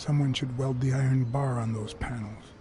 Someone should weld the iron bar on those panels.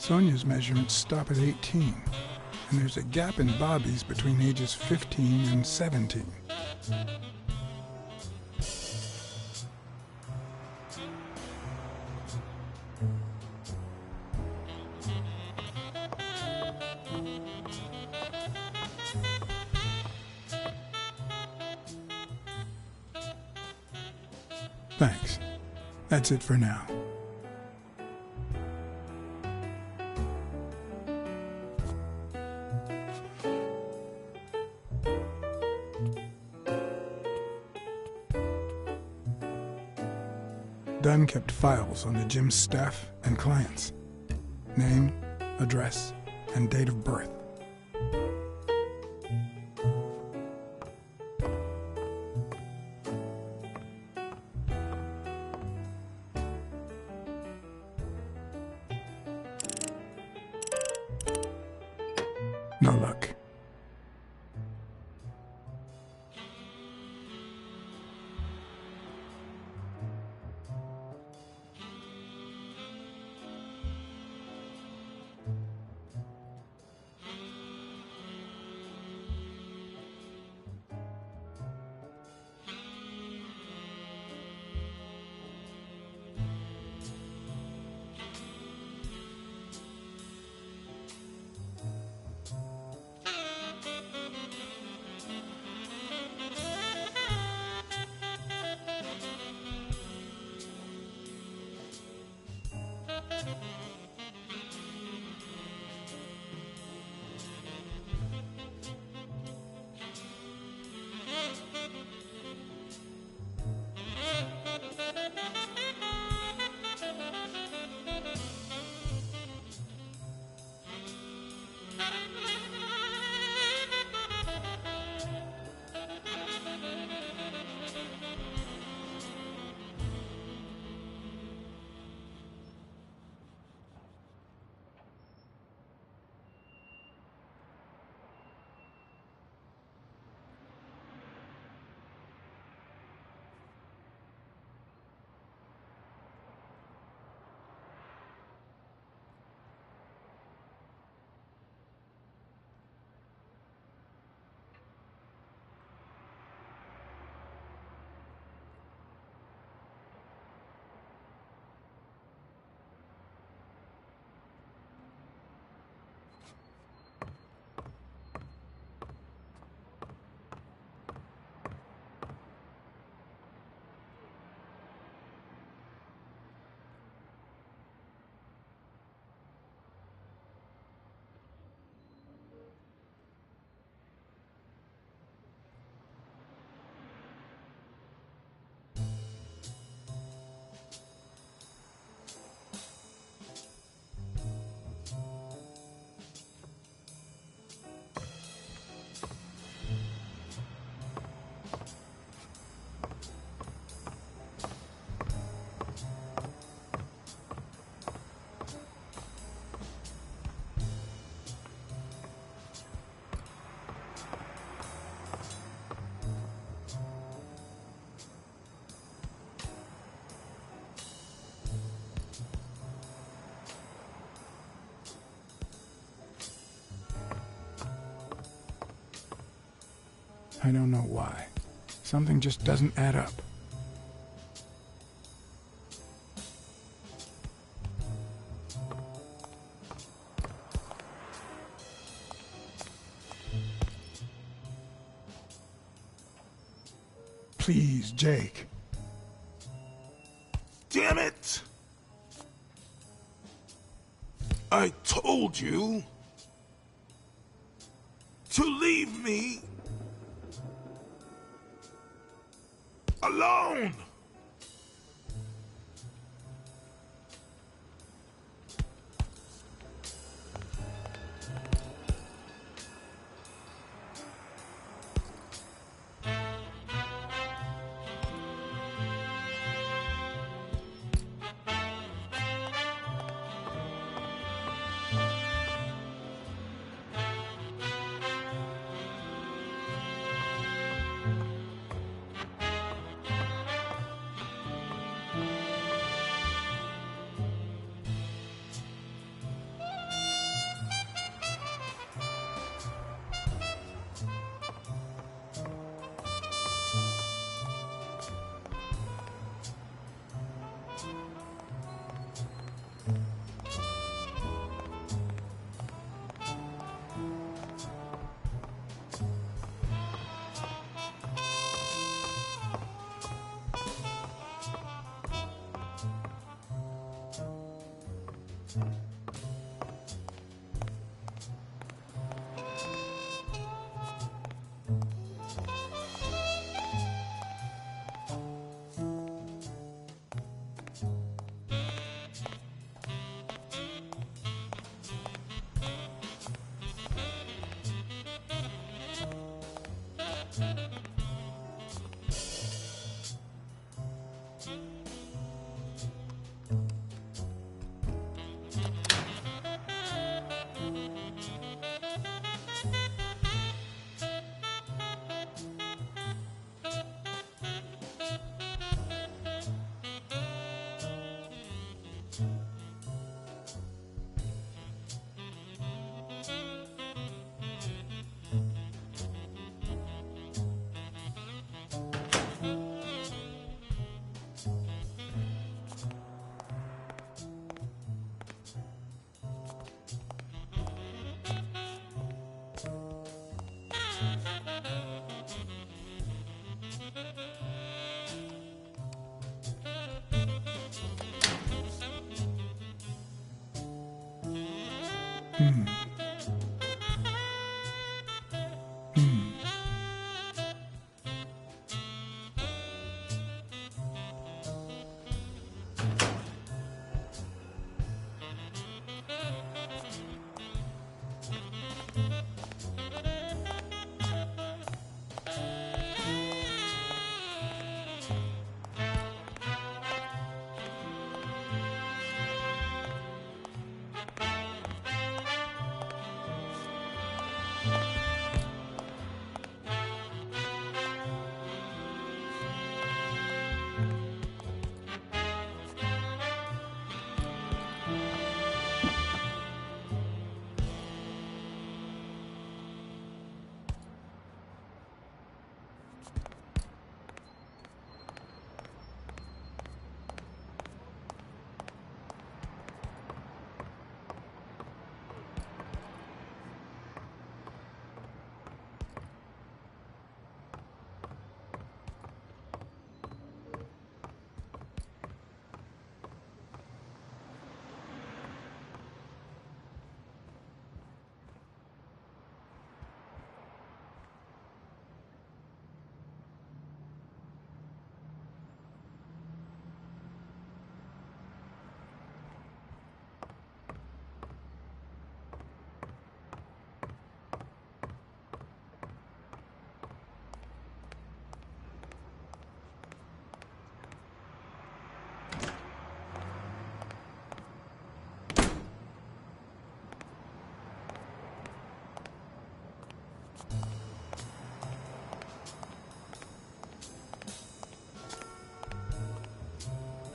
Sonia's measurements stop at 18, and there's a gap in Bobby's between ages 15 and 17. Thanks. That's it for now. Dunn kept files on the gym's staff and clients. Name, address, and date of birth. No luck. I don't know why. Something just doesn't add up. Please, Jake. Damn it! I told you to leave me alone!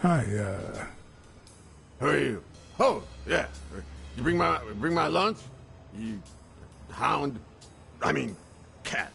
Hi, Who are you? Oh, yeah. You bring my lunch? You hound. I mean, cat.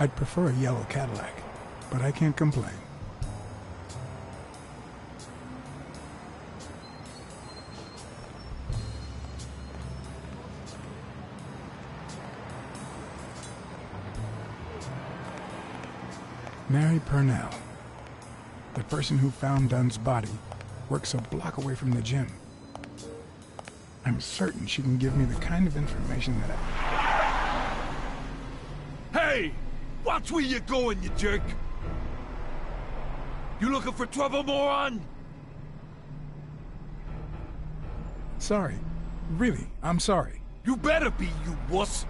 I'd prefer a yellow Cadillac, but I can't complain. Mary Purnell, the person who found Dunn's body, works a block away from the gym. I'm certain she can give me the kind of information that Hey! Watch where you're going, you jerk! You looking for trouble, moron? Sorry. Really, I'm sorry. You better be, you wuss!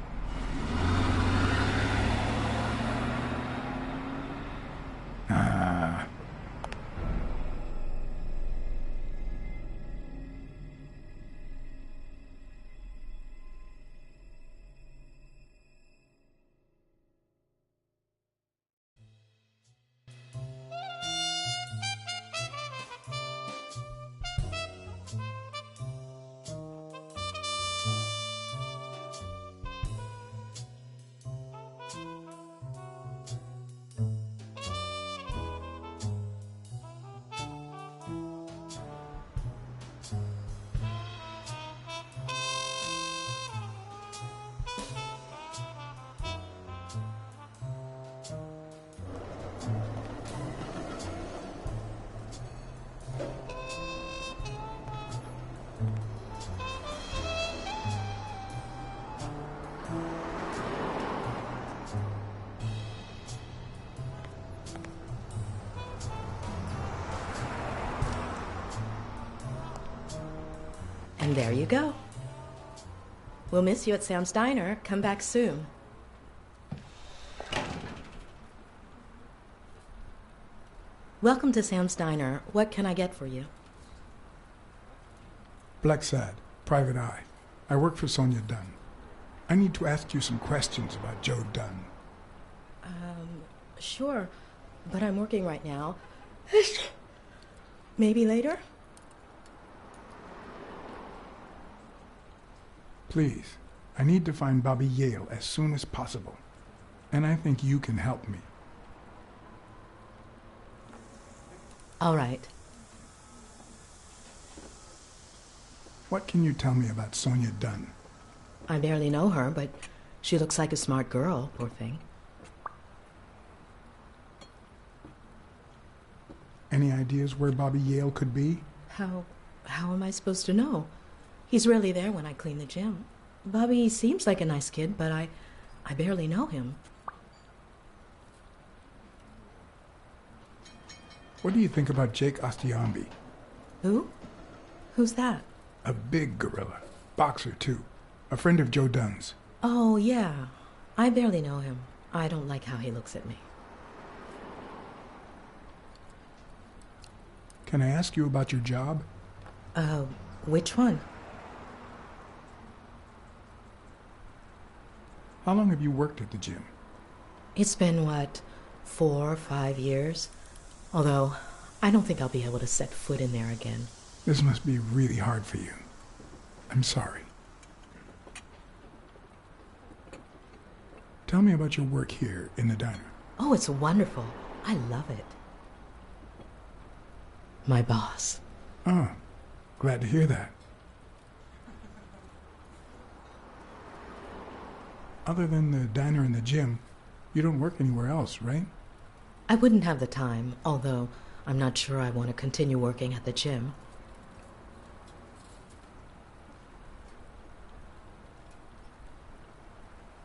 And there you go. We'll miss you at Sam's Diner. Come back soon. Welcome to Sam's Diner. What can I get for you? Blacksad, Private Eye. I work for Sonia Dunn. I need to ask you some questions about Joe Dunn. Sure, but I'm working right now. Maybe later? Please, I need to find Bobby Yale as soon as possible. And I think you can help me. All right. What can you tell me about Sonia Dunn? I barely know her, but she looks like a smart girl, poor thing. Any ideas where Bobby Yale could be? How am I supposed to know? He's rarely there when I clean the gym. Bobby seems like a nice kid, but I barely know him. What do you think about Jake Ostiambi? Who? Who's that? A big gorilla. Boxer, too. A friend of Joe Dunn's. Oh, yeah. I barely know him. I don't like how he looks at me. Can I ask you about your job? Which one? How long have you worked at the gym? It's been, 4 or 5 years? Although, I don't think I'll be able to set foot in there again. This must be really hard for you. I'm sorry. Tell me about your work here in the diner. Oh, it's wonderful. I love it. My boss. Oh, glad to hear that. Other than the diner and the gym, you don't work anywhere else, right? I wouldn't have the time, although I'm not sure I want to continue working at the gym.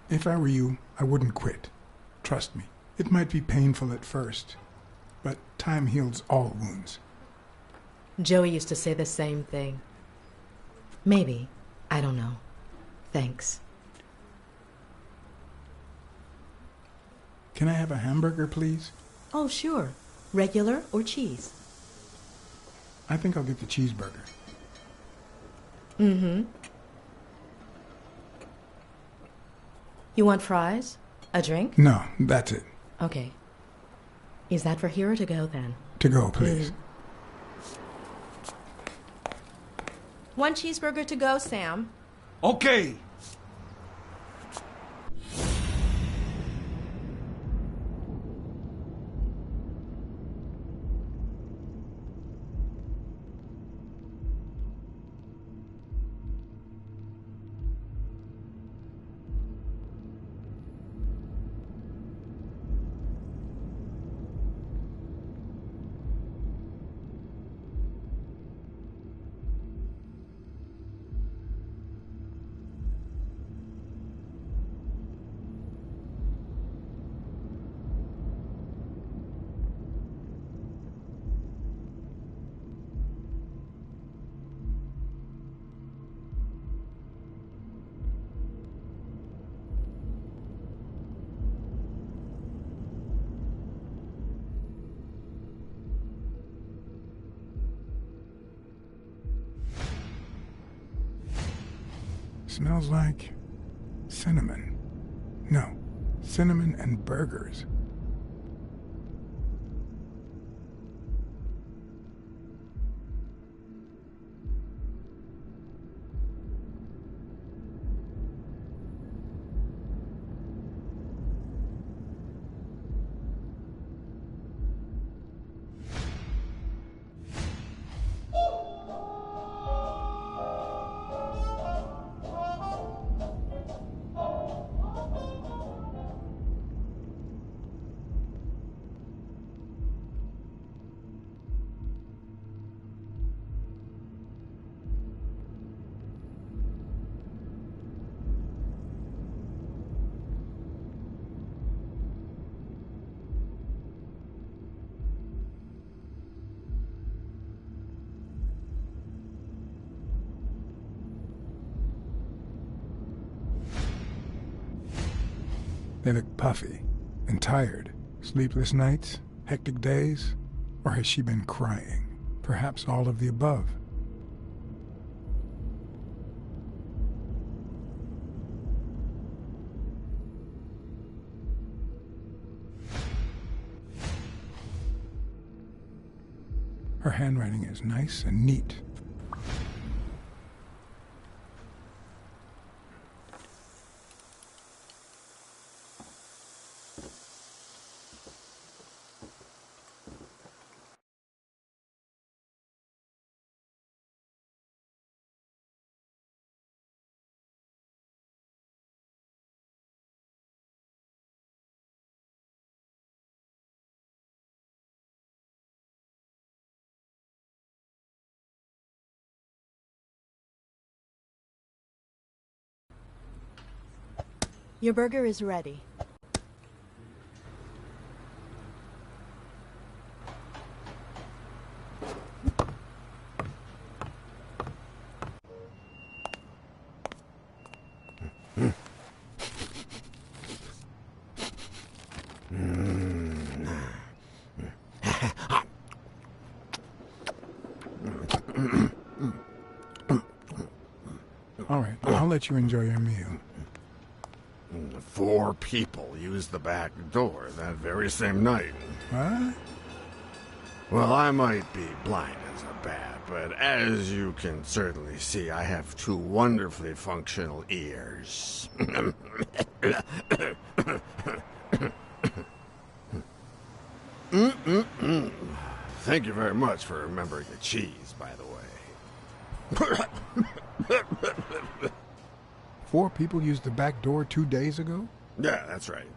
If I were you, I wouldn't quit. Trust me, it might be painful at first, but time heals all wounds. Joey used to say the same thing. Maybe. I don't know. Thanks. Can I have a hamburger, please? Oh, sure. Regular or cheese? I think I'll get the cheeseburger. Mm-hmm. You want fries? A drink? No, that's it. Okay. Is that for here or to go, then? To go, please. 1 cheeseburger to go, Sam. Okay. Smells like cinnamon. No, cinnamon and burgers. They look puffy and tired. Sleepless nights? Hectic days? Or has she been crying? Perhaps all of the above. Her handwriting is nice and neat. Your burger is ready. All right, I'll let you enjoy your meal. 4 people used the back door that very same night. What? Well, I might be blind as a bat, but as you can certainly see, I have 2 wonderfully functional ears. Thank you very much for remembering the cheese, by the way. 4 people used the back door 2 days ago? Yeah, that's right.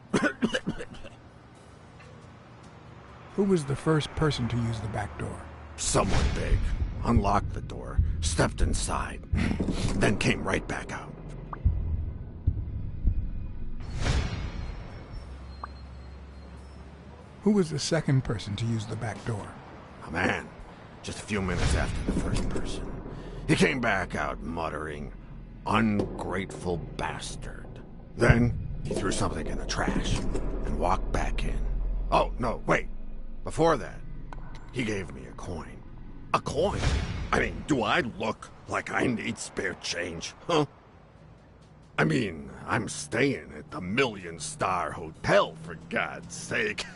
Who was the first person to use the back door? Someone big unlocked the door, stepped inside, then came right back out. Who was the second person to use the back door? A man, just a few minutes after the first person. He came back out muttering, "Ungrateful bastard." Then he threw something in the trash and walked back in. Oh, no, wait. Before that, he gave me a coin. A coin? I mean, do I look like I need spare change, huh? I mean, I'm staying at the Million-Star Hotel, for God's sake.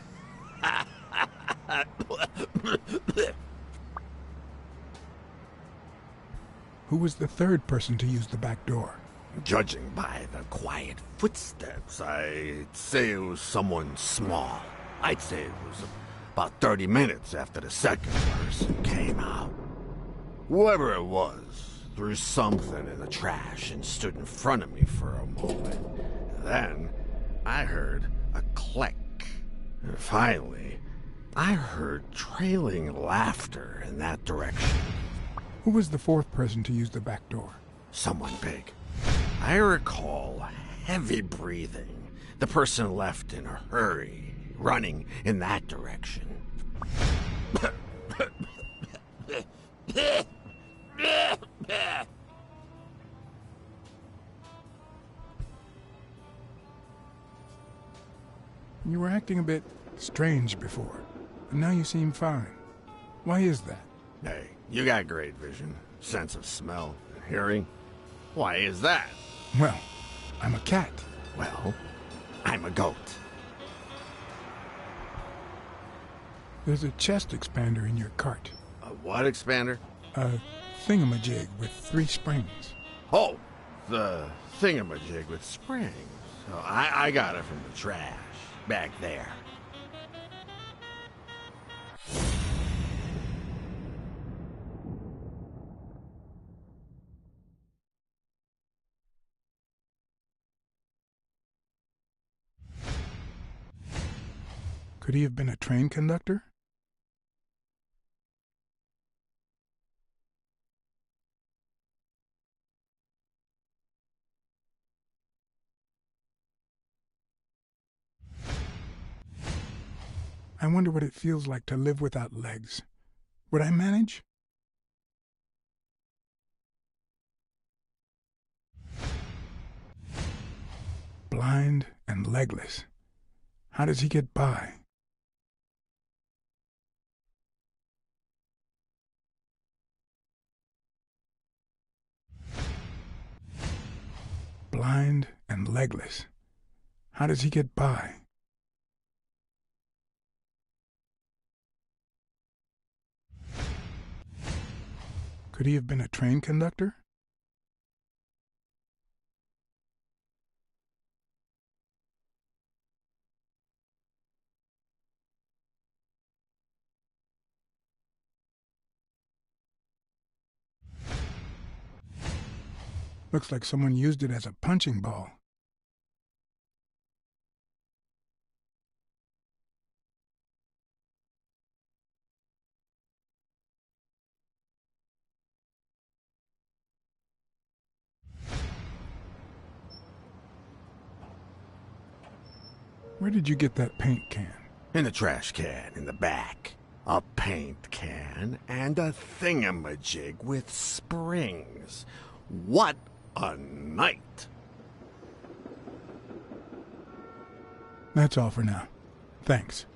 Who was the third person to use the back door? Judging by the quiet footsteps, I'd say it was someone small. I'd say it was about 30 minutes after the second person came out. Whoever it was threw something in the trash and stood in front of me for a moment. Then I heard a click. And finally, I heard trailing laughter in that direction. Who was the fourth person to use the back door? Someone big. I recall heavy breathing. The person left in a hurry, running in that direction. You were acting a bit strange before, but now you seem fine. Why is that? Hey, you got great vision, sense of smell, and hearing. Why is that? Well, I'm a cat. Well, I'm a goat. There's a chest expander in your cart. A what expander? A thingamajig with 3 springs. Oh, the thingamajig with springs. Oh, I got it from the trash back there. Could he have been a train conductor? I wonder what it feels like to live without legs. Would I manage? Blind and legless. How does he get by? Blind and legless. How does he get by? Could he have been a train conductor? Looks like someone used it as a punching ball. Where did you get that paint can? In the trash can in the back. A paint can and a thingamajig with springs. What a night! That's all for now. Thanks.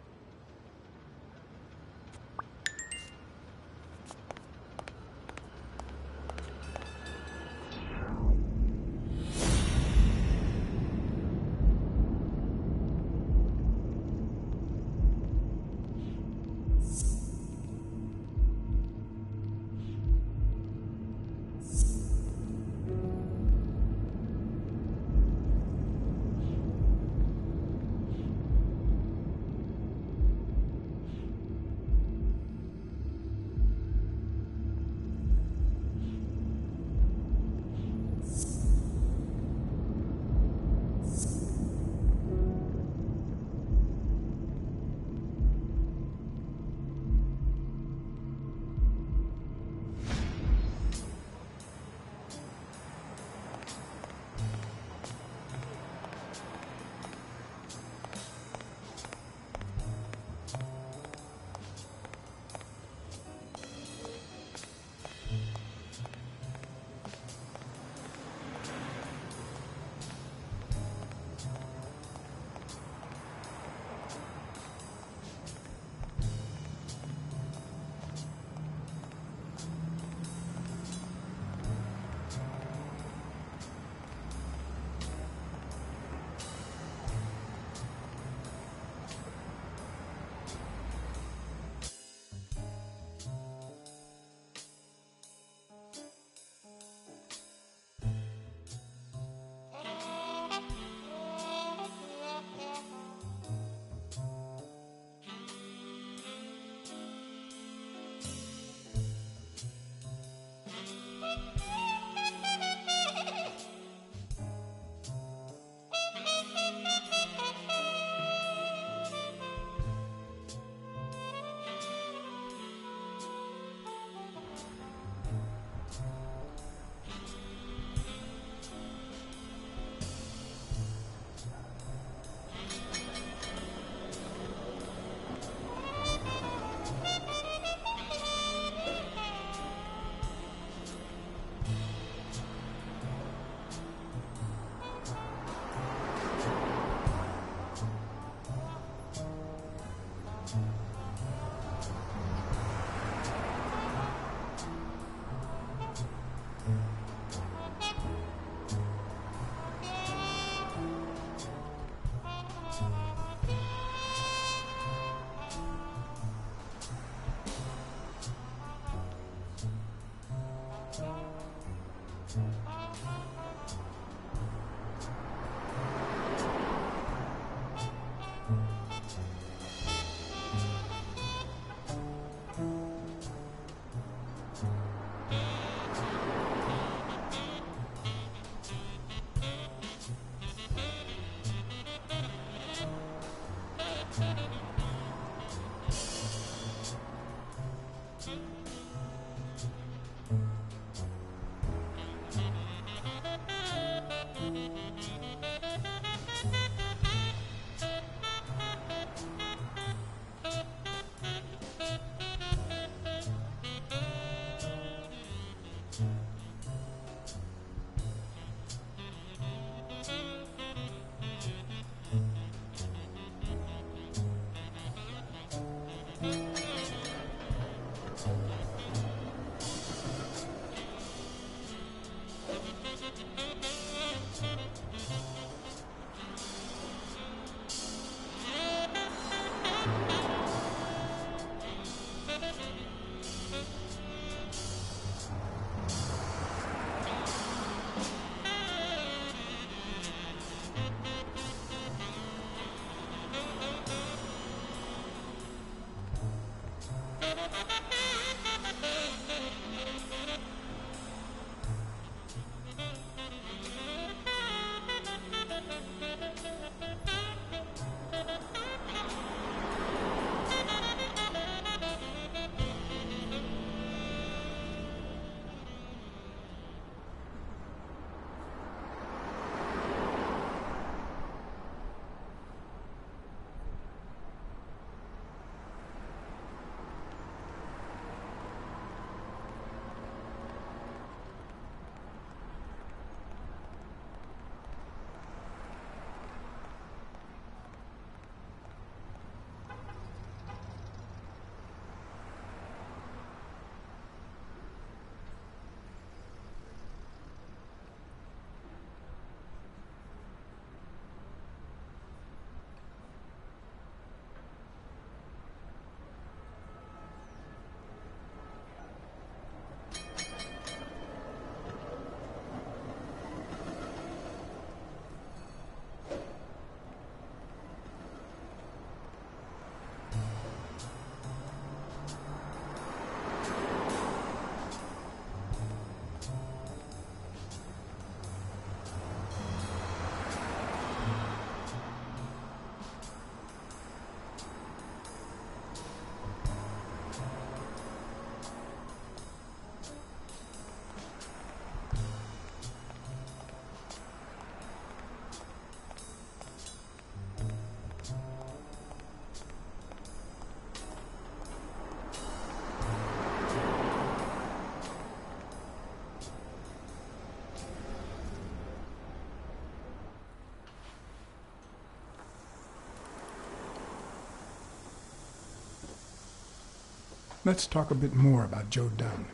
Let's talk a bit more about Joe Dunn.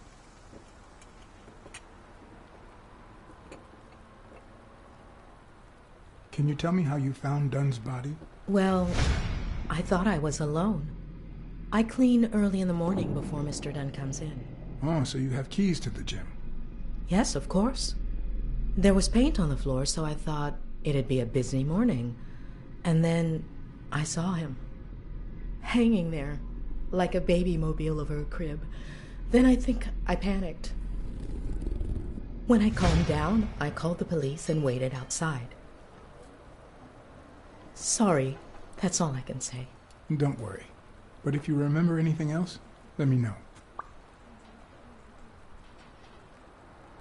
Can you tell me how you found Dunn's body? Well, I thought I was alone. I clean early in the morning before Mr. Dunn comes in. Oh, so you have keys to the gym. Yes, of course. There was paint on the floor, so I thought it'd be a busy morning. And then I saw him, hanging there, like a baby mobile over a crib. Then I think I panicked. When I calmed down, I called the police and waited outside. Sorry, that's all I can say. Don't worry. But if you remember anything else, let me know.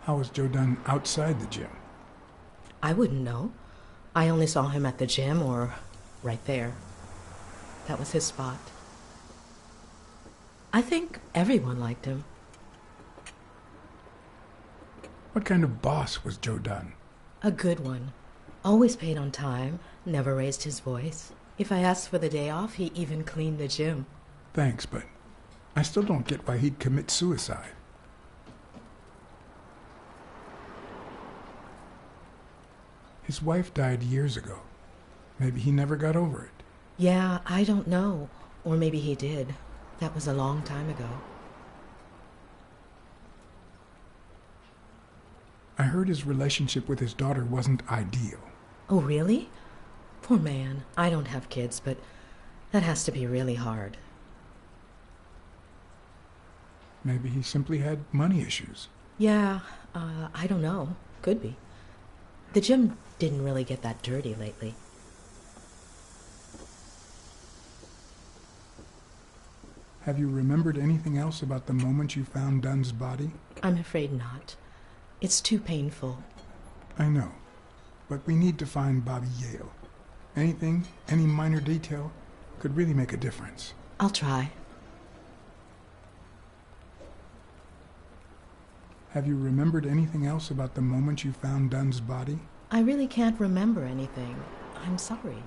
How was Joe Dunn outside the gym? I wouldn't know. I only saw him at the gym or right there. That was his spot. I think everyone liked him. What kind of boss was Joe Dunn? A good one. Always paid on time, never raised his voice. If I asked for the day off, he even cleaned the gym. Thanks, but I still don't get why he'd commit suicide. His wife died years ago. Maybe he never got over it. Yeah, I don't know. Or maybe he did. That was a long time ago. I heard his relationship with his daughter wasn't ideal. Oh, really? Poor man. I don't have kids, but that has to be really hard. Maybe he simply had money issues. Yeah, I don't know. Could be. The gym didn't really get that dirty lately. Have you remembered anything else about the moment you found Dunn's body? I'm afraid not. It's too painful. I know, but we need to find Bobby Yale. Anything, any minor detail, could really make a difference. I'll try. Have you remembered anything else about the moment you found Dunn's body? I really can't remember anything. I'm sorry.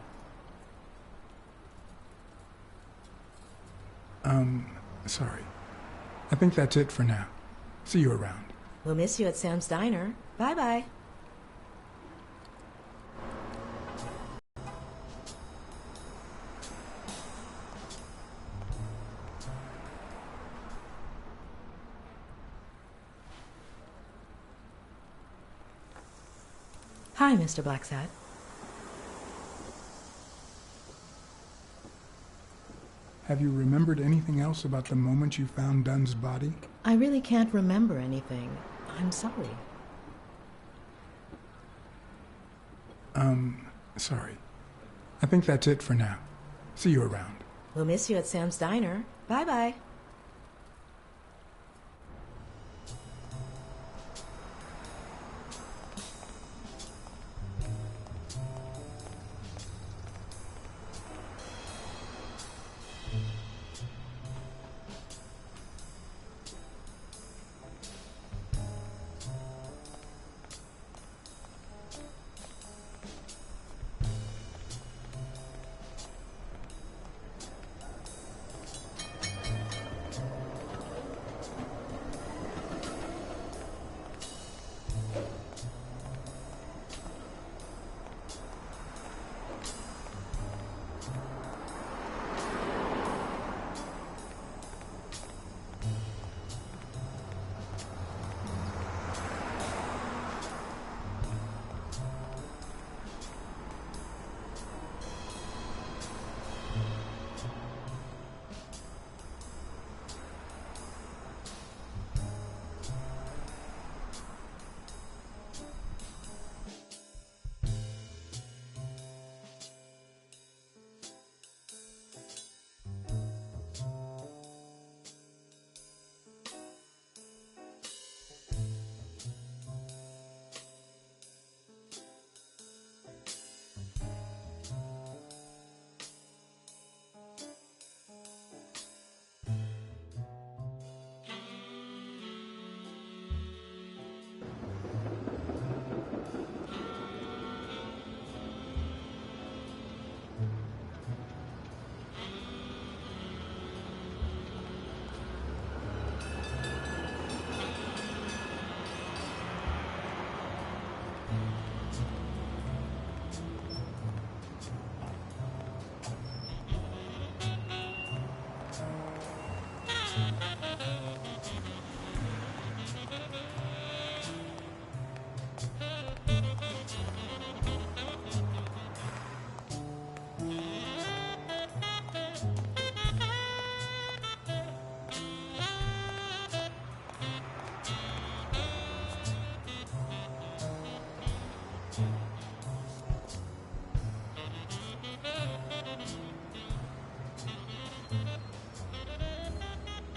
Sorry. I think that's it for now. See you around. We'll miss you at Sam's Diner. Bye-bye. Hi, Mr. Blacksad. Have you remembered anything else about the moment you found Dunn's body? I really can't remember anything. I'm sorry. Sorry. I think that's it for now. See you around. We'll miss you at Sam's Diner. Bye-bye.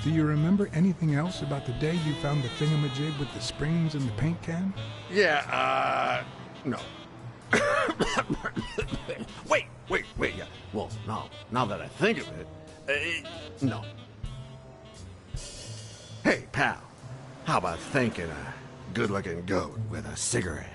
Do you remember anything else about the day you found the thingamajig with the springs and the paint can? Yeah, no. Wait, yeah. Well, no, now that I think of it, no. Hey, pal, how about thanking a good-looking goat with a cigarette?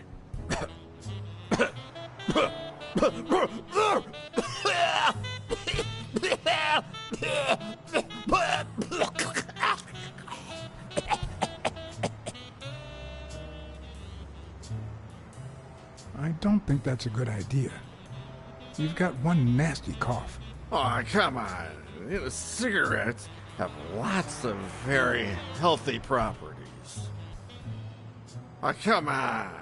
I don't think that's a good idea. You've got one nasty cough. Oh, come on. You know, cigarettes have lots of very healthy properties. Oh, come on.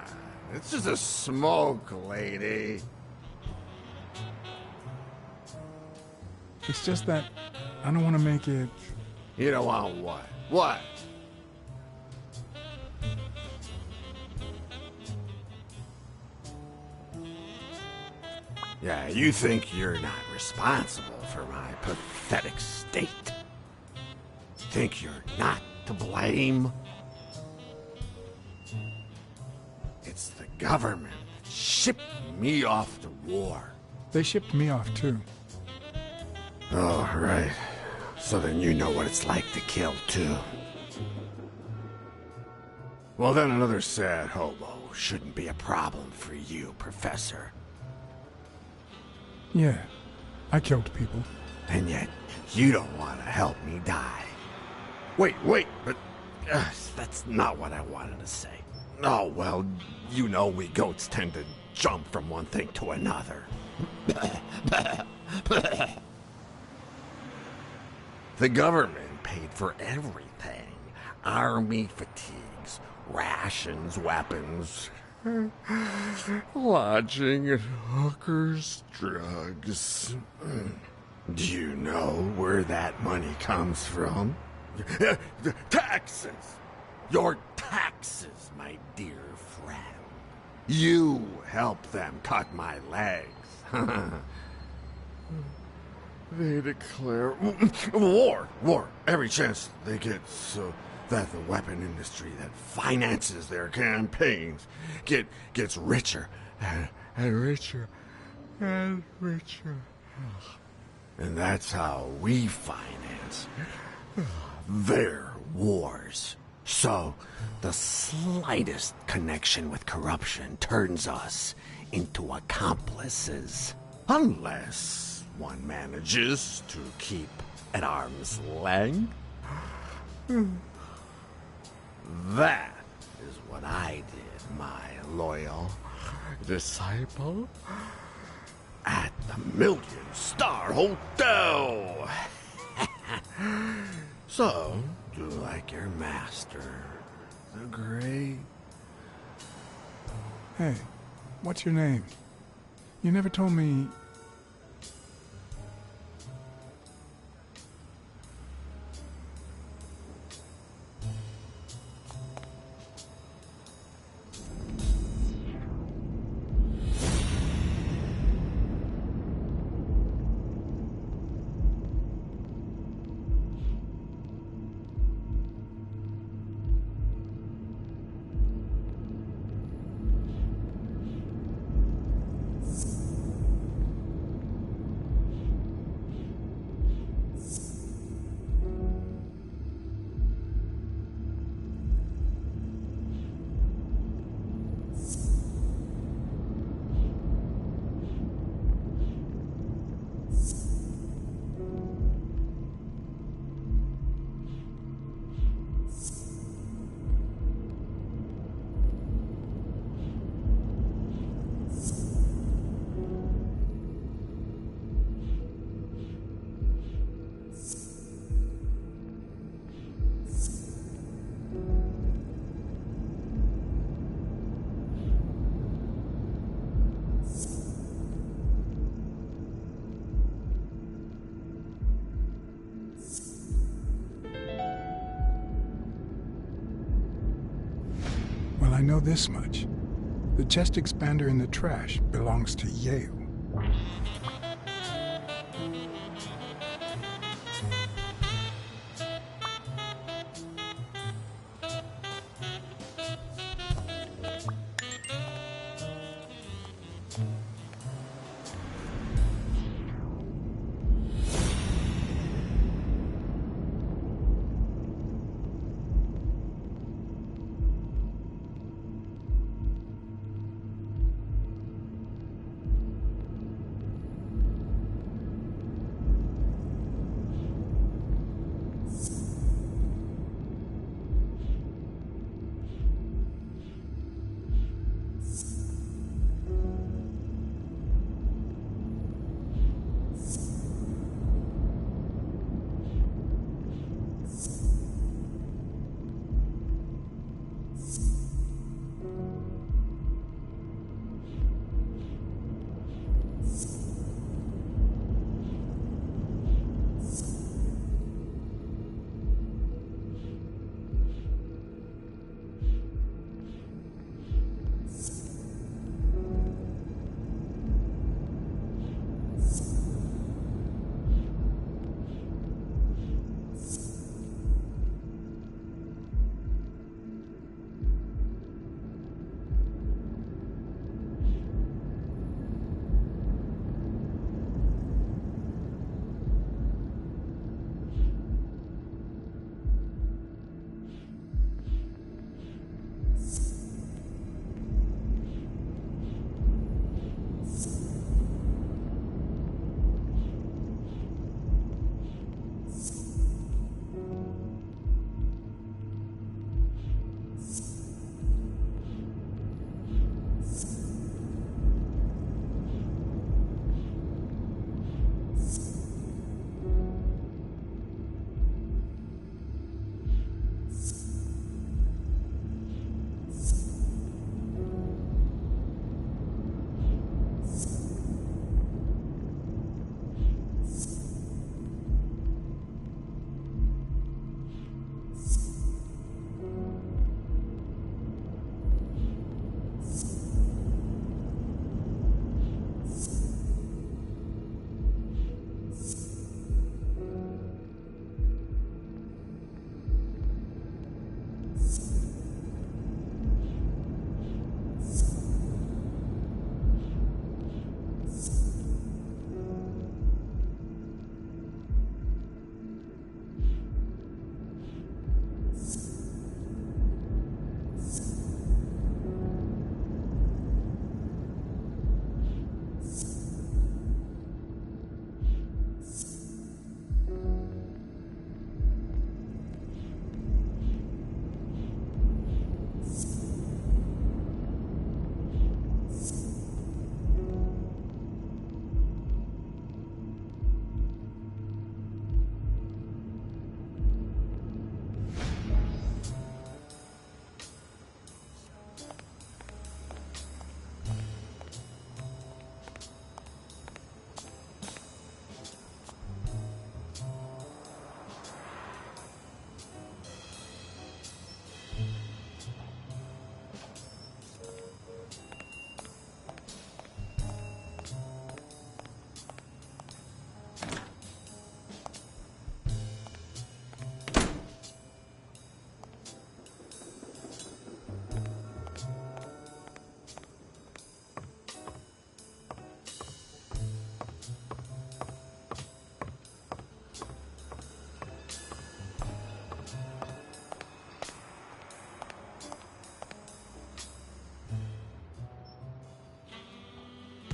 It's just a smoke, lady. It's just that I don't want to make it... You don't want what? What? Yeah, you think you're not responsible for my pathetic state. Think you're not to blame? It's the government that shipped me off to war. They shipped me off, too. Oh, right. So then you know what it's like to kill, too. Well, then another sad hobo shouldn't be a problem for you, Professor. Yeah, I killed people. And yet, you don't want to help me die. Wait, but that's not what I wanted to say. Oh, well, you know we goats tend to jump from one thing to another. The government paid for everything. Army fatigues, rations, weapons, Lodging at hookers, drugs. Do you know where that money comes from? Taxes! Your taxes, my dear friend. You help them cut my legs. They declare war. Every chance they get, so that the weapon industry that finances their campaigns gets richer and richer and richer. And that's how we finance their wars. So the slightest connection with corruption turns us into accomplices. Unless one manages to keep at arm's length. That is what I did, my loyal disciple, at the Million-Star Hotel. So, do like your master, the great... Hey, what's your name? You never told me... Well, I know this much. The chest expander in the trash belongs to Yale.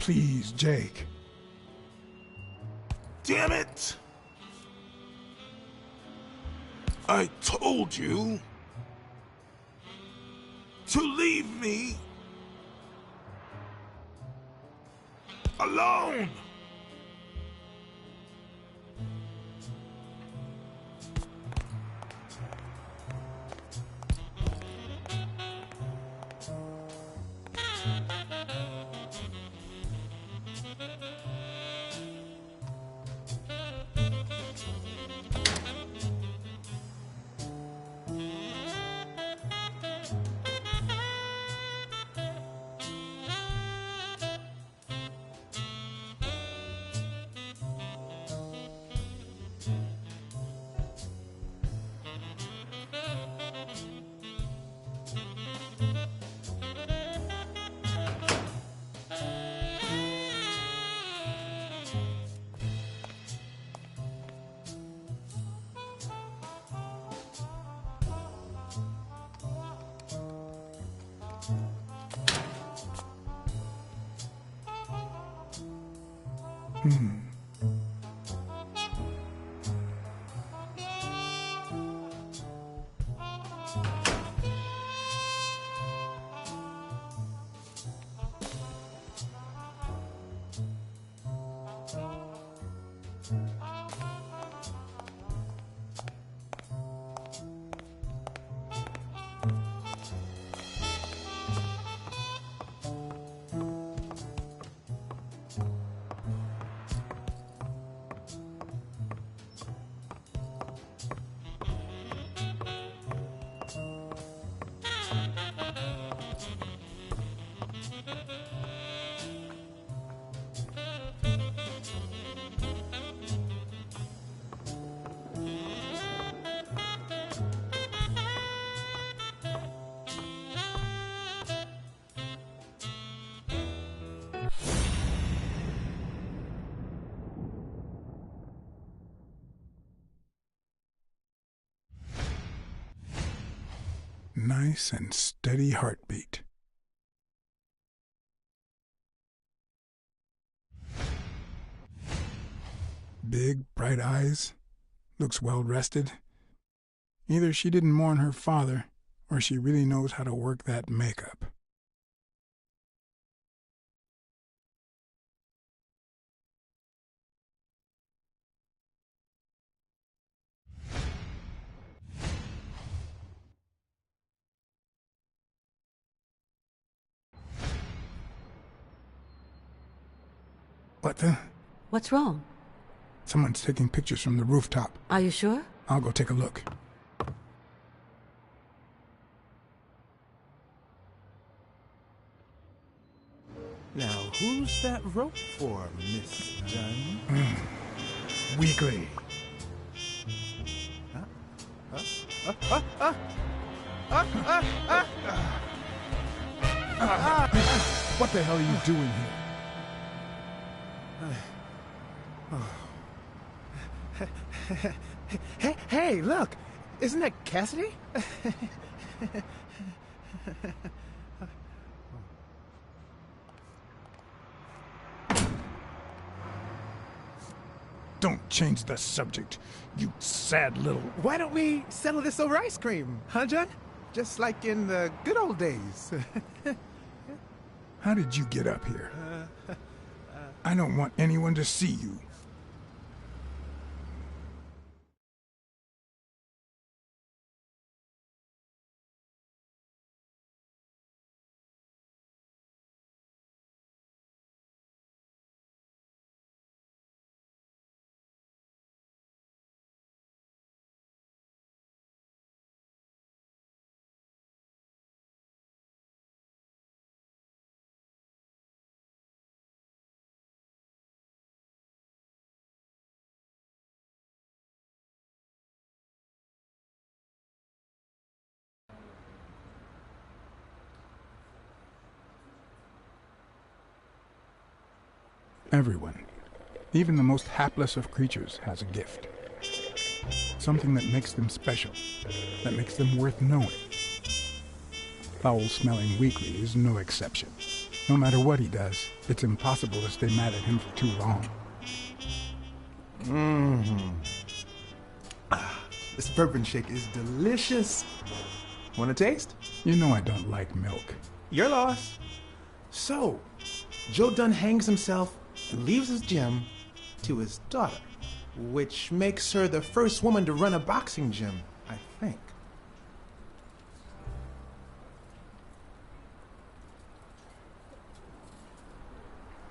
Please, Jake. Damn it! I told you to leave me alone! Nice and steady heartbeat. Big, bright eyes. Looks well rested. Either she didn't mourn her father, or she really knows how to work that makeup. What the? What's wrong? Someone's taking pictures from the rooftop. Are you sure? I'll go take a look. Now, who's that rope for, Miss Dunn? Weekly. What the hell are you doing here? Hey, look! Isn't that Cassidy? Don't change the subject, you sad little... Why don't we settle this over ice cream, huh, John? Just like in the good old days. How did you get up here? I don't want anyone to see you. Everyone, even the most hapless of creatures, has a gift. Something that makes them special, that makes them worth knowing. Foul-smelling Weekly is no exception. No matter what he does, it's impossible to stay mad at him for too long. This bourbon shake is delicious. Want a taste? You know I don't like milk. Your loss. So, Joe Dunn hangs himself and leaves his gym to his daughter, which makes her the first woman to run a boxing gym, I think.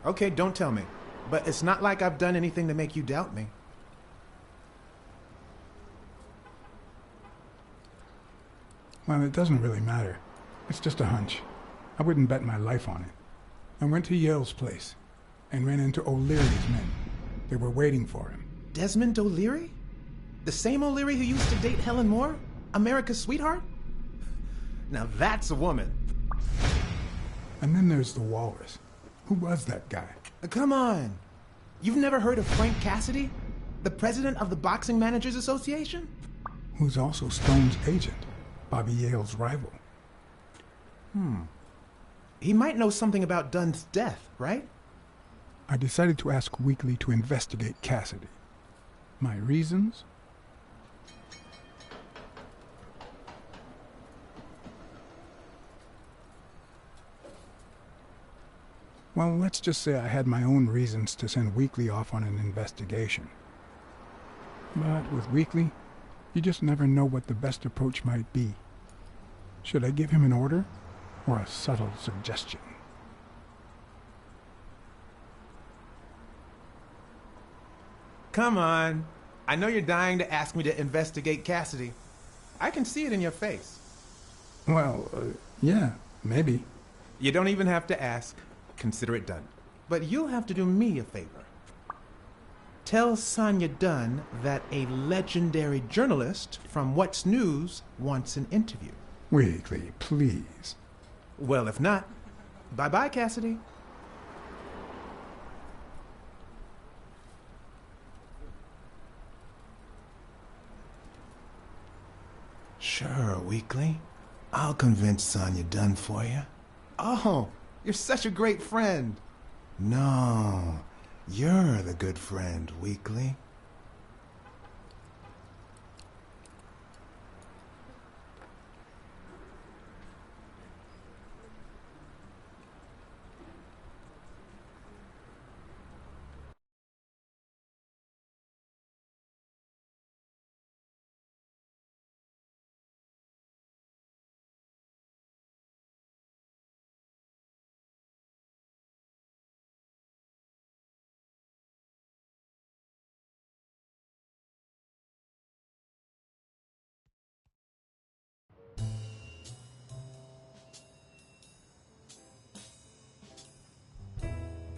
Okay, don't tell me. But it's not like I've done anything to make you doubt me. Well, it doesn't really matter. It's just a hunch. I wouldn't bet my life on it. I went to Yale's place and ran into O'Leary's men. They were waiting for him. Desmond O'Leary? The same O'Leary who used to date Helen Moore? America's sweetheart? Now that's a woman. And then there's the Walrus. Who was that guy? Come on. You've never heard of Frank Cassidy? The president of the Boxing Managers Association? Who's also Stone's agent, Bobby Yale's rival. He might know something about Dunn's death, right? I decided to ask Weekly to investigate Cassidy. My reasons? Well, let's just say I had my own reasons to send Weekly off on an investigation. But with Weekly, you just never know what the best approach might be. Should I give him an order or a subtle suggestion? Come on. I know you're dying to ask me to investigate Cassidy. I can see it in your face. Well, yeah, maybe. You don't even have to ask. Consider it done. But you'll have to do me a favor. Tell Sonia Dunn that a legendary journalist from What's News wants an interview. Weekly, please. Well, if not, bye-bye, Cassidy. Sure, Weekly. I'll convince Sonia Dunn for you. Oh, you're such a great friend. No, you're the good friend, Weekly.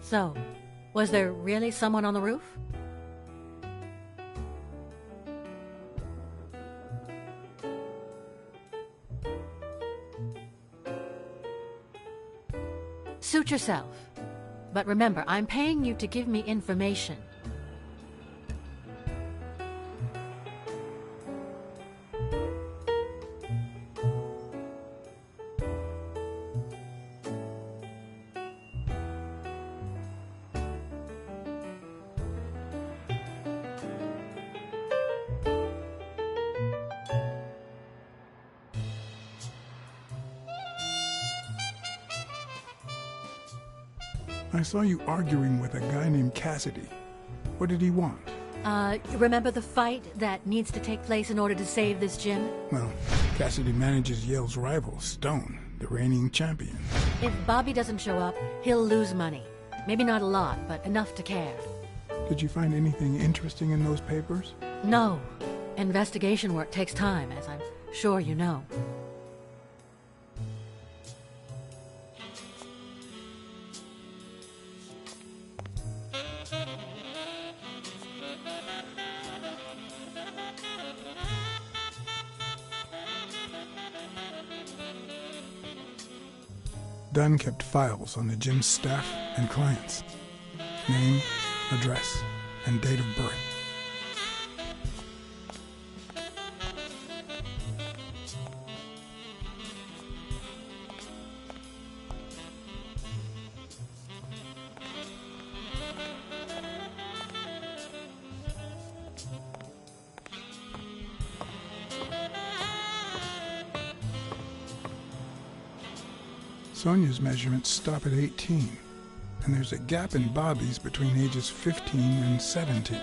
So, was there really someone on the roof? Suit yourself. But remember, I'm paying you to give me information. I saw you arguing with a guy named Cassidy. What did he want? Remember the fight that needs to take place in order to save this gym? Well, Cassidy manages Yale's rival, Stone, the reigning champion. If Bobby doesn't show up, he'll lose money. Maybe not a lot, but enough to care. Did you find anything interesting in those papers? No. Investigation work takes time, as I'm sure you know. Dunn kept files on the gym's staff and clients. Name, address, and date of birth. Sonia's measurements stop at 18, and there's a gap in Bobby's between ages 15 and 17.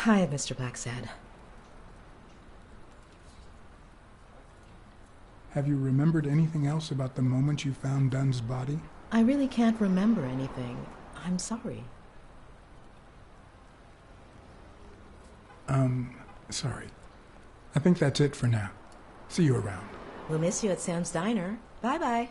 Hi, Mr. Blacksad. Have you remembered anything else about the moment you found Dunn's body? I really can't remember anything. I'm sorry. Sorry. I think that's it for now. See you around. We'll miss you at Sam's Diner. Bye-bye.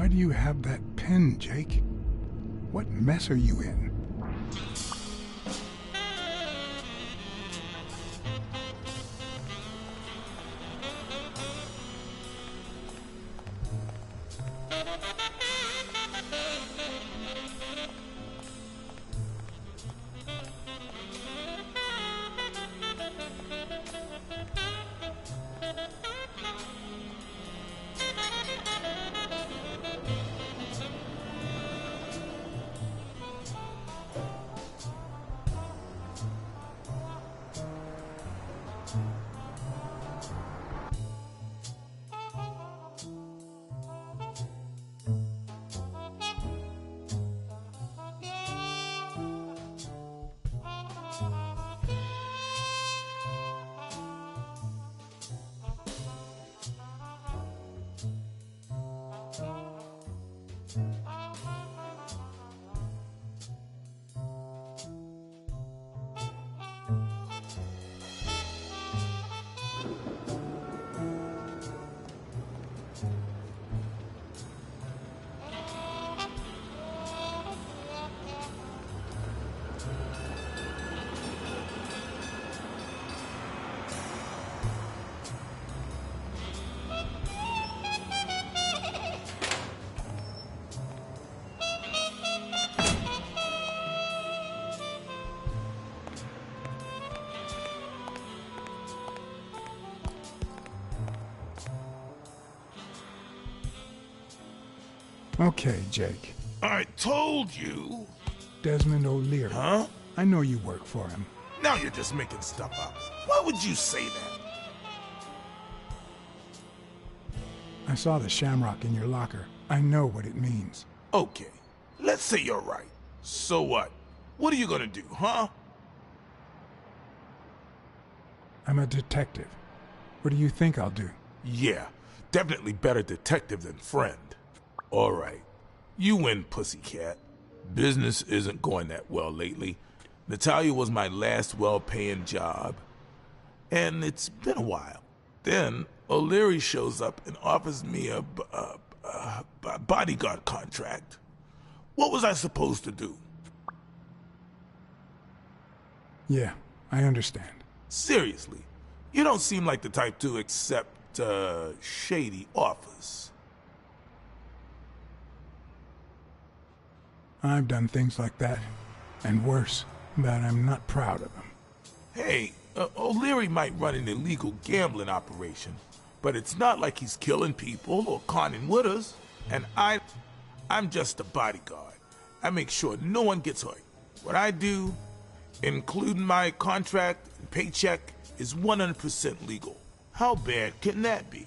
Why do you have that pen, Jake? What mess are you in? Okay, Jake. I told you. Desmond O'Leary. Huh? I know you work for him. Now you're just making stuff up. Why would you say that? I saw the shamrock in your locker. I know what it means. Okay, let's say you're right. So what? What are you gonna do, huh? I'm a detective. What do you think I'll do? Yeah, definitely better detective than friend. All right, you win, pussycat. Business isn't going that well lately. Natalia was my last well-paying job, and it's been a while. Then O'Leary shows up and offers me a bodyguard contract. What was I supposed to do? Yeah, I understand. Seriously, you don't seem like the type to accept shady offers. I've done things like that, and worse, but I'm not proud of them. Hey, O'Leary might run an illegal gambling operation, but it's not like he's killing people or conning widows. And I'm just a bodyguard. I make sure no one gets hurt. What I do, including my contract and paycheck, is 100% legal. How bad can that be?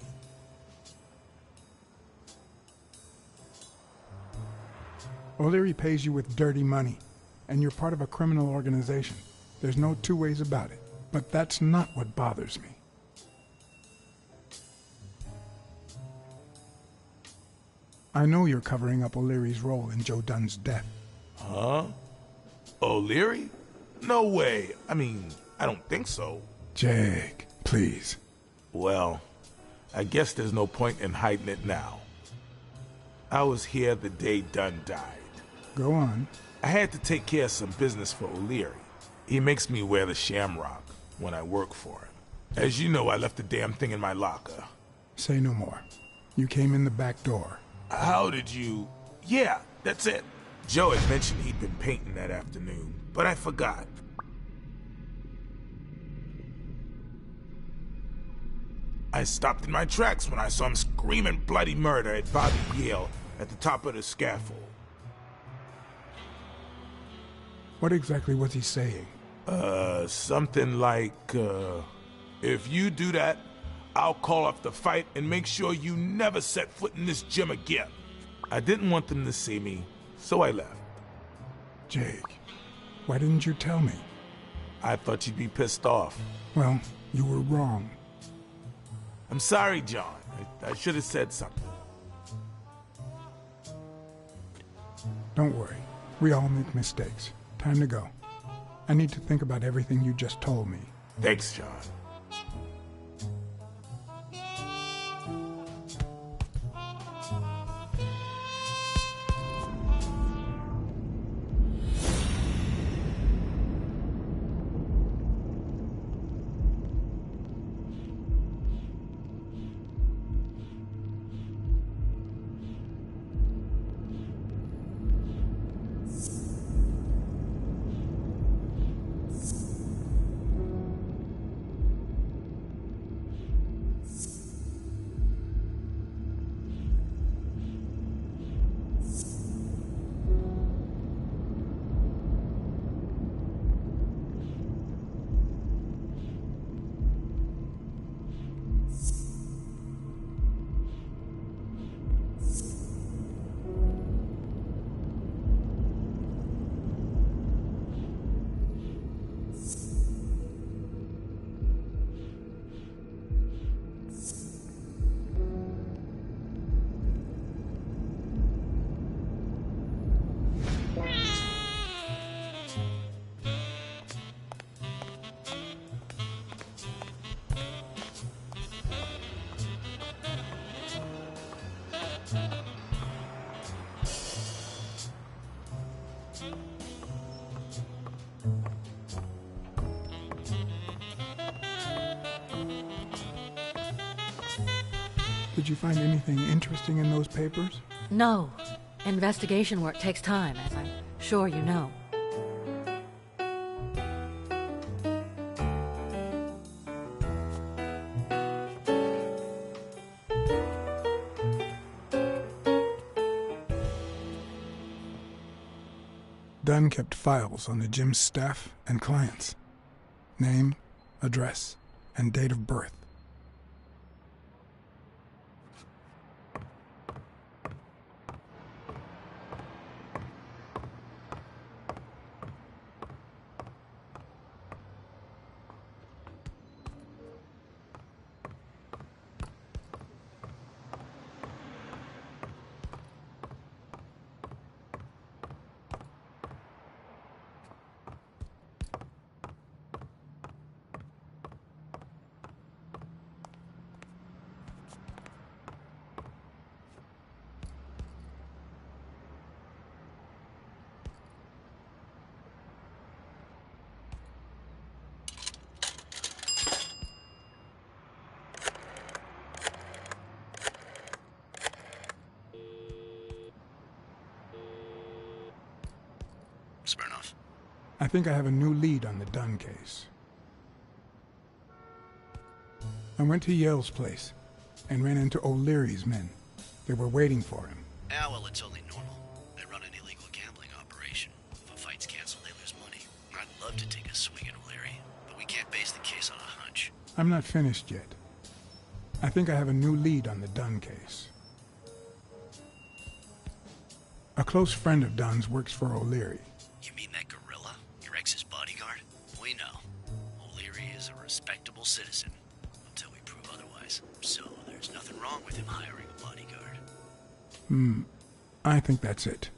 O'Leary pays you with dirty money, and you're part of a criminal organization. There's no two ways about it. But that's not what bothers me. I know you're covering up O'Leary's role in Joe Dunn's death. Huh? O'Leary? No way. I mean, I don't think so. Jake, please. Well, I guess there's no point in hiding it now. I was here the day Dunn died. Go on. I had to take care of some business for O'Leary. He makes me wear the shamrock when I work for him. As you know, I left the damn thing in my locker. Say no more. You came in the back door. How did you... Yeah, that's it. Joe had mentioned he'd been painting that afternoon, but I forgot. I stopped in my tracks when I saw him screaming bloody murder at Bobby Yale at the top of the scaffold. What exactly was he saying? Something like, if you do that, I'll call off the fight and make sure you never set foot in this gym again. I didn't want them to see me, so I left. Jake, why didn't you tell me? I thought you'd be pissed off. Well, you were wrong. I'm sorry, John. I should have said something. Don't worry. We all make mistakes. Time to go. I need to think about everything you just told me. Thanks, John. Did you find anything interesting in those papers? No. Investigation work takes time, as I'm sure you know. Dunn kept files on the gym's staff and clients. Name, address, and date of birth. Smirnoff. I think I have a new lead on the Dunn case. I went to Yale's place and ran into O'Leary's men. They were waiting for him. Ah, well, it's only normal. They run an illegal gambling operation. If a fight's canceled, they lose money. I'd love to take a swing at O'Leary, but we can't base the case on a hunch. I'm not finished yet. I think I have a new lead on the Dunn case. A close friend of Dunn's works for O'Leary. You mean that gorilla? Your ex's bodyguard? We know. O'Leary is a respectable citizen, until we prove otherwise. So there's nothing wrong with him hiring a bodyguard. I think that's it.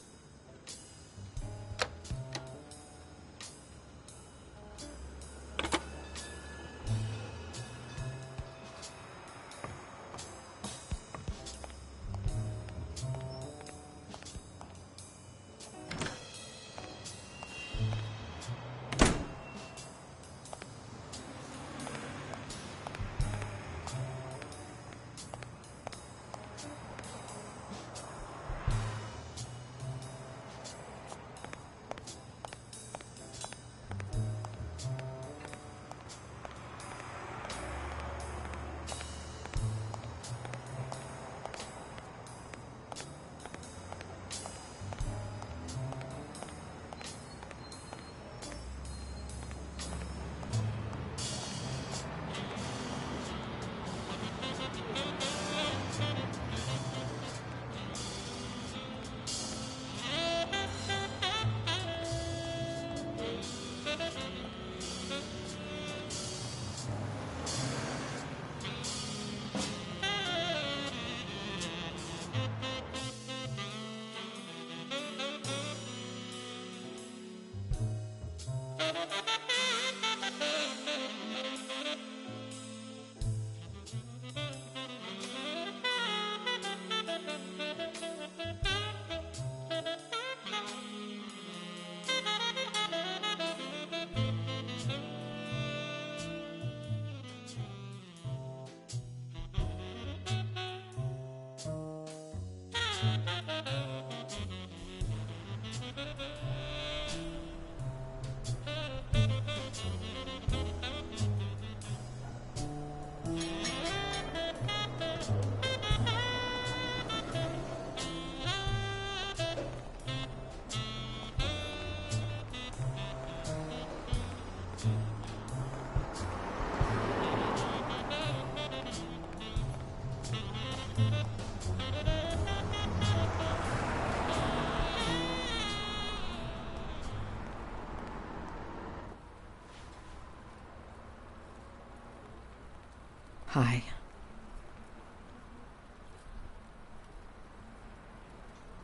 Hi.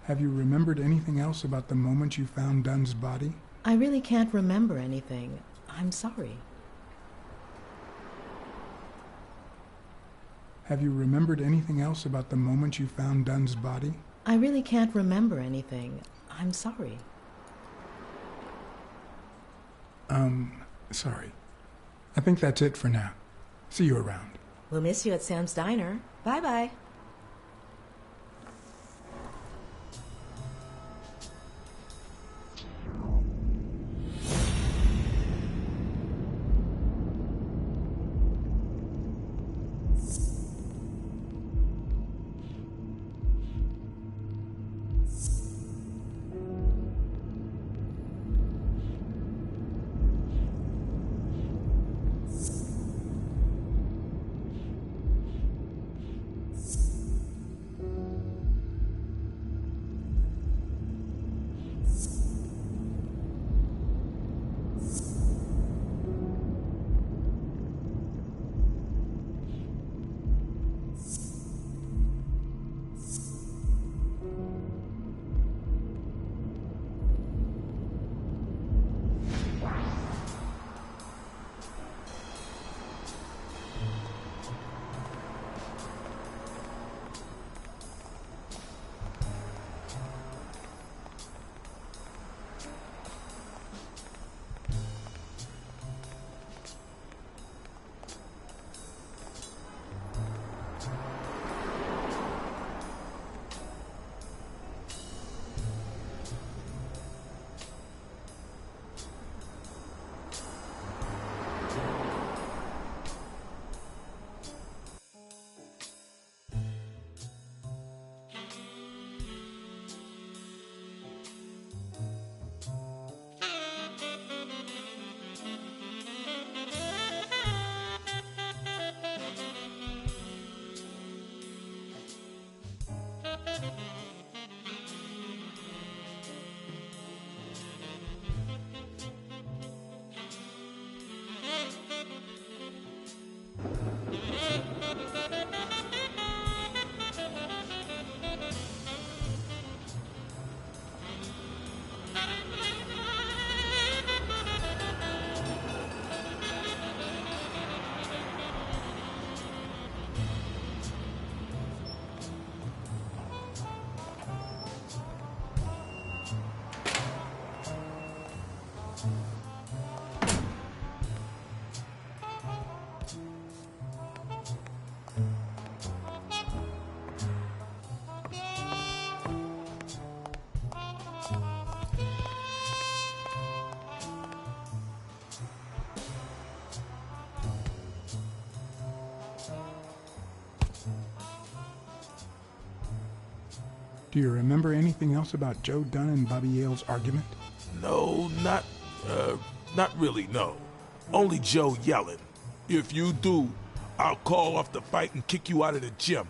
Have you remembered anything else about the moment you found Dunn's body? I really can't remember anything. I'm sorry. Have you remembered anything else about the moment you found Dunn's body? I really can't remember anything. I'm sorry. Sorry. I think that's it for now. See you around. We'll miss you at Sam's Diner. Bye-bye. Do you remember anything else about Joe Dunn and Bobby Yale's argument? No, not really, no. Only Joe yelling. If you do, I'll call off the fight and kick you out of the gym.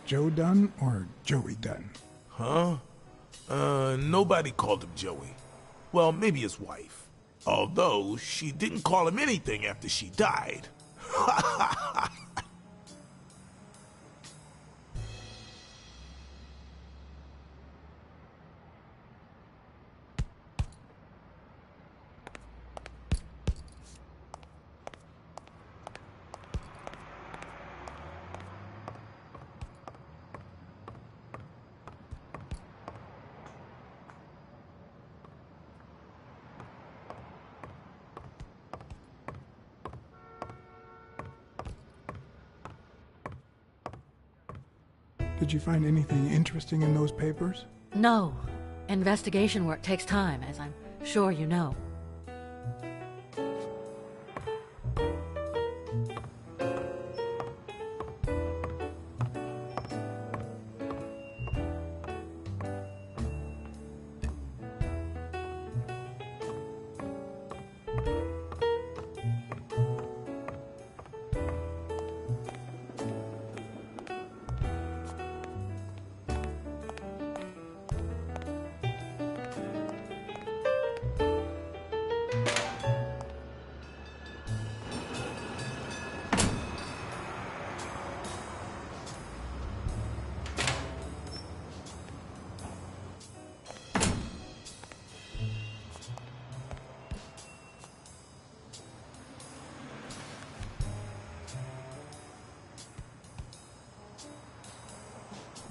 Joe Dunn or Joey Dunn? Huh? Nobody called him Joey. Well, maybe his wife. Although, she didn't call him anything after she died. Did you find anything interesting in those papers? No. Investigation work takes time, as I'm sure you know.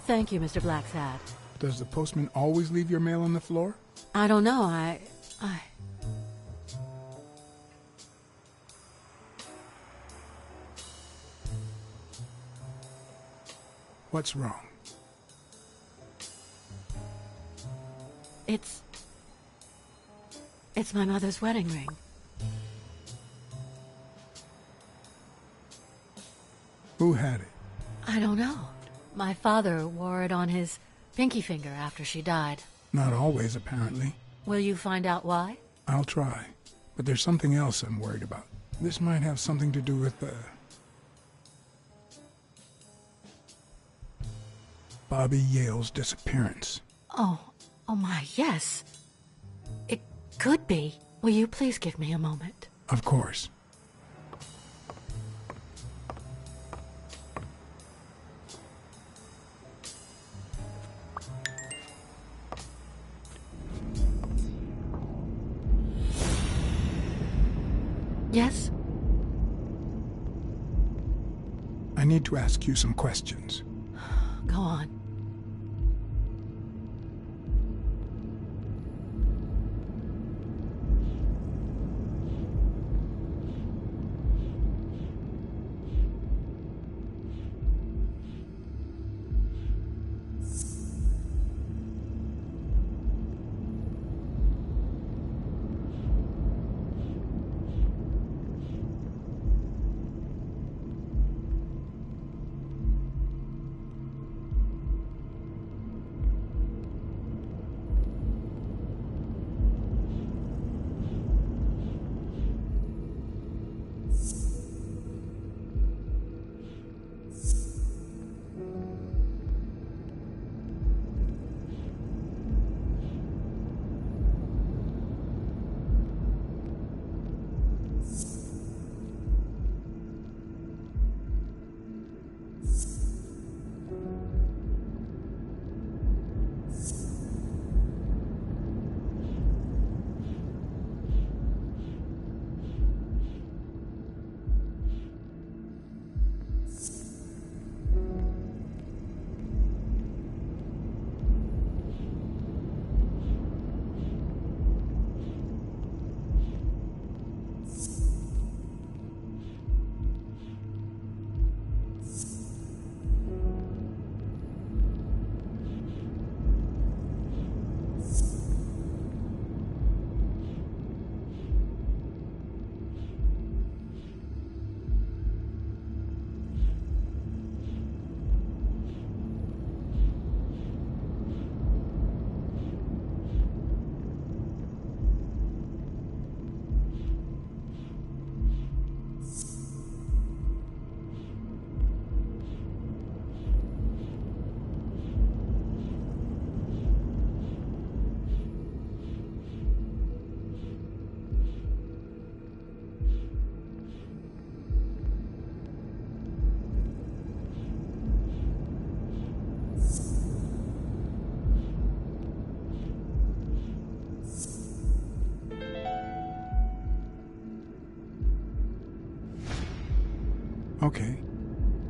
Thank you, Mr. Blacksad. Does the postman always leave your mail on the floor? I don't know, I... What's wrong? It's my mother's wedding ring. Who had it? I don't know. My father wore it on his pinky finger after she died. Not always, apparently. Will you find out why? I'll try. But there's something else I'm worried about. This might have something to do with Bobby Yale's disappearance. Oh my, yes. It could be. Will you please give me a moment? Of course. Yes? I need to ask you some questions. Go on. Okay.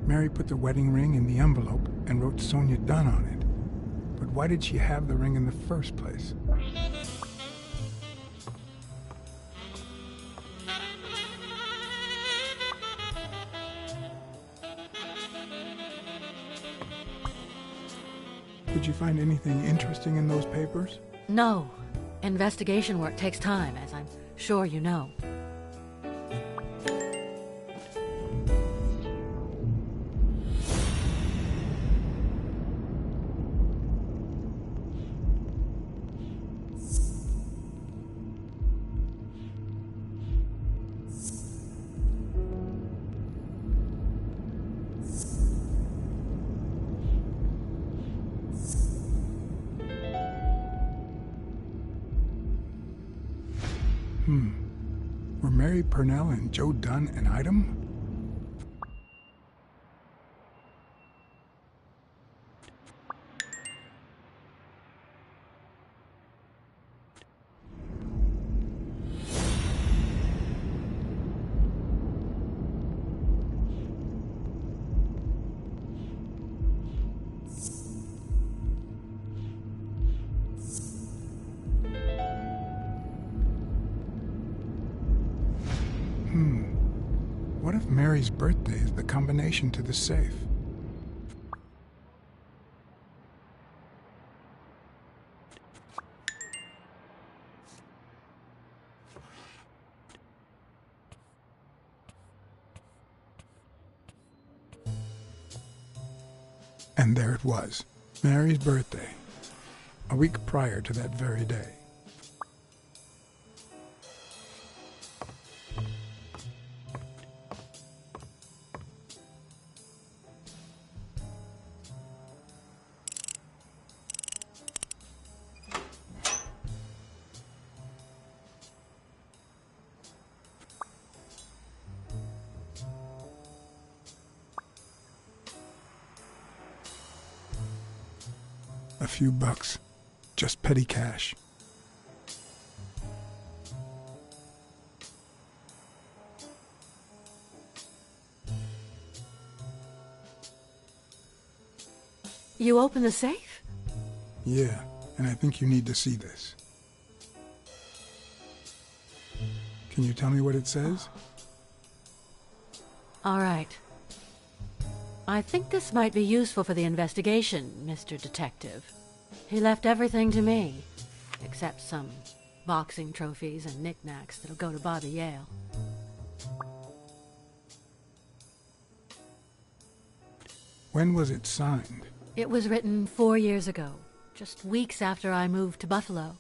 Mary put the wedding ring in the envelope and wrote Sonia Dunn on it. But why did she have the ring in the first place? Did you find anything interesting in those papers? No. Investigation work takes time, as I'm sure you know. Were Mary Purnell and Joe Dunn an item? What if Mary's birthday is the combination to the safe? And there it was, Mary's birthday, a week prior to that very day. A few bucks, just petty cash. You open the safe? Yeah, and I think you need to see this. Can you tell me what it says? All right. I think this might be useful for the investigation, Mr. Detective. He left everything to me, except some boxing trophies and knickknacks that'll go to Bobby Yale. When was it signed? It was written 4 years ago, just weeks after I moved to Buffalo.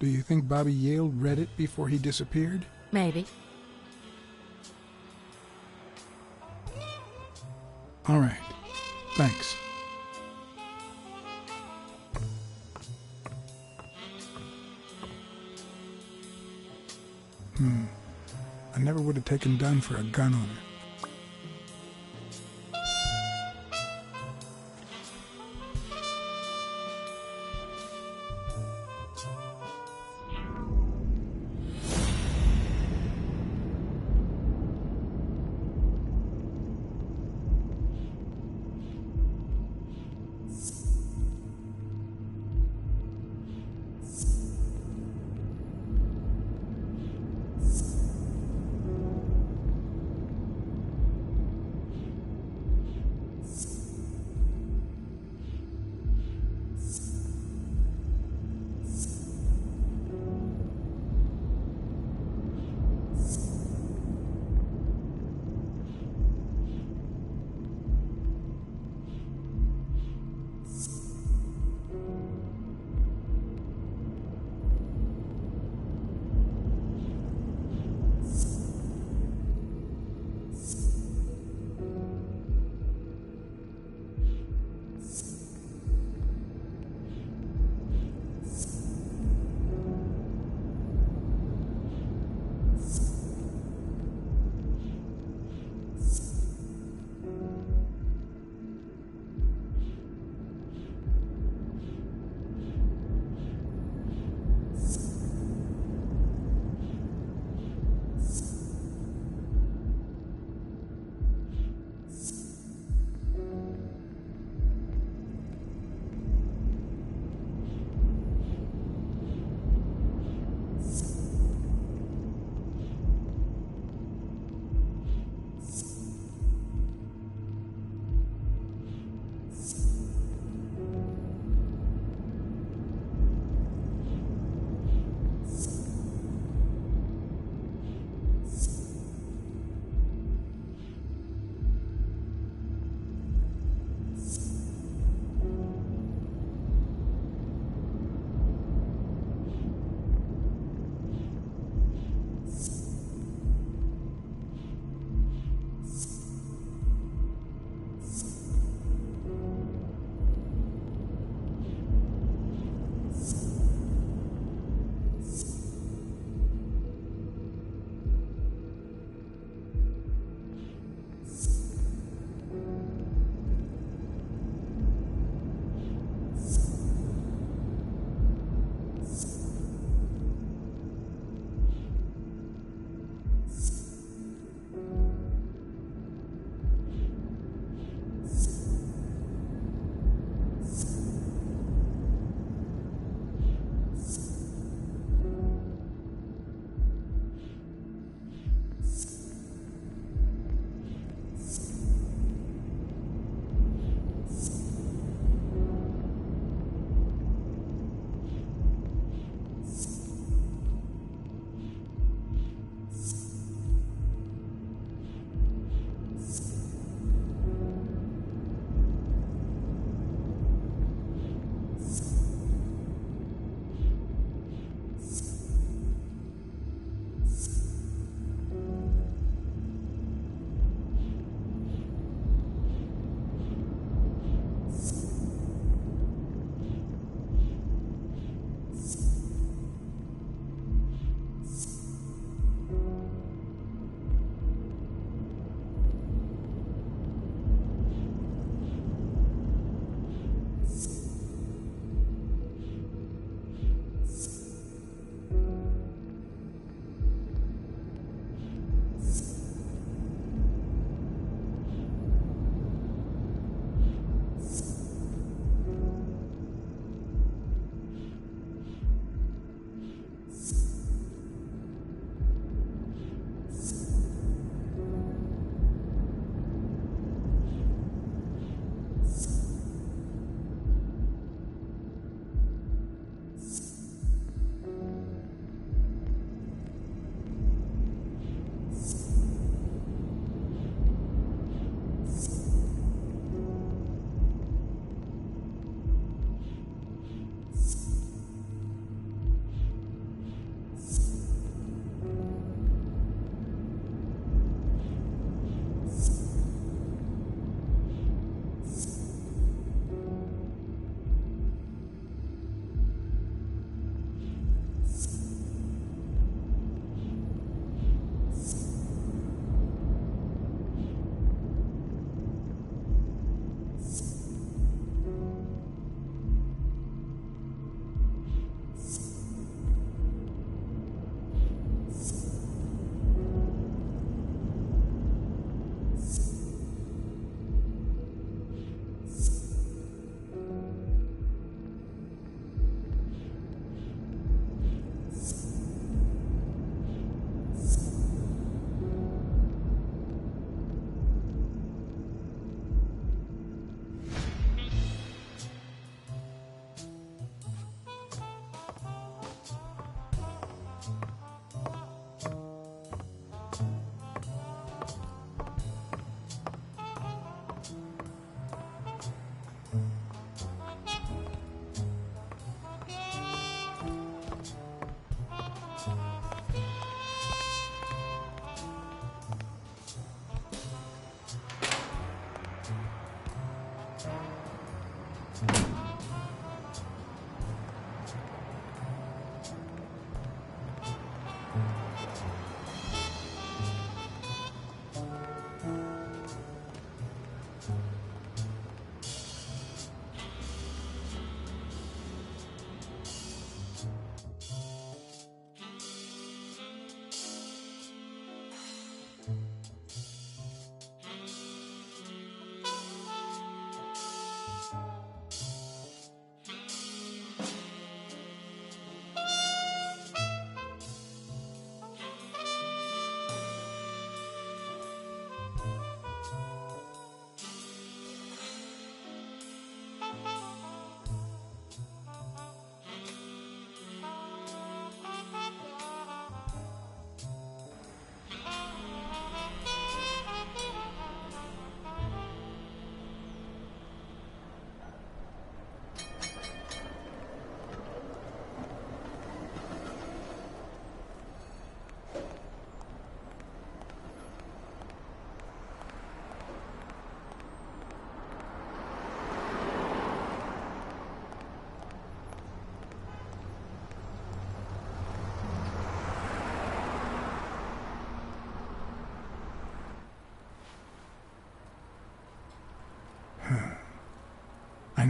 Do you think Bobby Yale read it before he disappeared? Maybe. All right. Thanks. I never would have taken Dunn for a gun owner.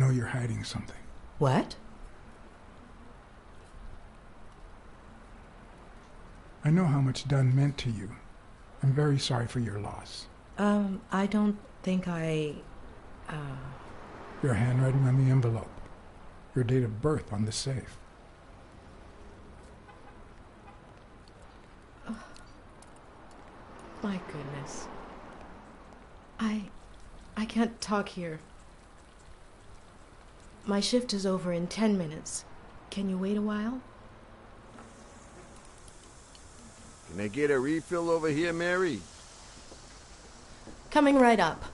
know you're hiding something. What? I know how much Dunn meant to you. I'm very sorry for your loss. I don't think Your handwriting on the envelope. Your date of birth on the safe. Oh, my goodness. I can't talk here. My shift is over in 10 minutes. Can you wait a while? Can I get a refill over here, Mary? Coming right up.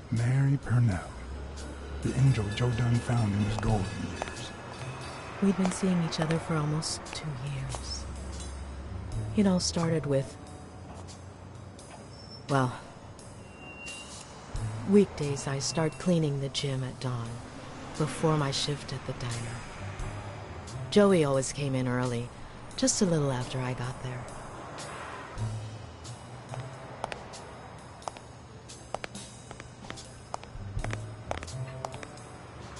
Mary Purnell, the angel Joe Dunn found in his golden years. We'd been seeing each other for almost 2 years. It all started with, well, weekdays I start cleaning the gym at dawn, before my shift at the diner. Joey always came in early, just a little after I got there.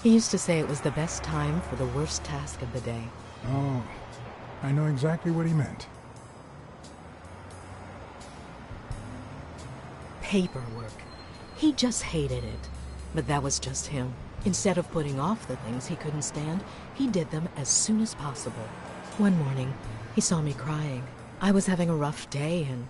He used to say it was the best time for the worst task of the day. Oh, I know exactly what he meant. Paperwork. He just hated it. But that was just him. Instead of putting off the things he couldn't stand, he did them as soon as possible. One morning, he saw me crying. I was having a rough day and...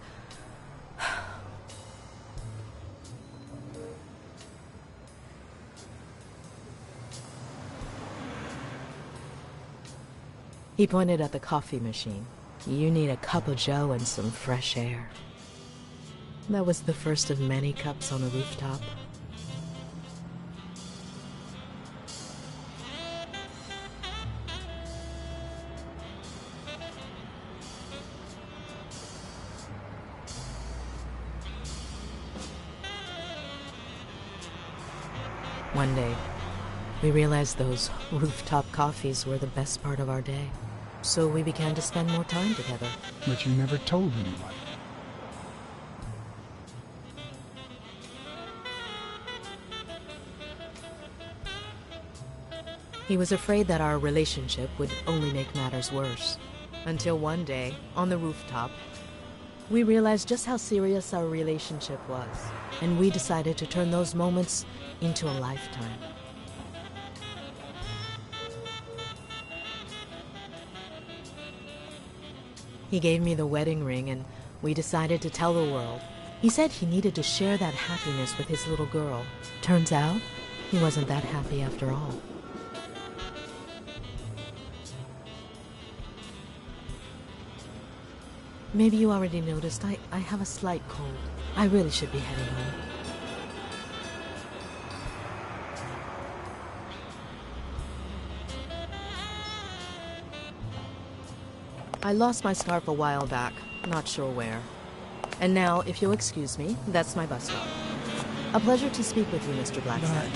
He pointed at the coffee machine. You need a cup of joe and some fresh air. That was the first of many cups on the rooftop. One day, we realized those rooftop coffees were the best part of our day. So we began to spend more time together. But you never told anyone. He was afraid that our relationship would only make matters worse. Until one day, on the rooftop, we realized just how serious our relationship was. And we decided to turn those moments into a lifetime. He gave me the wedding ring and we decided to tell the world. He said he needed to share that happiness with his little girl. Turns out, he wasn't that happy after all. Maybe you already noticed I have a slight cold. I really should be heading home. I lost my scarf a while back, not sure where. And now, if you'll excuse me, that's my bus stop. A pleasure to speak with you, Mr. Blacksad.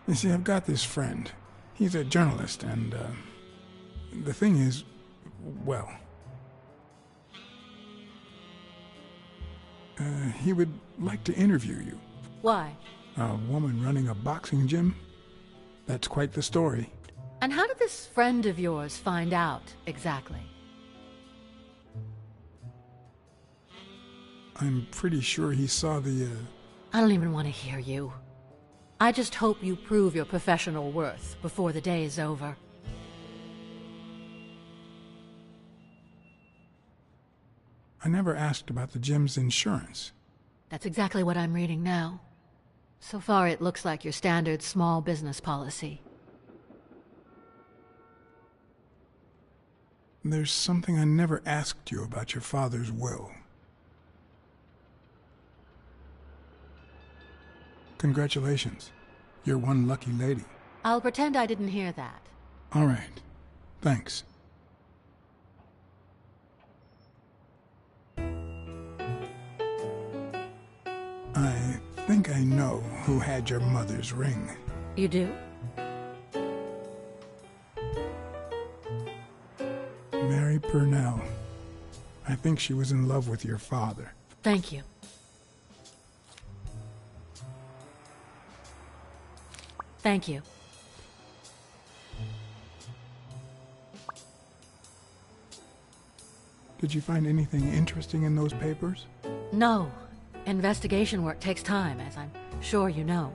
You see, I've got this friend. He's a journalist, and, the thing is, well... he would like to interview you. Why? A woman running a boxing gym? That's quite the story. And how did this friend of yours find out, exactly? I'm pretty sure he saw the, I don't even want to hear you. I just hope you prove your professional worth before the day is over. I never asked about the gym's insurance. That's exactly what I'm reading now. So far, it looks like your standard small business policy. There's something I never asked you about your father's will. Congratulations. You're one lucky lady. I'll pretend I didn't hear that. All right. Thanks. I think I know who had your mother's ring. You do? Mary Purnell. I think she was in love with your father. Thank you. Thank you. Did you find anything interesting in those papers? No. Investigation work takes time, as I'm sure you know.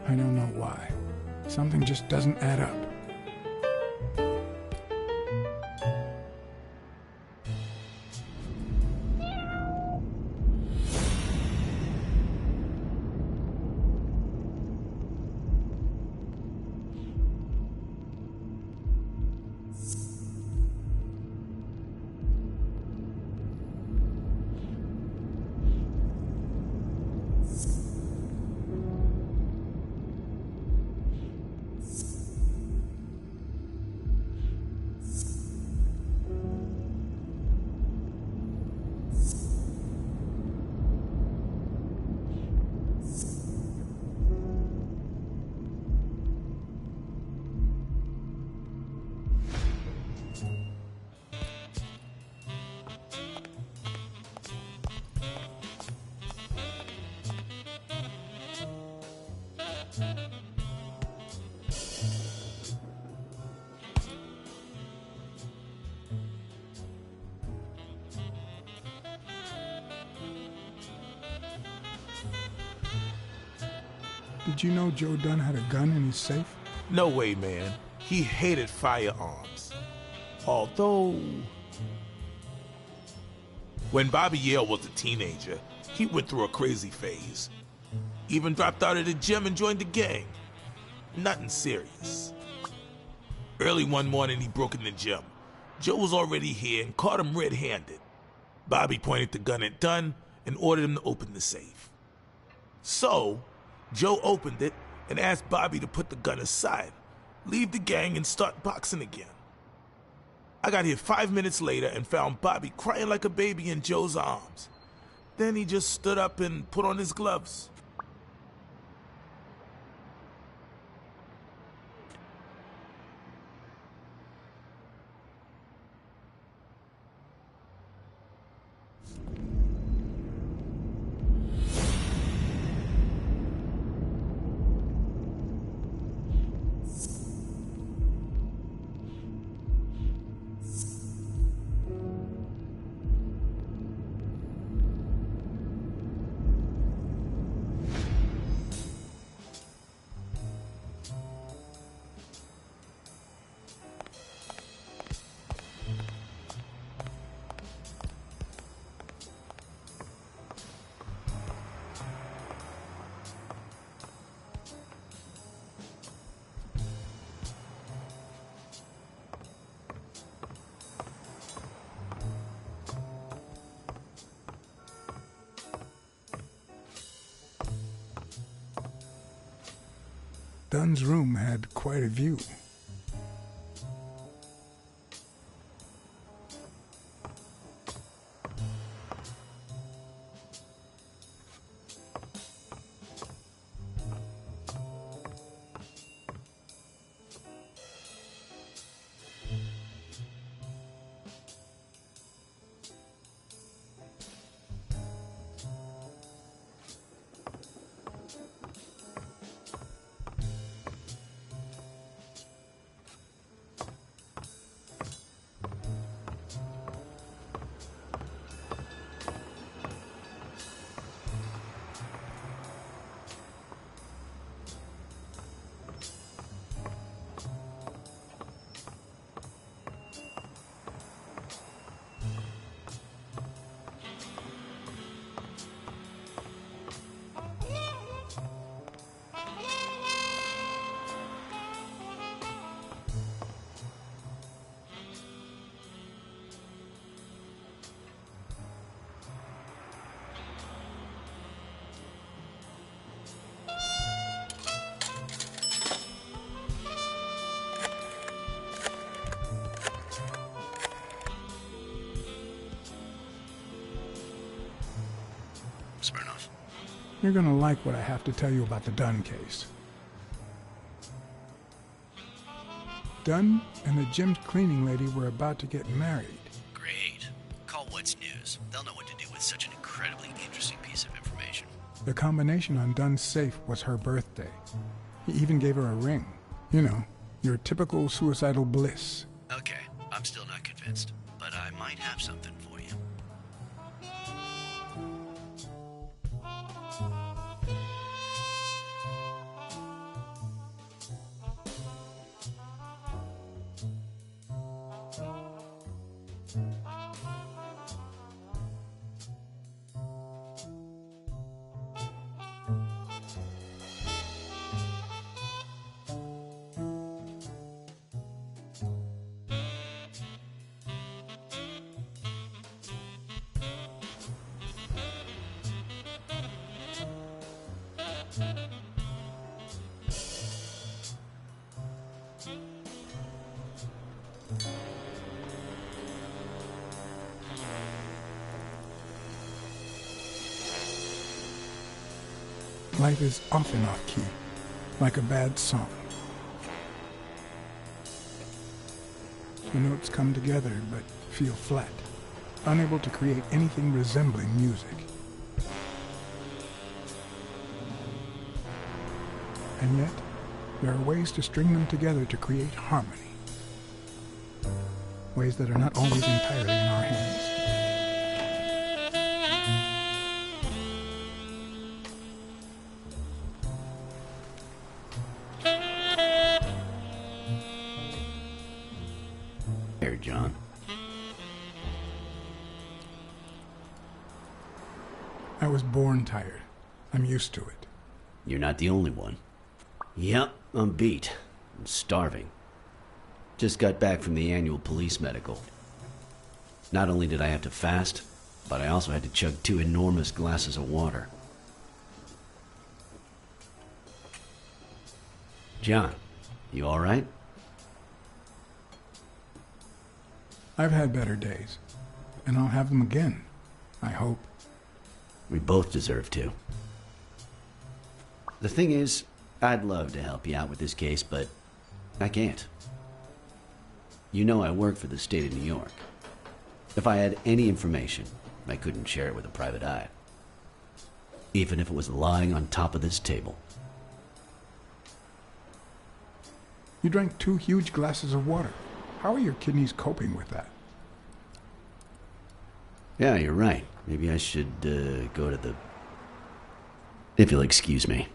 I don't know why. Something just doesn't add up. Did you know Joe Dunn had a gun in his safe? No way, man. He hated firearms. Although... when Bobby Yale was a teenager, he went through a crazy phase. Even dropped out of the gym and joined the gang. Nothing serious. Early one morning, he broke in the gym. Joe was already here and caught him red-handed. Bobby pointed the gun at Dunn and ordered him to open the safe. So, Joe opened it and asked Bobby to put the gun aside, leave the gang, and start boxing again. I got here 5 minutes later and found Bobby crying like a baby in Joe's arms. Then he just stood up and put on his gloves. Dunn's room had quite a view. Smirnoff. You're gonna like what I have to tell you about the Dunn case. Dunn and the gym cleaning lady were about to get married. Great. Call What's News. They'll know what to do with such an incredibly interesting piece of information. The combination on Dunn's safe was her birthday. He even gave her a ring. You know, your typical suicidal bliss. Okay, I'm still not convinced, but I might have something for you. Life is often off key, like a bad song. The notes come together but feel flat, unable to create anything resembling music. And yet, there are ways to string them together to create harmony. Ways that are not always entirely in our hands. Here, John. I was born tired. I'm used to it. You're not the only one. Yep, I'm beat. I'm starving. Just got back from the annual police medical. Not only did I have to fast, but I also had to chug 2 enormous glasses of water. John, you alright? I've had better days, and I'll have them again, I hope. We both deserve to. The thing is, I'd love to help you out with this case, but I can't. You know I work for the state of New York. If I had any information, I couldn't share it with a private eye. Even if it was lying on top of this table. You drank 2 huge glasses of water. How are your kidneys coping with that? Yeah, you're right. Maybe I should go to the... If you'll excuse me.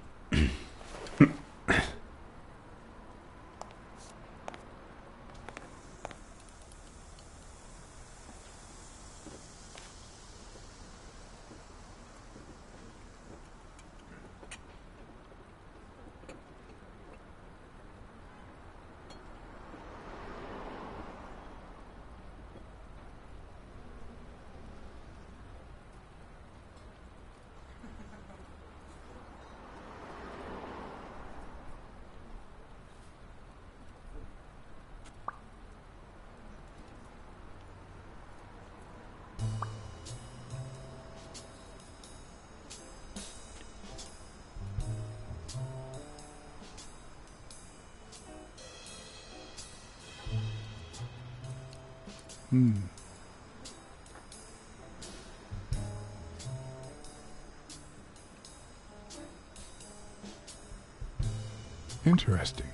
Interesting.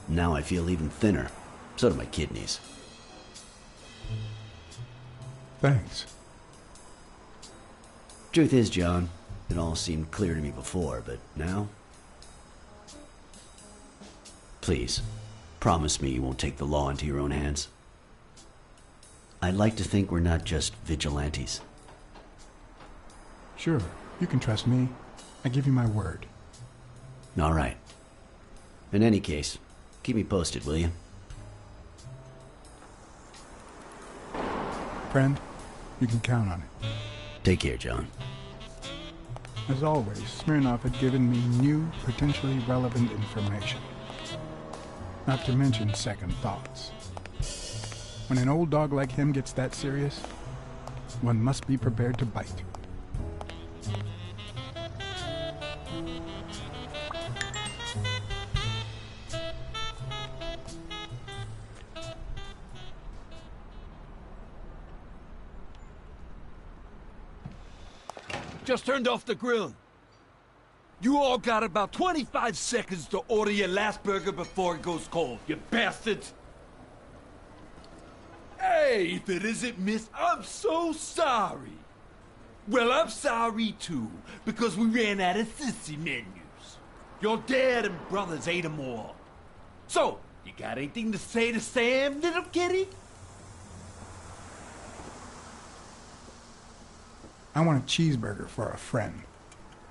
Now I feel even thinner. So do my kidneys. Thanks. Truth is, John, it all seemed clear to me before, but now? Please, promise me you won't take the law into your own hands. I'd like to think we're not just vigilantes. Sure, you can trust me. I give you my word. All right. In any case, keep me posted, will you? Friend, you can count on it. Take care, John. As always, Smirnoff had given me new, potentially relevant information. Not to mention second thoughts. When an old dog like him gets that serious, one must be prepared to bite. Just turned off the grill. You all got about 25 seconds to order your last burger before it goes cold, you bastards! Hey, if it isn't Miss, I'm so sorry. Well, I'm sorry too, because we ran out of sissy menus. Your dad and brothers ate them all. So, you got anything to say to Sam, little kitty? I want a cheeseburger for a friend.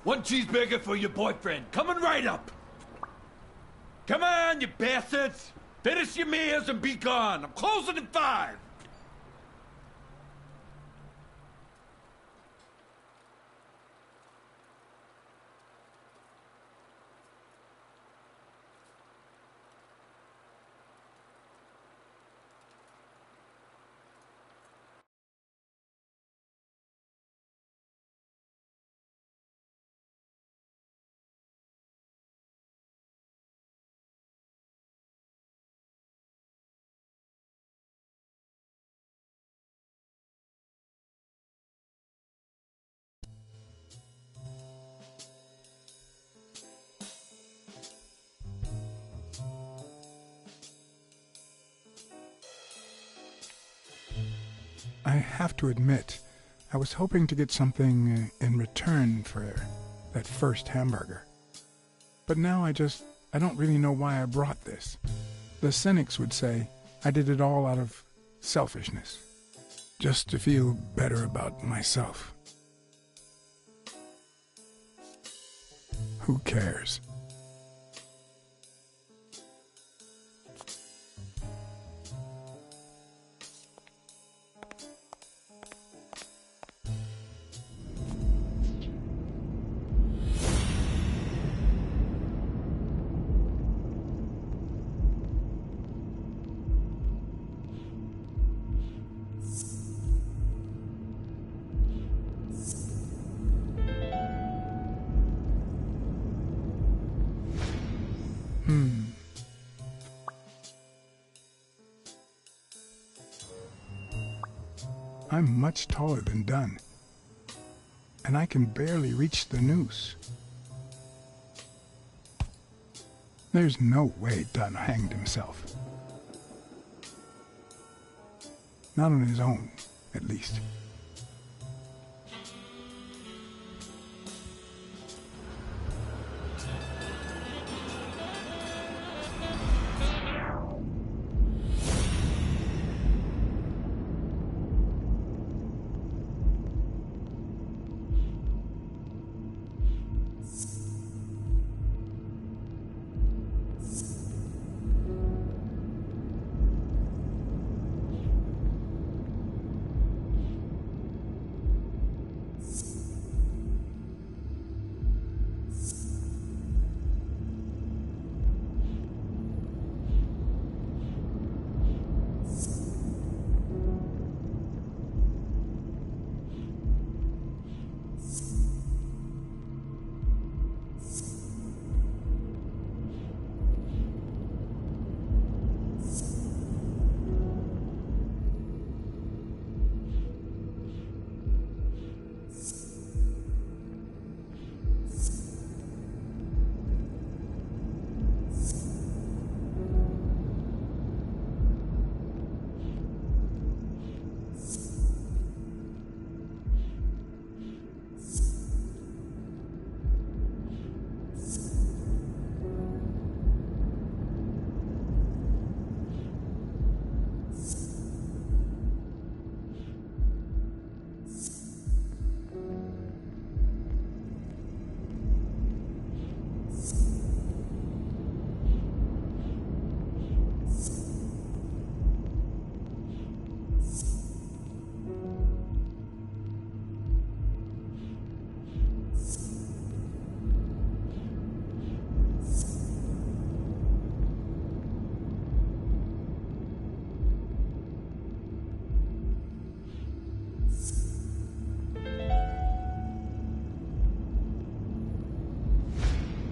One cheeseburger for your boyfriend, coming right up. Come on, you bastards! Finish your meals and be gone. I'm closing in 5. I have to admit, I was hoping to get something in return for that first hamburger. But now I don't really know why I brought this. The cynics would say I did it all out of selfishness, just to feel better about myself. Who cares? I'm much taller than Dunn, and I can barely reach the noose. There's no way Dunn hanged himself. Not on his own, at least.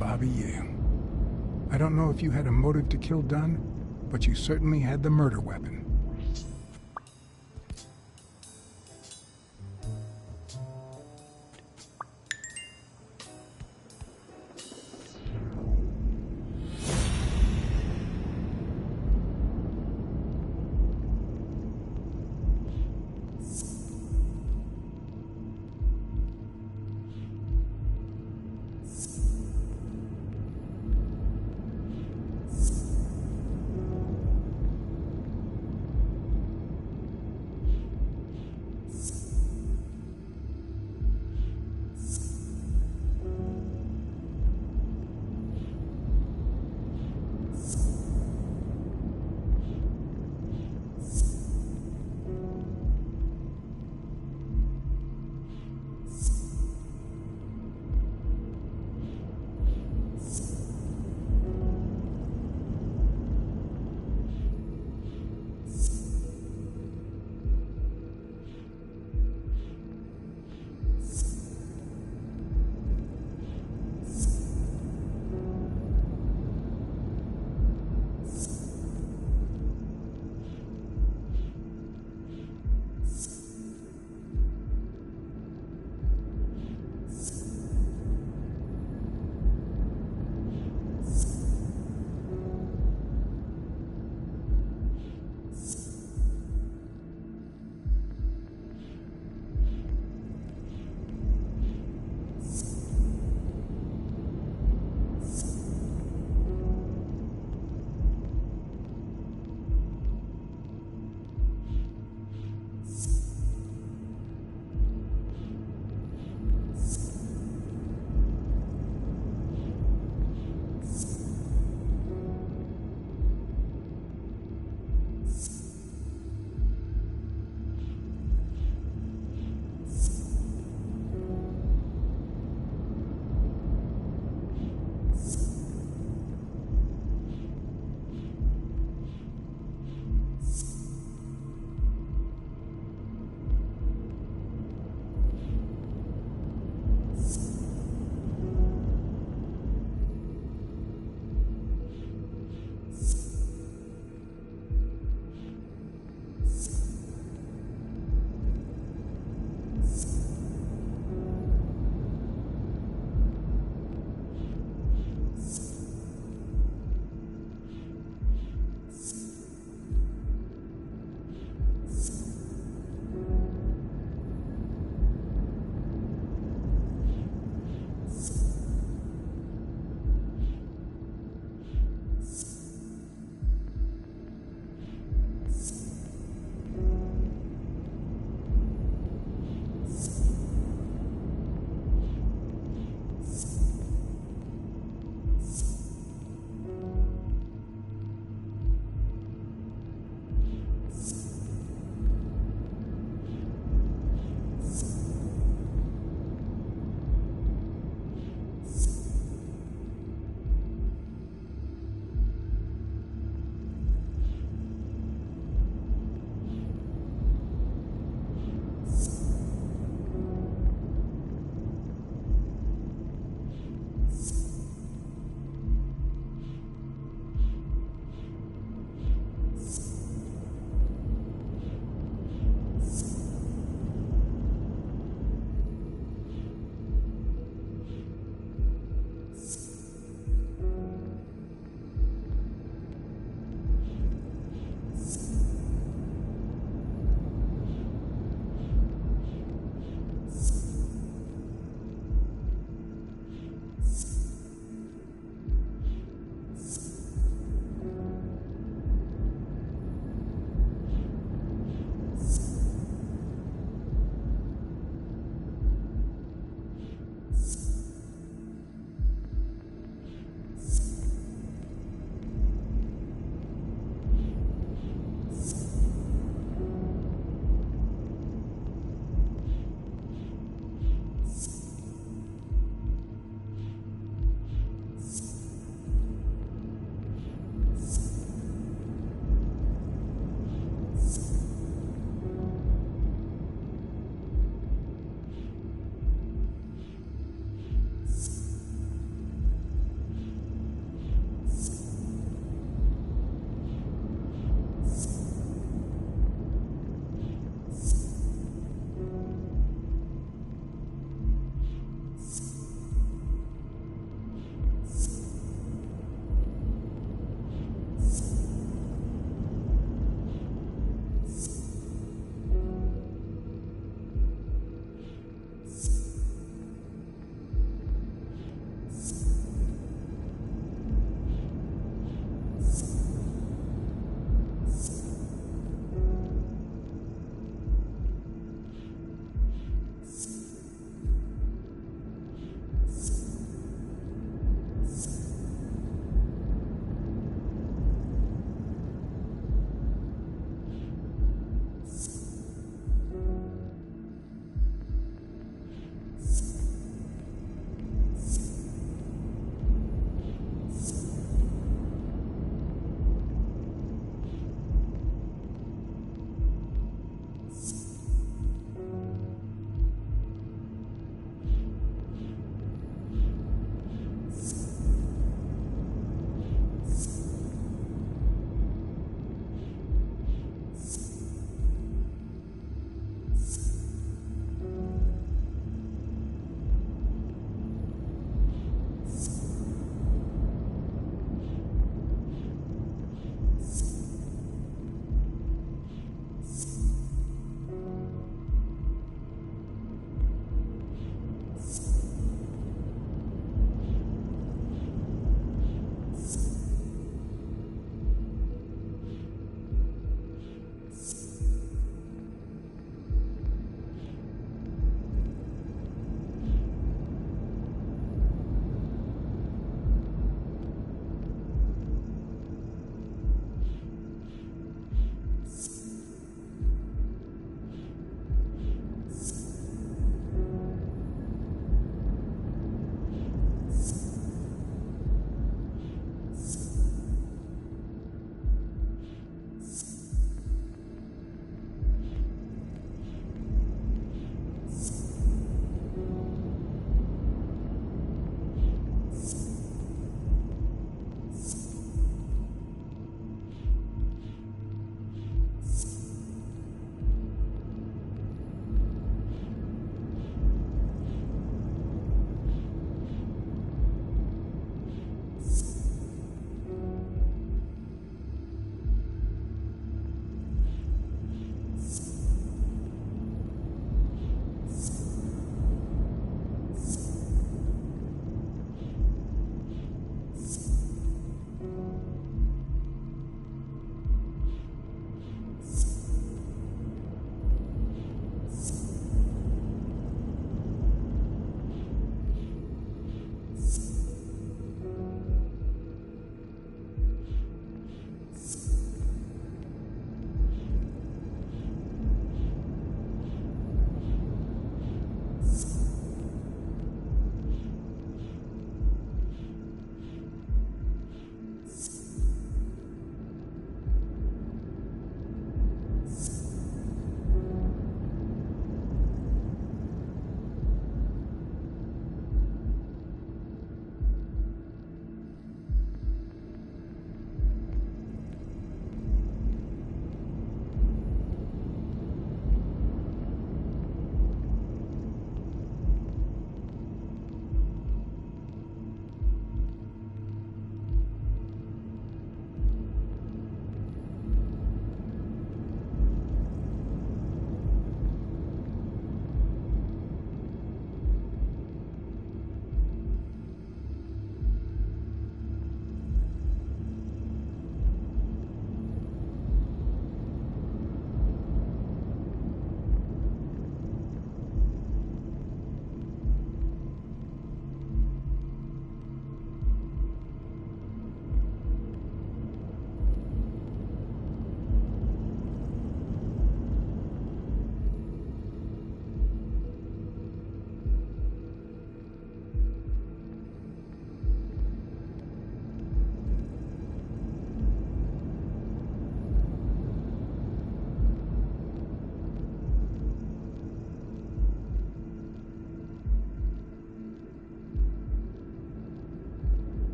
Bobby, you. I don't know if you had a motive to kill Dunn, but you certainly had the murder weapon.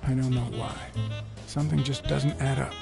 I don't know why. Something just doesn't add up.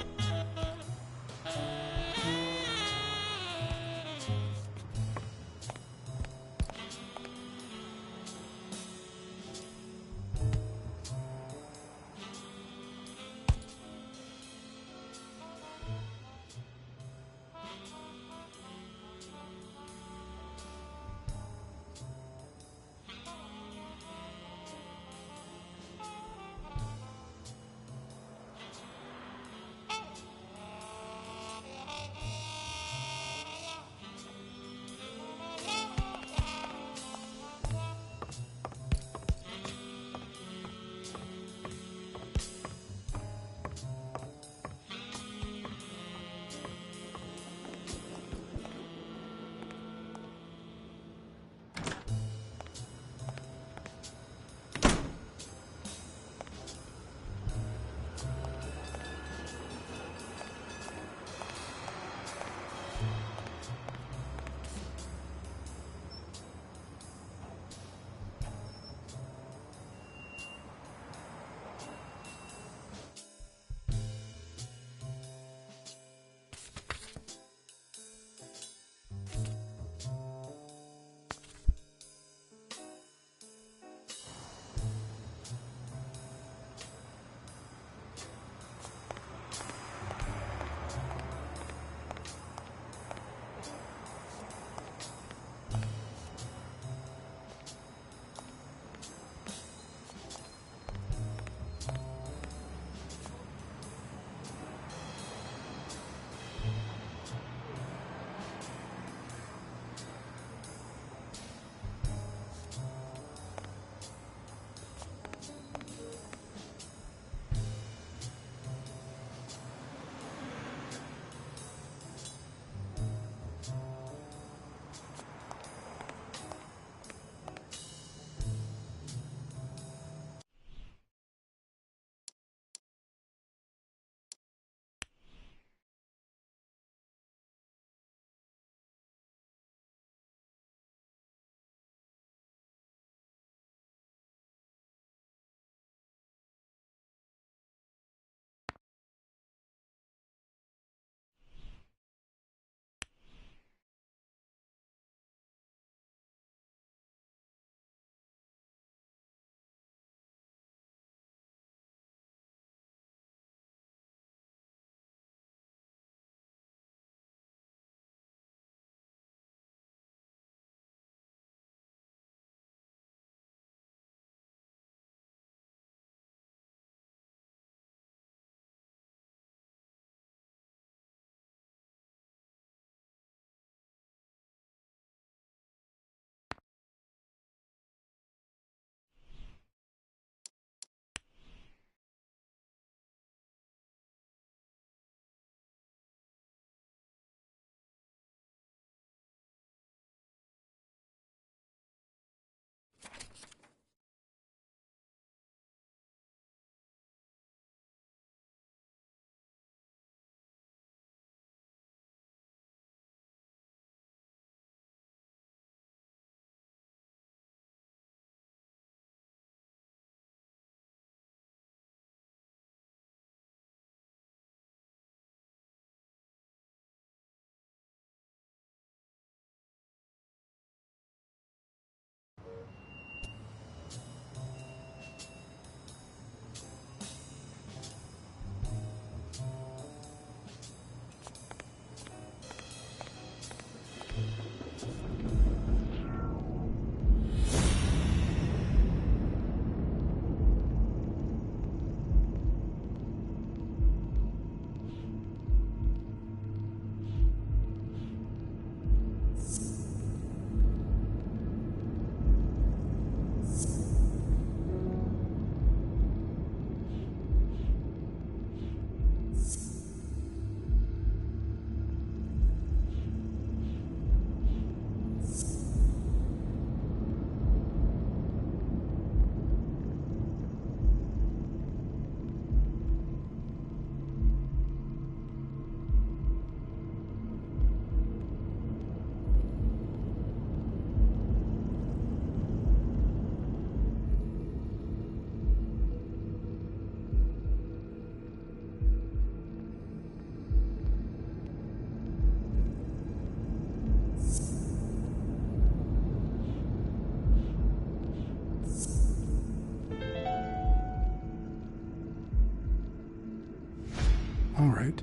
All right.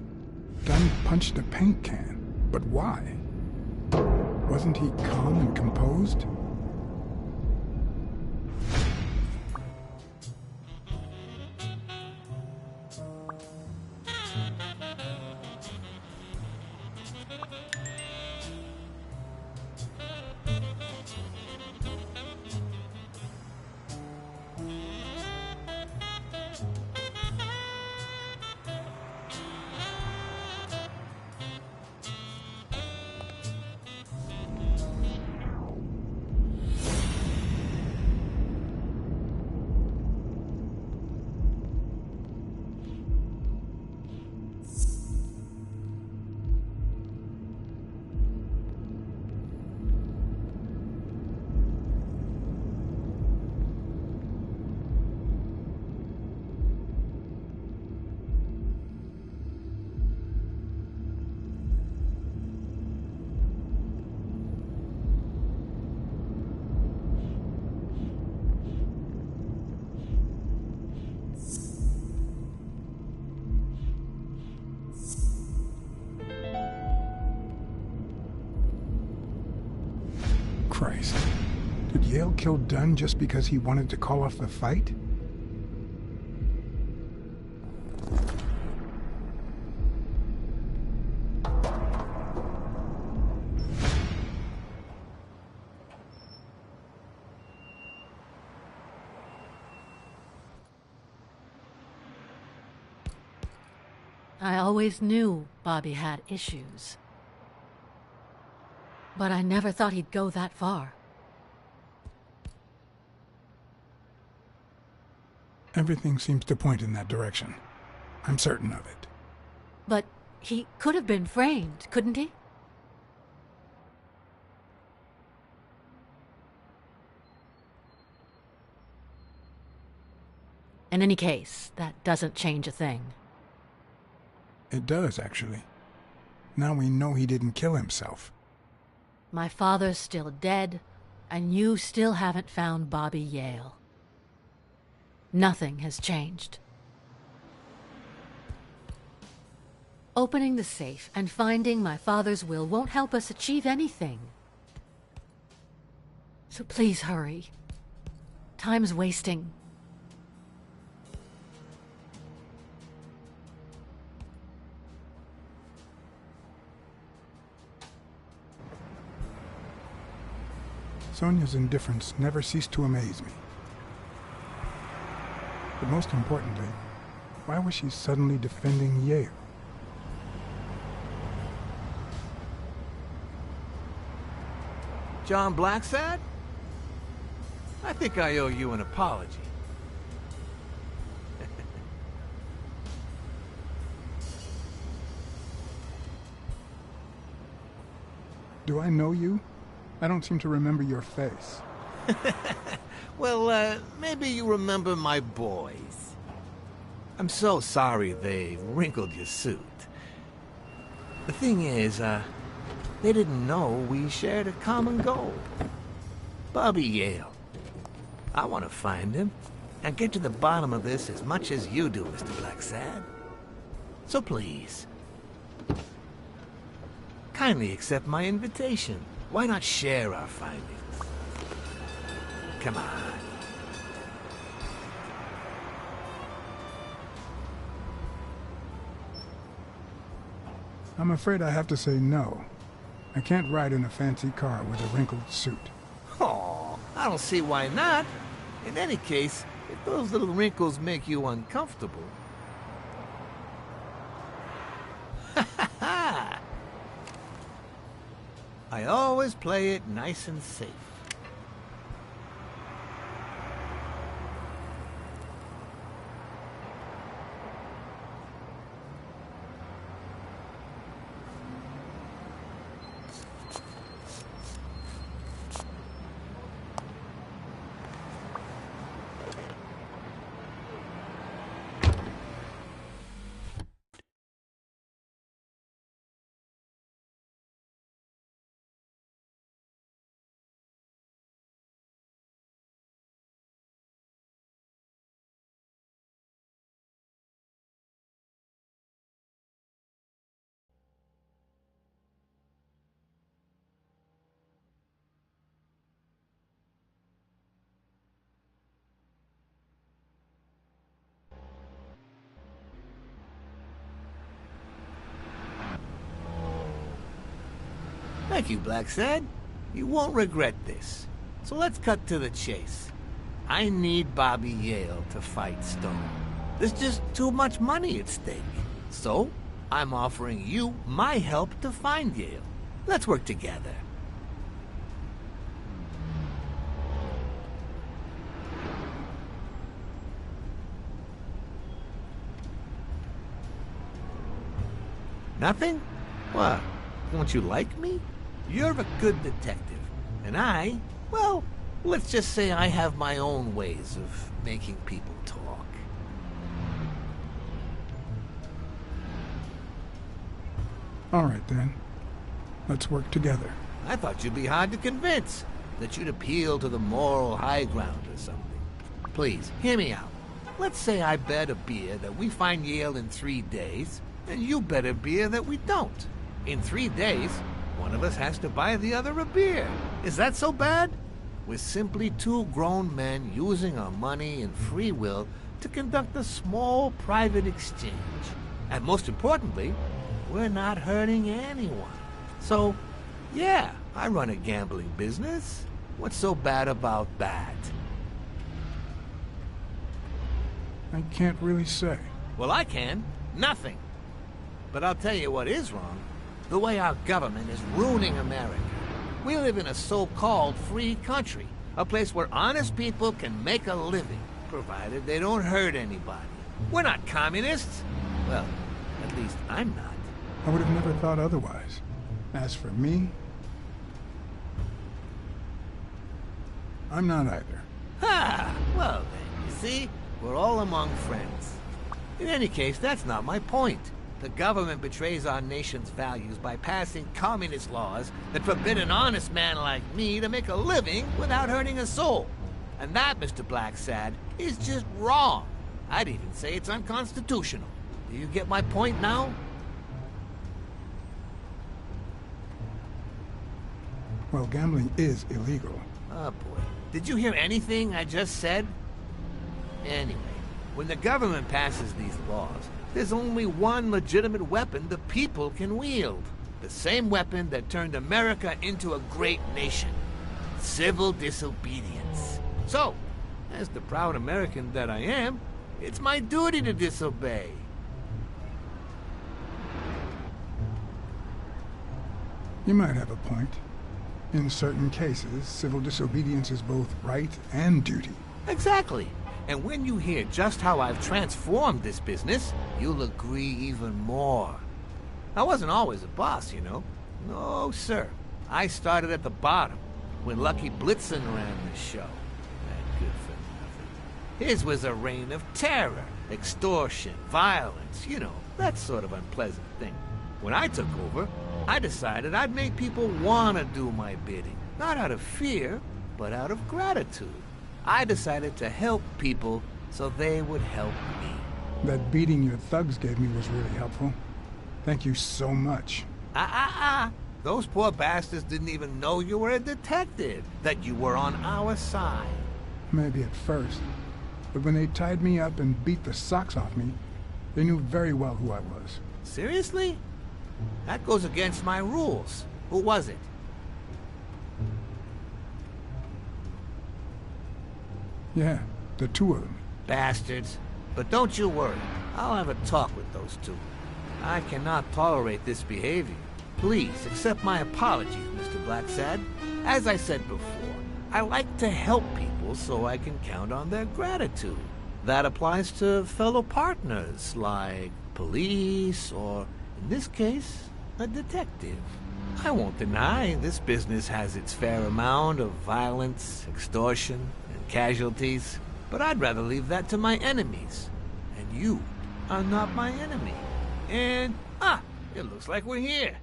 Dunn punched a paint can. But why? Wasn't he calm and composed? Christ. Did Yale kill Dunn just because he wanted to call off the fight? I always knew Bobby had issues. But I never thought he'd go that far. Everything seems to point in that direction. I'm certain of it. But he could have been framed, couldn't he? In any case, that doesn't change a thing. It does, actually. Now we know he didn't kill himself. My father's still dead, and you still haven't found Bobby Yale. Nothing has changed. Opening the safe and finding my father's will won't help us achieve anything. So please hurry. Time's wasting. Sonia's indifference never ceased to amaze me. But most importantly, why was she suddenly defending Yale? John Blacksad? I think I owe you an apology. Do I know you? I don't seem to remember your face. Well, maybe you remember my boys. I'm so sorry they wrinkled your suit. The thing is, they didn't know we shared a common goal. Bobby Yale. I want to find him and get to the bottom of this as much as you do, Mr. Blacksad. So please, kindly accept my invitation. Why not share our findings? Come on. I'm afraid I have to say no. I can't ride in a fancy car with a wrinkled suit. Oh, I don't see why not. In any case, if those little wrinkles make you uncomfortable... I always play it nice and safe. Thank you, Blacksad. You won't regret this. So let's cut to the chase. I need Bobby Yale to fight Stone. There's just too much money at stake. So, I'm offering you my help to find Yale. Let's work together. Nothing? What? Don't you like me? You're a good detective. And I, well, let's just say I have my own ways of making people talk. All right, then. Let's work together. I thought you'd be hard to convince. That you'd appeal to the moral high ground or something. Please, hear me out. Let's say I bet a beer that we find Yale in 3 days, and you bet a beer that we don't. In 3 days, one of us has to buy the other a beer. Is that so bad? We're simply two grown men using our money and free will to conduct a small private exchange. And most importantly, we're not hurting anyone. So, yeah, I run a gambling business. What's so bad about that? I can't really say. Well, I can. Nothing. But I'll tell you what is wrong. The way our government is ruining America. We live in a so-called free country. A place where honest people can make a living, provided they don't hurt anybody. We're not communists. Well, at least I'm not. I would have never thought otherwise. As for me, I'm not either. Ha! Well then, you see, we're all among friends. In any case, that's not my point. The government betrays our nation's values by passing communist laws that forbid an honest man like me to make a living without hurting a soul. And that, Mr. Blacksad, is just wrong. I'd even say it's unconstitutional. Do you get my point now? Well, gambling is illegal. Oh boy. Did you hear anything I just said? Anyway, when the government passes these laws, there's only one legitimate weapon the people can wield. The same weapon that turned America into a great nation. Civil disobedience. So, as the proud American that I am, it's my duty to disobey. You might have a point. In certain cases, civil disobedience is both right and duty. Exactly. And when you hear just how I've transformed this business, you'll agree even more. I wasn't always a boss, you know. No, sir. I started at the bottom, when Lucky Blitzen ran the show. That good for nothing. His was a reign of terror, extortion, violence, you know, that sort of unpleasant thing. When I took over, I decided I'd make people want to do my bidding. Not out of fear, but out of gratitude. I decided to help people so they would help me. That beating your thugs gave me was really helpful. Thank you so much. Those poor bastards didn't even know you were a detective, that you were on our side. Maybe at first. But when they tied me up and beat the socks off me, they knew very well who I was. Seriously? That goes against my rules. Who was it? Yeah, the two of them. Bastards. But don't you worry. I'll have a talk with those two. I cannot tolerate this behavior. Please accept my apologies, Mr. Blacksad. As I said before, I like to help people so I can count on their gratitude. That applies to fellow partners, like police, or, in this case, a detective. I won't deny this business has its fair amount of violence, extortion, and casualties, but I'd rather leave that to my enemies. And you are not my enemy. And, it looks like we're here.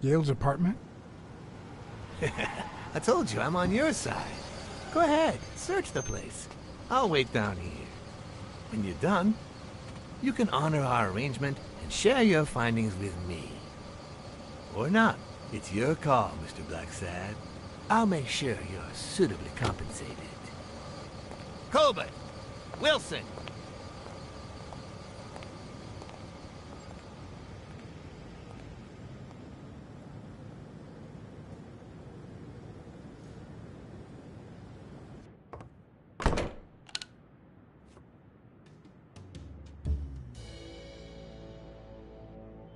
Yale's apartment? I told you I'm on your side. Go ahead, search the place. I'll wait down here. When you're done, you can honor our arrangement and share your findings with me. Or not. It's your call, Mr. Blacksad. I'll make sure you're suitably compensated. Colbert! Wilson!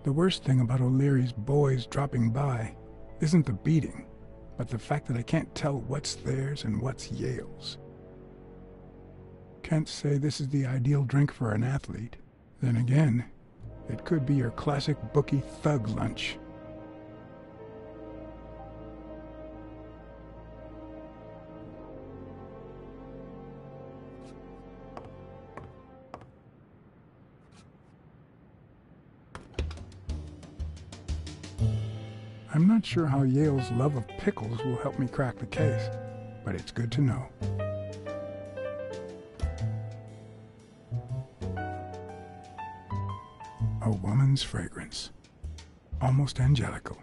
The worst thing about O'Leary's boys dropping by isn't the beating, but the fact that I can't tell what's theirs and what's Yale's. Can't say this is the ideal drink for an athlete. Then again, it could be your classic bookie thug lunch. I'm not sure how Yale's love of pickles will help me crack the case, but it's good to know. A woman's fragrance. Almost angelical.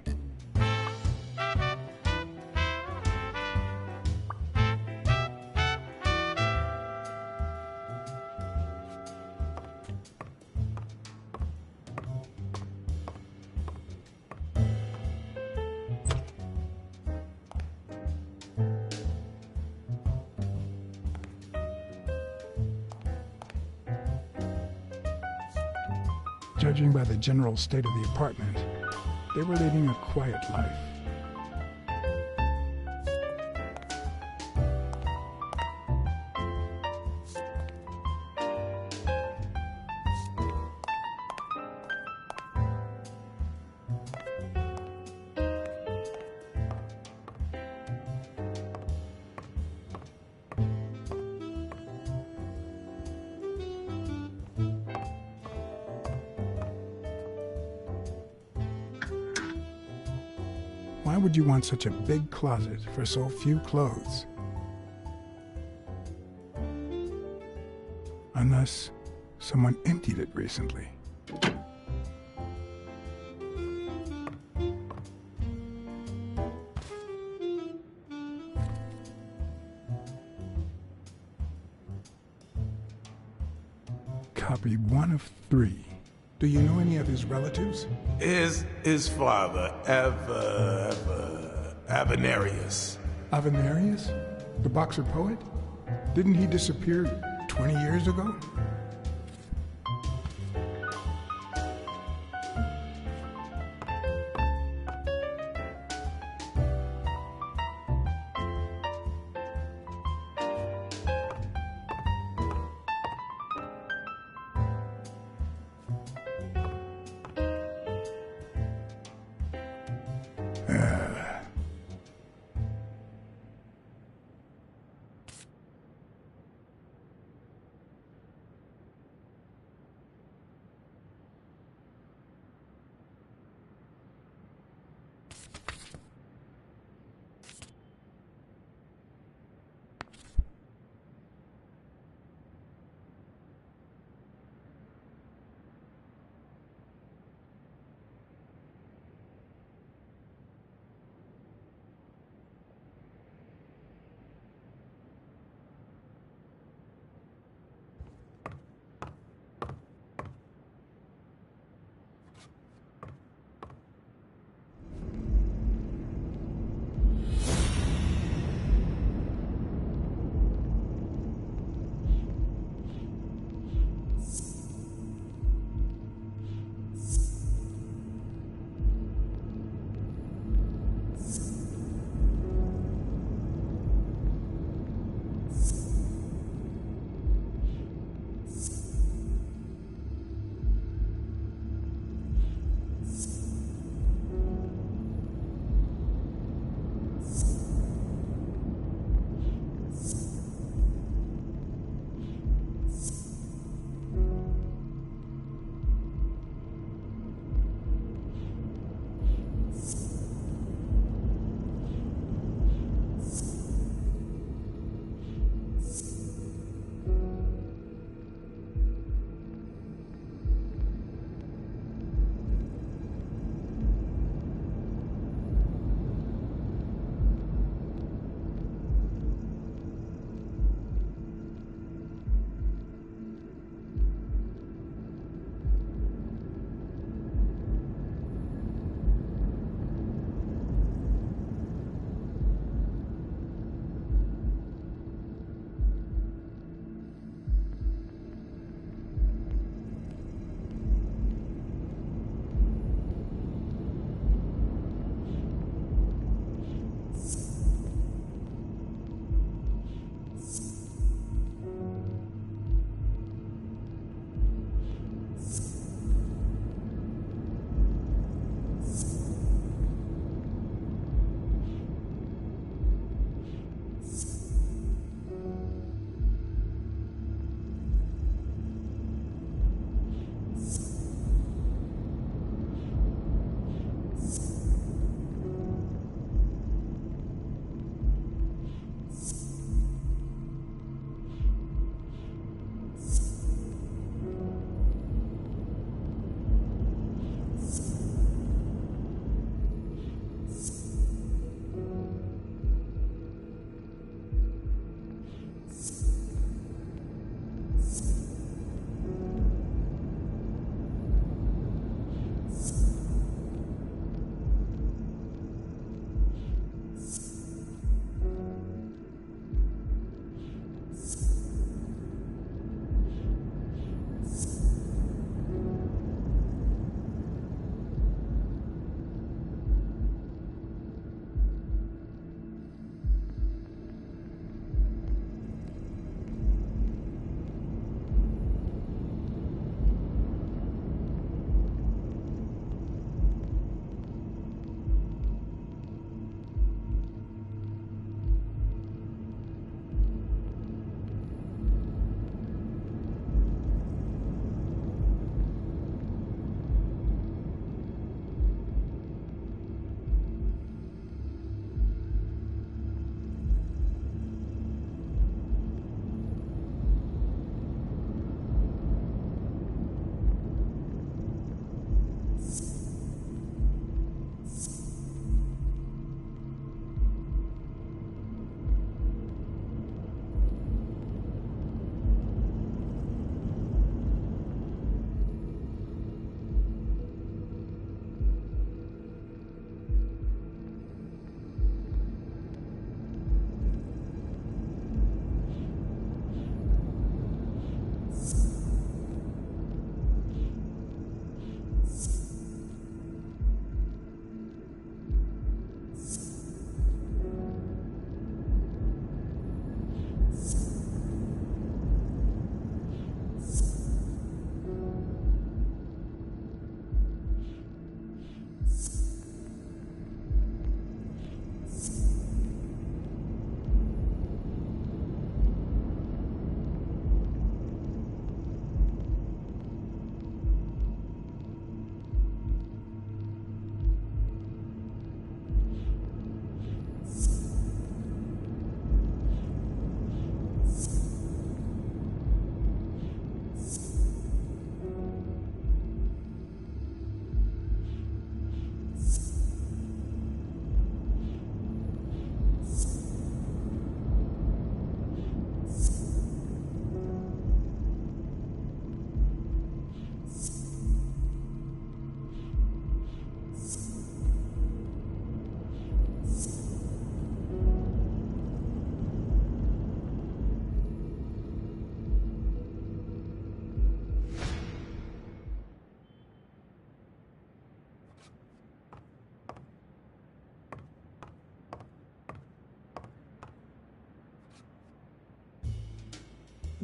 Judging by the general state of the apartment, they were leading a quiet life. Why would you want such a big closet for so few clothes? Unless someone emptied it recently. Copy 1 of 3. Do you know any of his relatives? His father, Avenarius. Avenarius? The boxer poet? Didn't he disappear 20 years ago?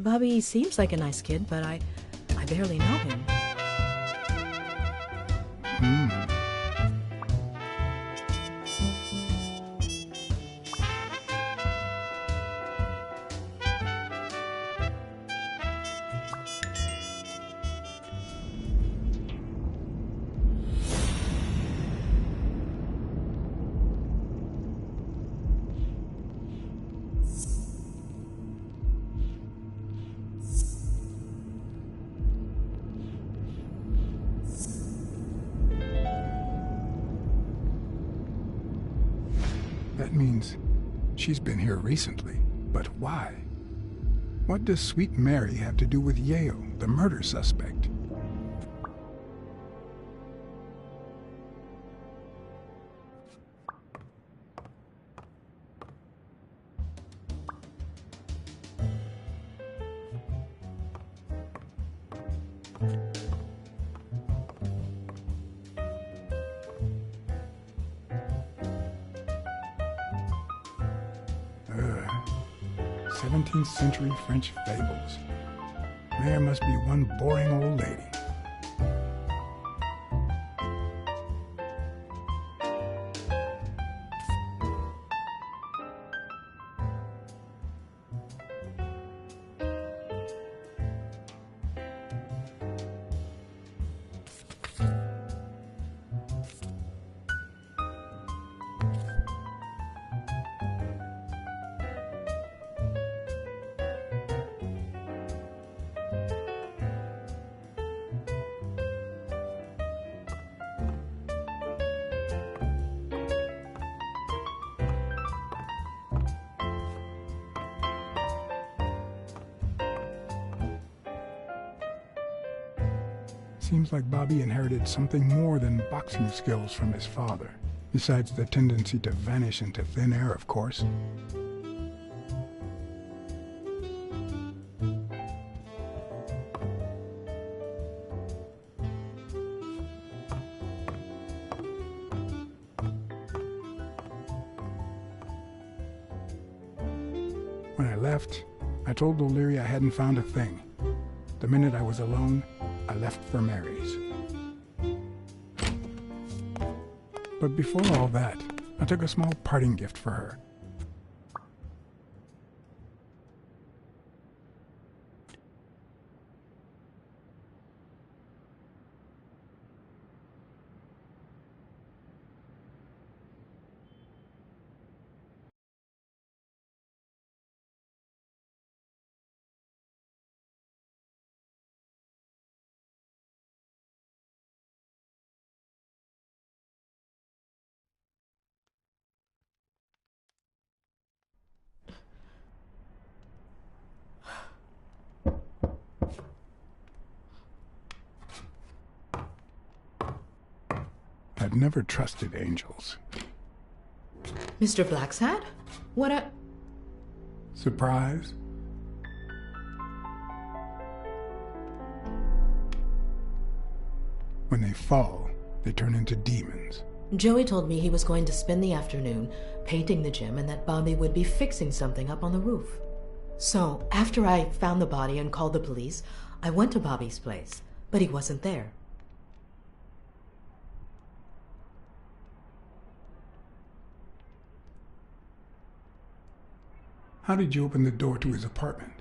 Bobby seems like a nice kid, but I barely know him. That means she's been here recently. But why? What does Sweet Mary have to do with Yale, the murder suspect? Ugh. 17th century French fables. There must be one boring old lady. Seems like Bobby inherited something more than boxing skills from his father, besides the tendency to vanish into thin air, of course. When I left, I told O'Leary I hadn't found a thing. The minute I was alone, I left for Mary's. But before all that, I took a small parting gift for her. I've never trusted angels. Mr. Blacksad? What a... Surprise? When they fall, they turn into demons. Joey told me he was going to spend the afternoon painting the gym and that Bobby would be fixing something up on the roof. So, after I found the body and called the police, I went to Bobby's place, but he wasn't there. How did you open the door to his apartment?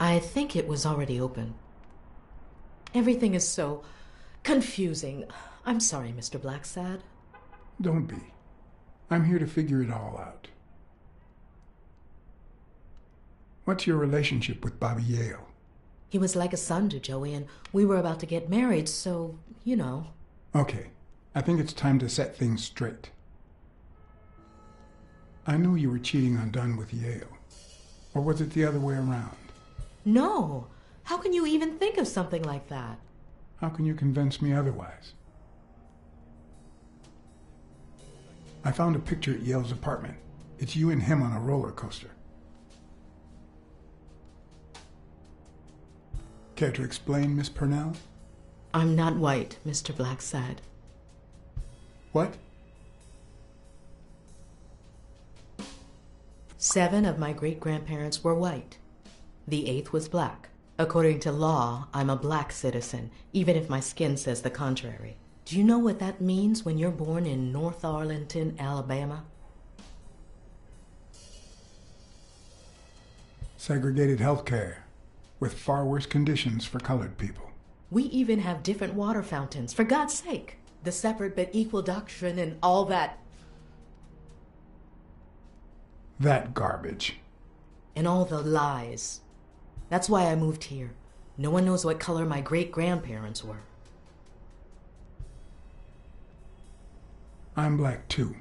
I think it was already open. Everything is so confusing. I'm sorry, Mr. Blacksad. Don't be. I'm here to figure it all out. What's your relationship with Bobby Yale? He was like a son to Joey, and we were about to get married, so, you know. Okay, I think it's time to set things straight. I knew you were cheating on Dunn with Yale. Or was it the other way around? No. How can you even think of something like that? How can you convince me otherwise? I found a picture at Yale's apartment. It's you and him on a roller coaster. Care to explain, Miss Purnell? I'm not white, Mr. Blacksad. What? 7 of my great-grandparents were white. The 8th was black. According to law, I'm a black citizen, even if my skin says the contrary. Do you know what that means when you're born in North Arlington, Alabama? Segregated health care, with far worse conditions for colored people. We even have different water fountains, for God's sake. The separate but equal doctrine and all that. That garbage. And all the lies. That's why I moved here. No one knows what color my great-grandparents were. I'm black too,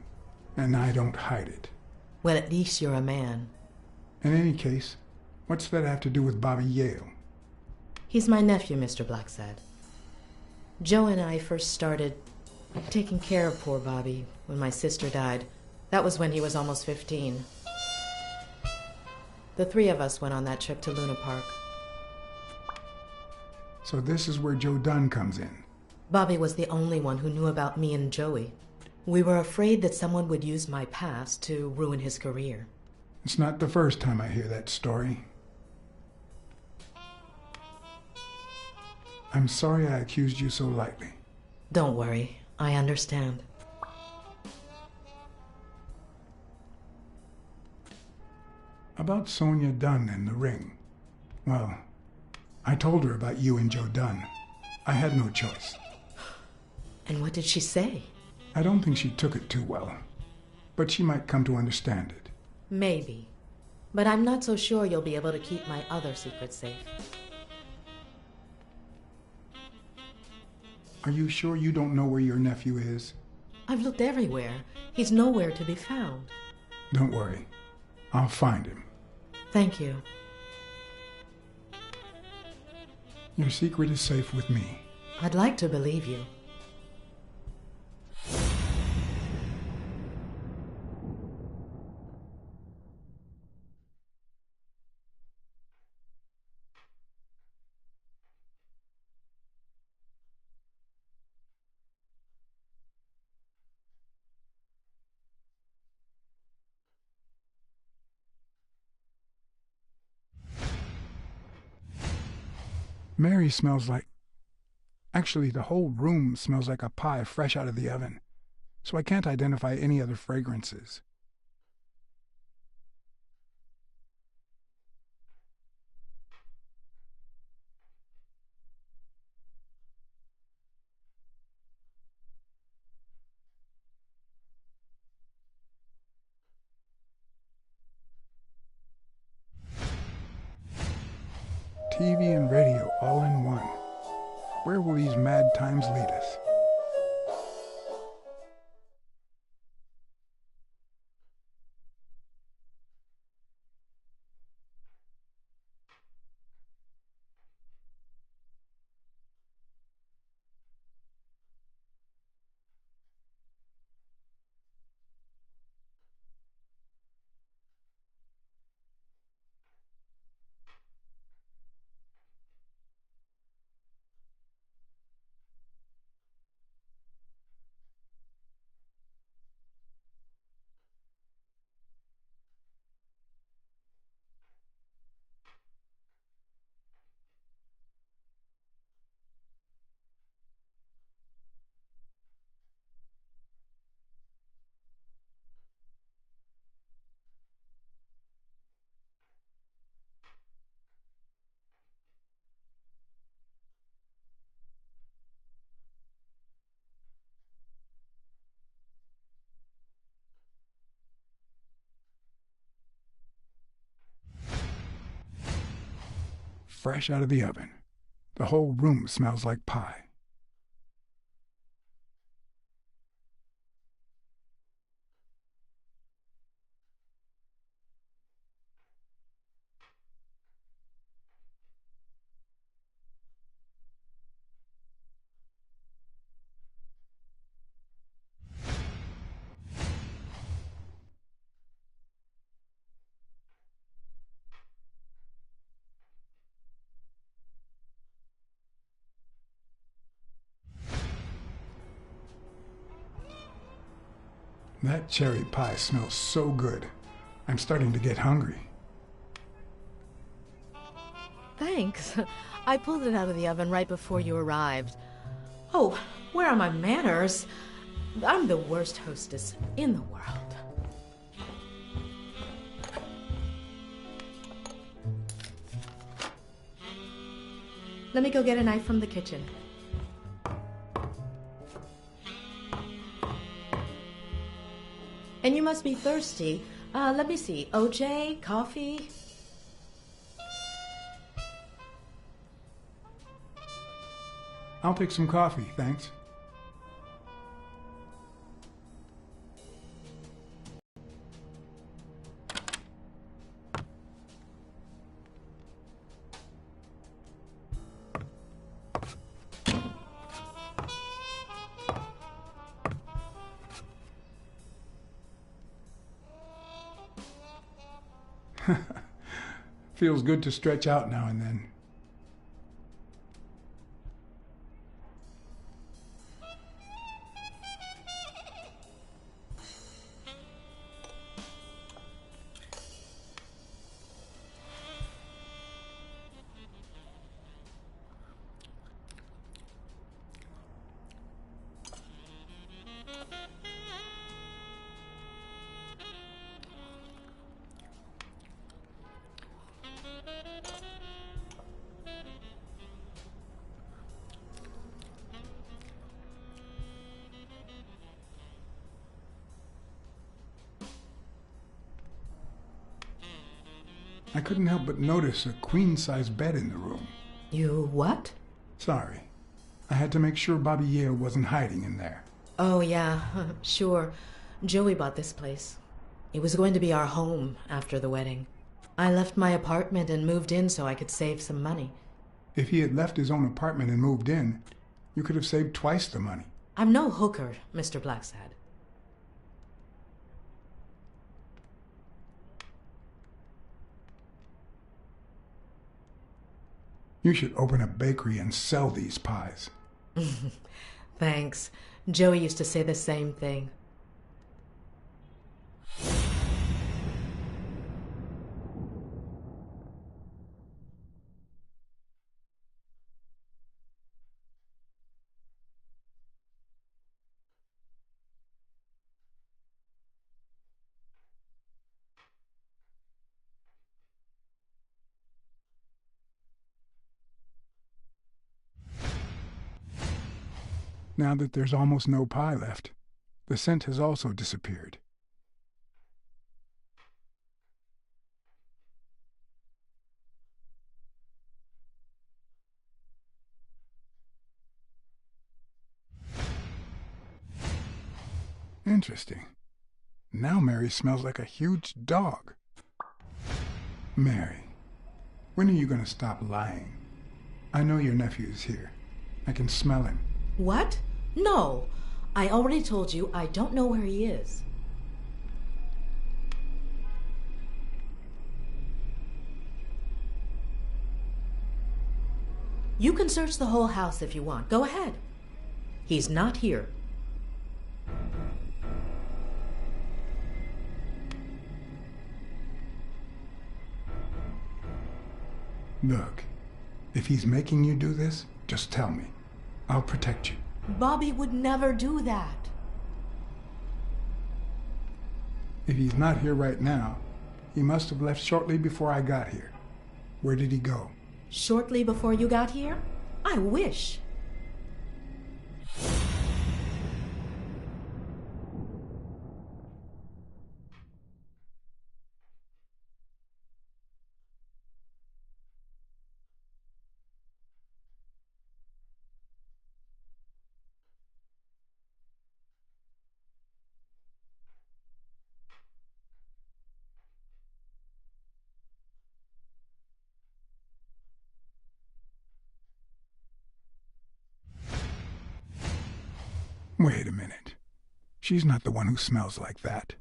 and I don't hide it. Well, at least you're a man. In any case, what's that have to do with Bobby Yale? He's my nephew, Mr. Blacksad. Joe and I first started taking care of poor Bobby when my sister died. That was when he was almost 15. The three of us went on that trip to Luna Park. So this is where Joe Dunn comes in. Bobby was the only one who knew about me and Joey. We were afraid that someone would use my past to ruin his career. It's not the first time I hear that story. I'm sorry I accused you so lightly. Don't worry, I understand. About Sonia Dunn and the ring. Well, I told her about you and Joe Dunn. I had no choice. And what did she say? I don't think she took it too well, but she might come to understand it. Maybe. But I'm not so sure you'll be able to keep my other secrets safe. Are you sure you don't know where your nephew is? I've looked everywhere. He's nowhere to be found. Don't worry. I'll find him. Thank you. Your secret is safe with me. I'd like to believe you. Mary smells like... Actually, the whole room smells like a pie fresh out of the oven, so I can't identify any other fragrances. TV and radio all in one. Where will these mad times lead us? Fresh out of the oven. The whole room smells like pie. That cherry pie smells so good. I'm starting to get hungry. Thanks. I pulled it out of the oven right before you arrived. Oh, where are my manners? I'm the worst hostess in the world. Let me go get a knife from the kitchen. And you must be thirsty. Let me see. OJ, coffee? I'll take some coffee, thanks. Feels good to stretch out now and then. I couldn't help but notice a queen-size bed in the room. You what? Sorry. I had to make sure Bobby Yale wasn't hiding in there. Oh, yeah, sure. Joey bought this place. It was going to be our home after the wedding. I left my apartment and moved in so I could save some money. If he had left his own apartment and moved in, you could have saved twice the money. I'm no hooker, Mr. Blacksad. You should open a bakery and sell these pies. Thanks. Joey used to say the same thing. Now that there's almost no pie left, the scent has also disappeared. Interesting. Now Mary smells like a huge dog. Mary, when are you going to stop lying? I know your nephew is here. I can smell him. What? No. I already told you I don't know where he is. You can search the whole house if you want. Go ahead. He's not here. Look, if he's making you do this, just tell me. I'll protect you. Bobby would never do that. If he's not here right now, he must have left shortly before I got here. Where did he go? Shortly before you got here? I wish. Wait a minute. She's not the one who smells like that.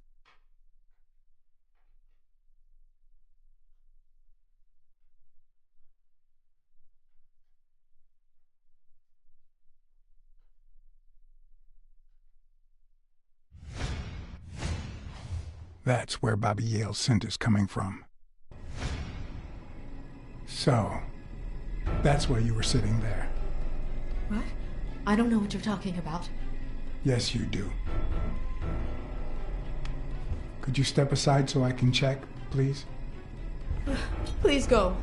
That's where Bobby Yale's scent is coming from. So, That's why you were sitting there. What? I don't know what you're talking about. Yes, you do. Could you step aside so I can check, please? Please go.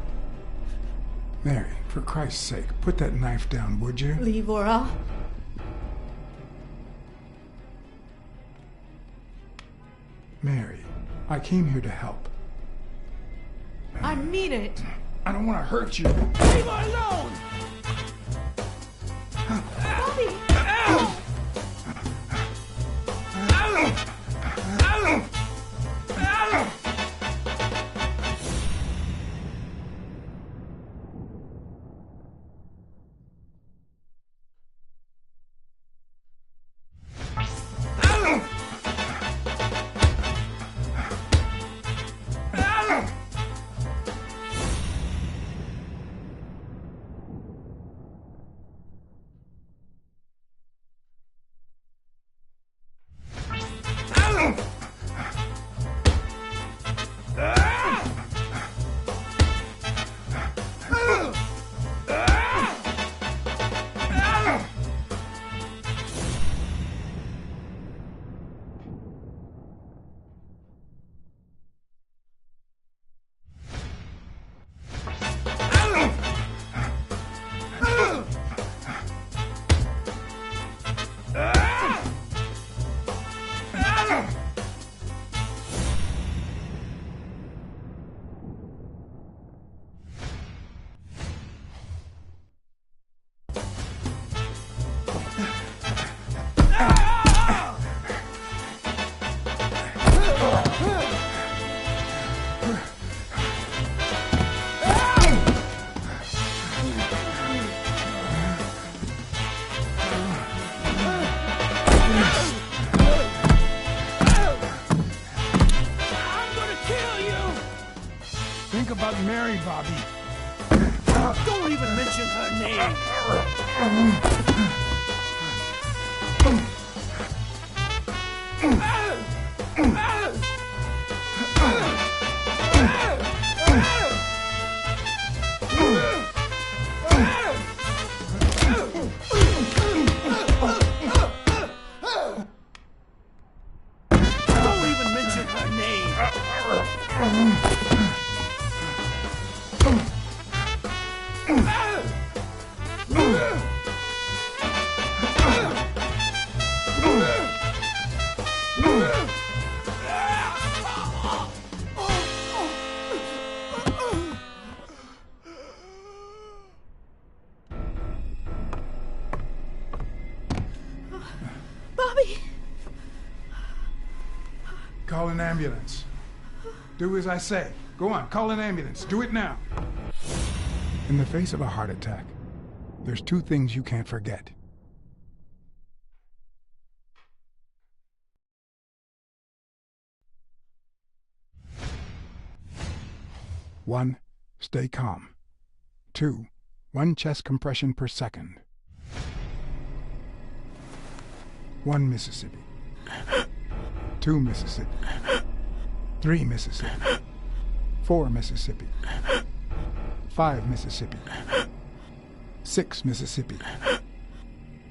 Mary, for Christ's sake, put that knife down, would you? Leave or I'll... Mary, I came here to help. I mean it. I don't want to hurt you. Leave her alone! Bobby! Think about Mary, Bobby. Don't even mention her name! Don't even mention her name! Bobby! Call an ambulance. Do as I say. Go on, call an ambulance. Do it now. In the face of a heart attack, there's two things you can't forget. One, stay calm. Two, 1 chest compression per second. 1 Mississippi. 2 Mississippi. 3 Mississippi. 4 Mississippi. 5 Mississippi. 6 Mississippi.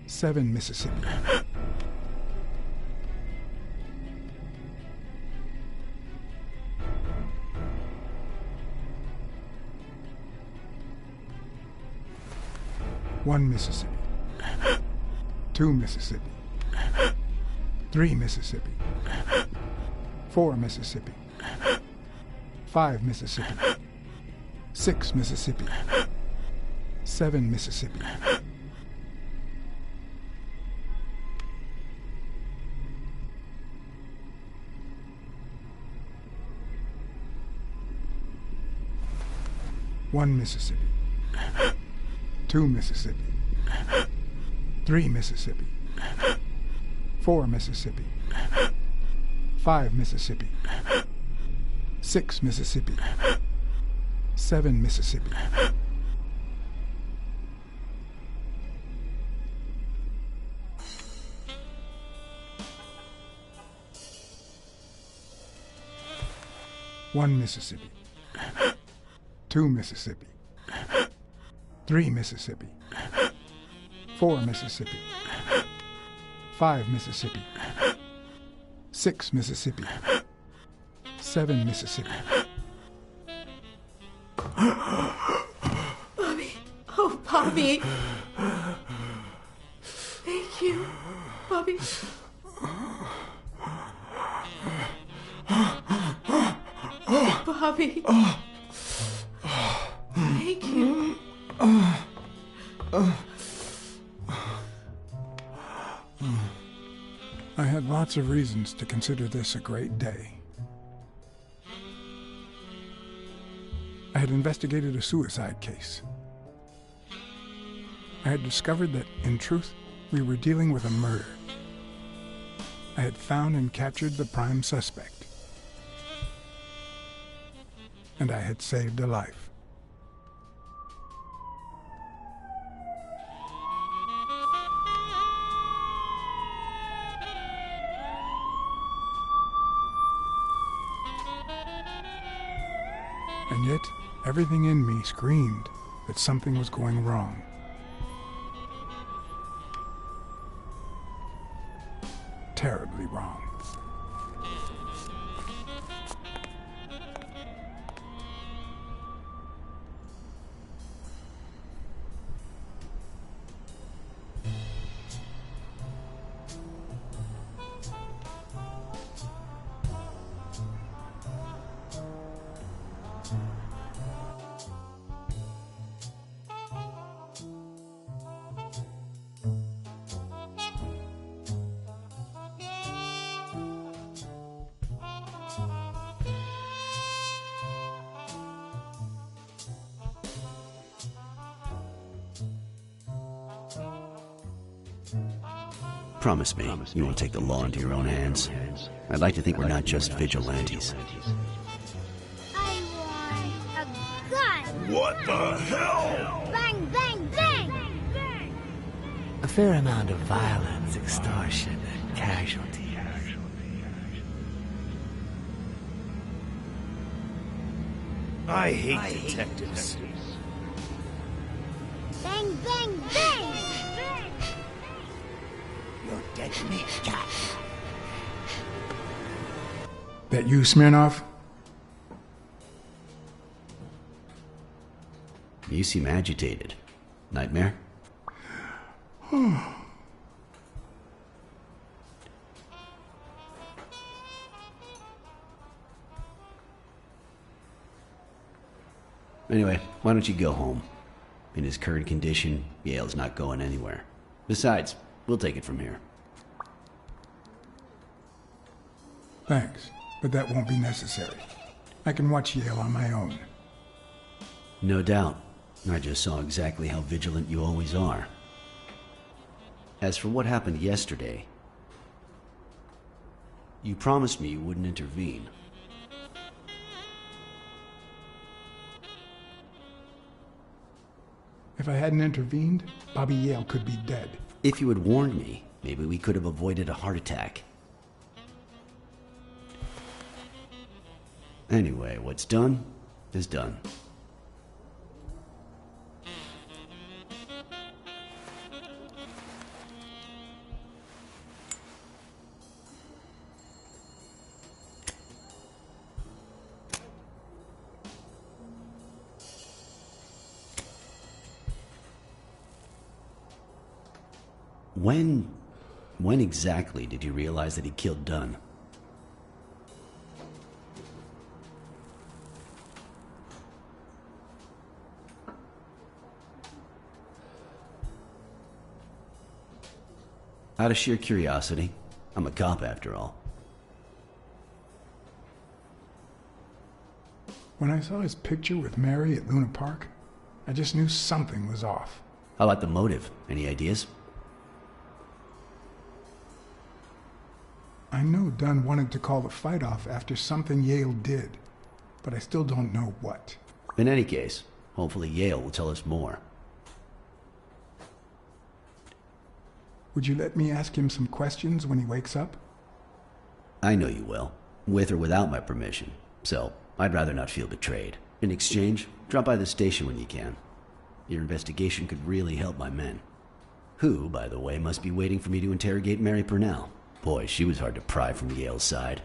7 Mississippi. One Mississippi. 2 Mississippi. 3 Mississippi. 4 Mississippi. 5 Mississippi. 6 Mississippi. 7 Mississippi. One Mississippi. 2 Mississippi. 3 Mississippi. 4 Mississippi. 5 Mississippi. 6 Mississippi. 7 Mississippi. One Mississippi. 2 Mississippi. 3 Mississippi. 4 Mississippi. 5 Mississippi. 6 Mississippi. 7 Mississippi. Bobby. Oh, Bobby. Thank you, Bobby. Bobby. Thank you. I had lots of reasons to consider this a great day. I had investigated a suicide case. I had discovered that, in truth, we were dealing with a murder. I had found and captured the prime suspect. And I had saved a life. And yet, everything in me screamed that something was going wrong. Terribly wrong. Promise me you won't take the law into your own hands. I'd like to think we're not just vigilantes. I want a gun! What the hell? Bang, bang, bang! A fair amount of violence, extortion, and casualties. I hate detectives. Bang, bang, bang! You're dead meat, cat. That you, Smirnoff? You seem agitated. Nightmare? Anyway, why don't you go home? In his current condition, Yale's not going anywhere. Besides, we'll take it from here. Thanks, but that won't be necessary. I can watch Yale on my own. No doubt. I just saw exactly how vigilant you always are. As for what happened yesterday, you promised me you wouldn't intervene. If I hadn't intervened, Bobby Yale could be dead. If you had warned me, maybe we could have avoided a heart attack. Anyway, what's done is done. When exactly did you realize that he killed Dunn? Out of sheer curiosity. I'm a cop after all. When I saw his picture with Mary at Luna Park, I just knew something was off. How about the motive? Any ideas? I know Dunn wanted to call the fight off after something Yale did, but I still don't know what. In any case, hopefully Yale will tell us more. Would you let me ask him some questions when he wakes up? I know you will, with or without my permission, so I'd rather not feel betrayed. In exchange, drop by the station when you can. Your investigation could really help my men. Who, by the way, must be waiting for me to interrogate Mary Purnell. Boy, she was hard to pry from Yale's side.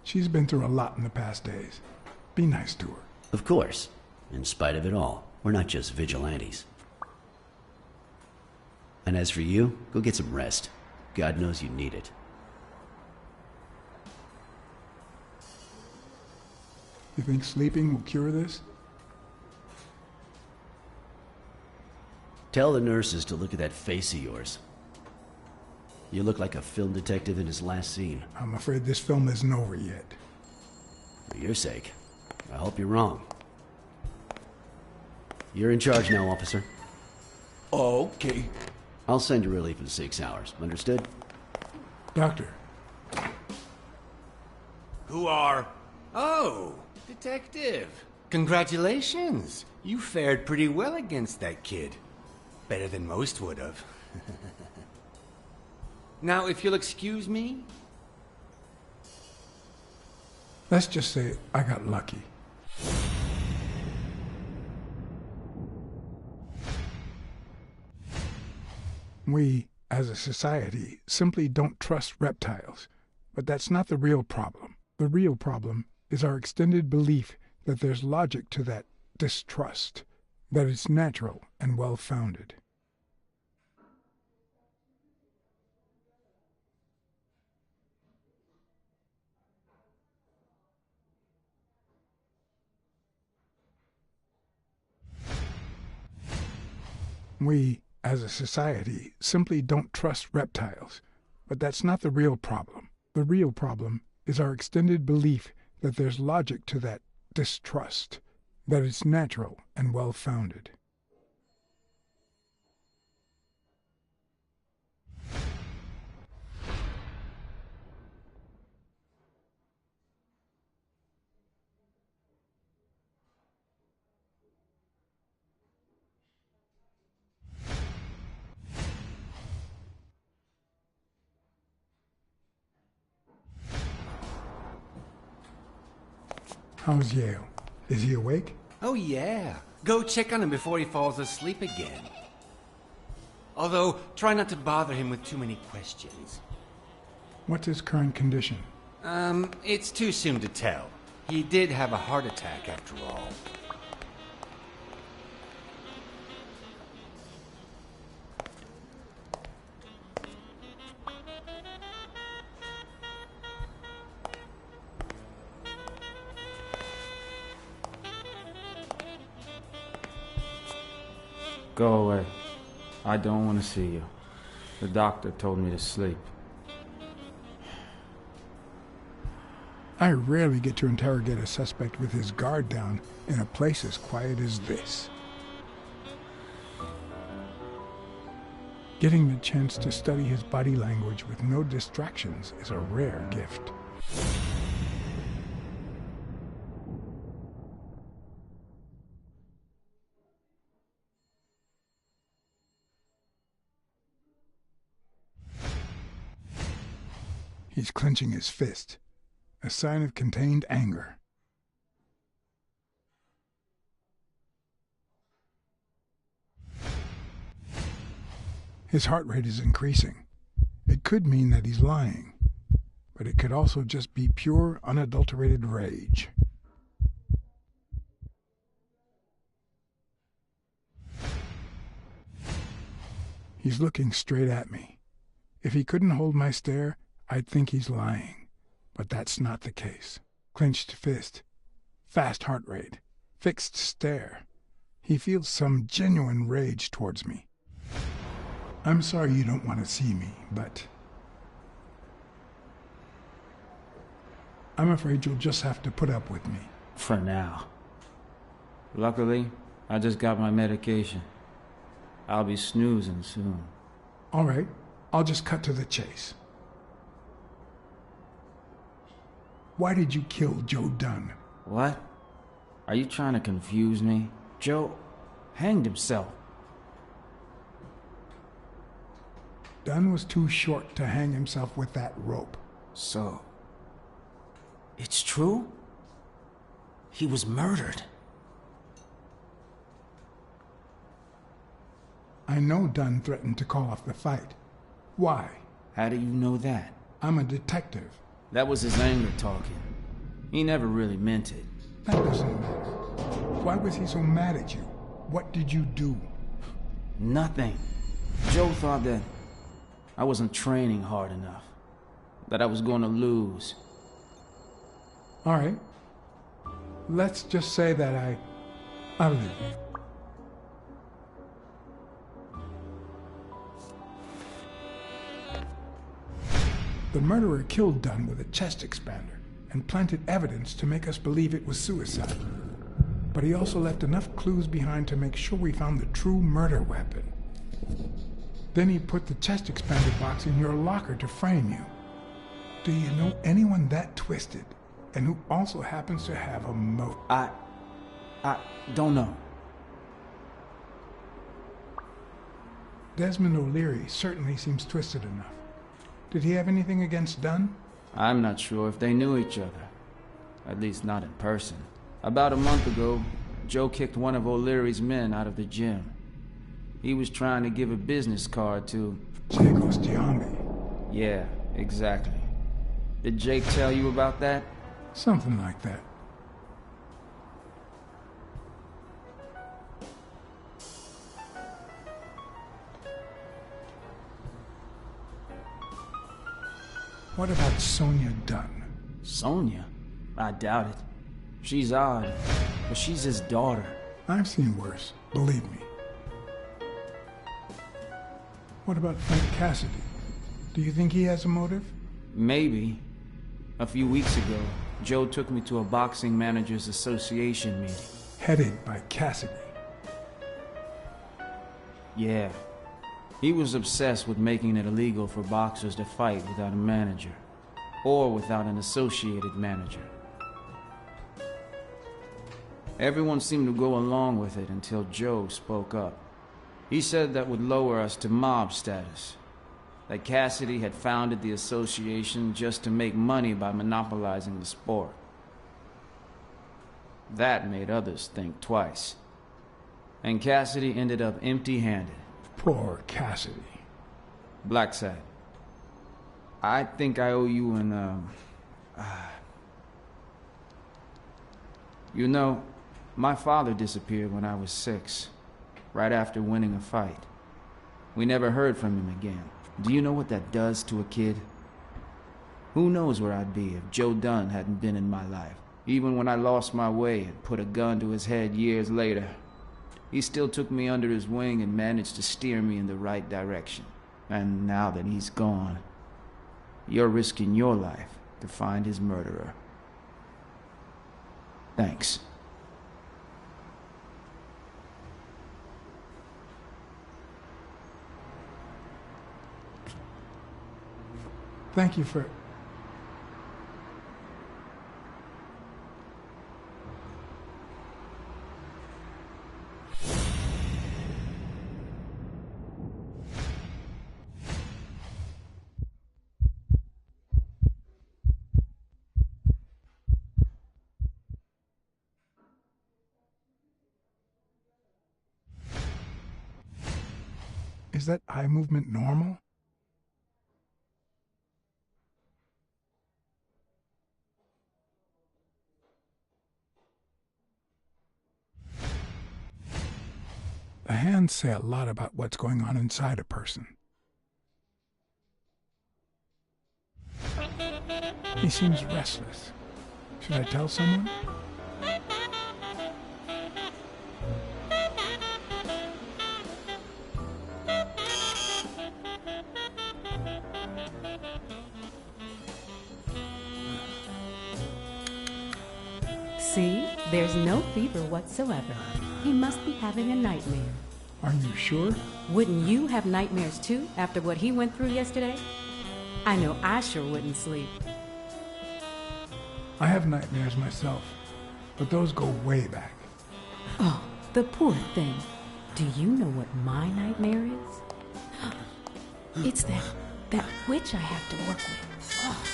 She's been through a lot in the past days. Be nice to her. Of course. In spite of it all, we're not just vigilantes. And as for you, go get some rest. God knows you need it. You think sleeping will cure this? Tell the nurses to look at that face of yours. You look like a film detective in his last scene. I'm afraid this film isn't over yet. For your sake, I hope you're wrong. You're in charge now, officer. Okay. I'll send you relief in 6 hours. Understood? Doctor. Who are... Oh, detective. Congratulations. You fared pretty well against that kid. Better than most would have. Now, if you'll excuse me... Let's just say I got lucky. We, as a society, simply don't trust reptiles. But that's not the real problem. The real problem is our extended belief that there's logic to that distrust, that it's natural and well-founded. We, as a society, simply don't trust reptiles. But that's not the real problem. The real problem is our extended belief that there's logic to that distrust, that it's natural and well-founded. How's Yale? Is he awake? Oh, yeah. Go check on him before he falls asleep again. Although, try not to bother him with too many questions. What's his current condition? It's too soon to tell. He did have a heart attack after all. Go away. I don't want to see you. The doctor told me to sleep. I rarely get to interrogate a suspect with his guard down in a place as quiet as this. Getting the chance to study his body language with no distractions is a rare gift. He's clenching his fist, a sign of contained anger. His heart rate is increasing. It could mean that he's lying, but it could also just be pure, unadulterated rage. He's looking straight at me. If he couldn't hold my stare, I'd think he's lying, but that's not the case. Clenched fist, fast heart rate, fixed stare. He feels some genuine rage towards me. I'm sorry you don't want to see me, but I'm afraid you'll just have to put up with me. For now. Luckily, I just got my medication. I'll be snoozing soon. All right, I'll just cut to the chase. Why did you kill Joe Dunn? What? Are you trying to confuse me? Joe hanged himself. Dunn was too short to hang himself with that rope. So, it's true? He was murdered. I know Dunn threatened to call off the fight. Why? How do you know that? I'm a detective. That was his anger talking. He never really meant it. That doesn't matter. Why was he so mad at you? What did you do? Nothing. Joe thought that I wasn't training hard enough. That I was going to lose. All right. Let's just say that I'll leave you. The murderer killed Dunn with a chest expander and planted evidence to make us believe it was suicide. But he also left enough clues behind to make sure we found the true murder weapon. Then he put the chest expander box in your locker to frame you. Do you know anyone that twisted and who also happens to have a motive? I don't know. Desmond O'Leary certainly seems twisted enough. Did he have anything against Dunn? I'm not sure if they knew each other. At least not in person. About a month ago, Joe kicked one of O'Leary's men out of the gym. He was trying to give a business card to... Jake Ostiami. Yeah, exactly. Did Jake tell you about that? Something like that. What about Sonia Dunn? Sonia? I doubt it. She's odd, but she's his daughter. I've seen worse, believe me. What about Frank Cassidy? Do you think he has a motive? Maybe. A few weeks ago, Joe took me to a Boxing Managers Association meeting. Headed by Cassidy. Yeah. He was obsessed with making it illegal for boxers to fight without a manager, or without an associated manager. Everyone seemed to go along with it until Joe spoke up. He said that would lower us to mob status, that Cassidy had founded the association just to make money by monopolizing the sport. That made others think twice. And Cassidy ended up empty-handed. Poor Cassidy. Blacksad. I think I owe you an, You know, my father disappeared when I was 6, right after winning a fight. We never heard from him again. Do you know what that does to a kid? Who knows where I'd be if Joe Dunn hadn't been in my life. Even when I lost my way and put a gun to his head years later, he still took me under his wing and managed to steer me in the right direction. And now that he's gone, you're risking your life to find his murderer. Thanks. Thank you for... Is that eye movement normal? The hands say a lot about what's going on inside a person. He seems restless. Should I tell someone? See? There's no fever whatsoever. He must be having a nightmare. Are you sure? Wouldn't you have nightmares too, after what he went through yesterday? I know I sure wouldn't sleep. I have nightmares myself, but those go way back. Oh, the poor thing. Do you know what my nightmare is? It's that witch I have to work with. Oh.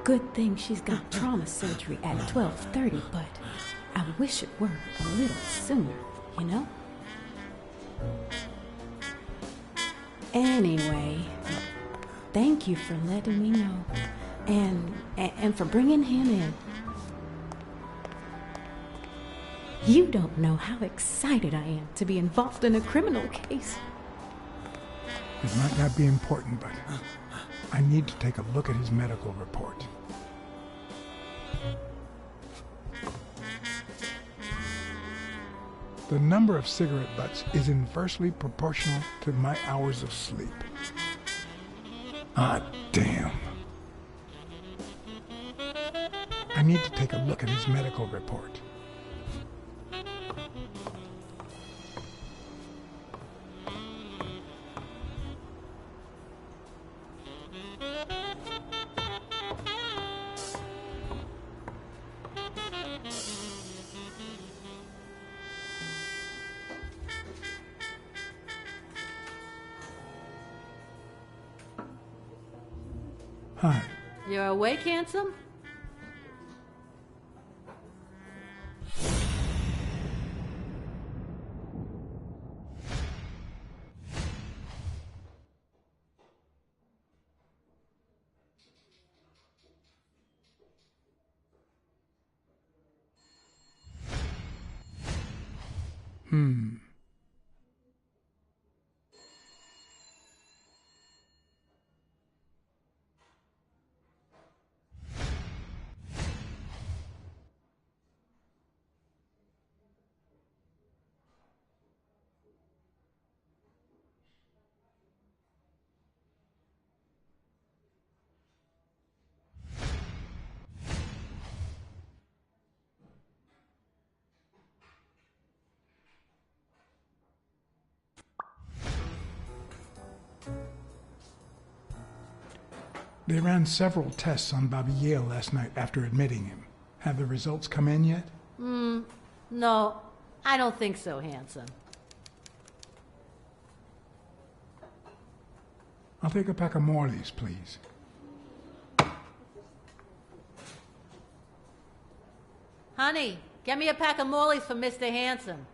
Good thing she's got trauma surgery at 12:30, but I wish it were a little sooner, you know? Anyway, thank you for letting me know. And for bringing him in. You don't know how excited I am to be involved in a criminal case. It might not be important, but I need to take a look at his medical report. The number of cigarette butts is inversely proportional to my hours of sleep. Ah, damn. I need to take a look at his medical report. Hi. You're awake, handsome? They ran several tests on Bobby Yale last night after admitting him. Have the results come in yet? No, I don't think so, handsome. I'll take a pack of Morley's, please. Honey, get me a pack of Morley's for Mr. Handsome.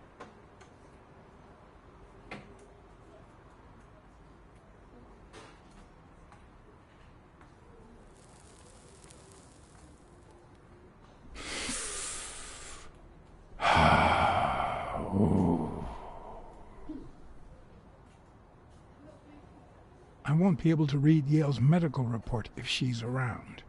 I won't be able to read Yale's medical report if she's around.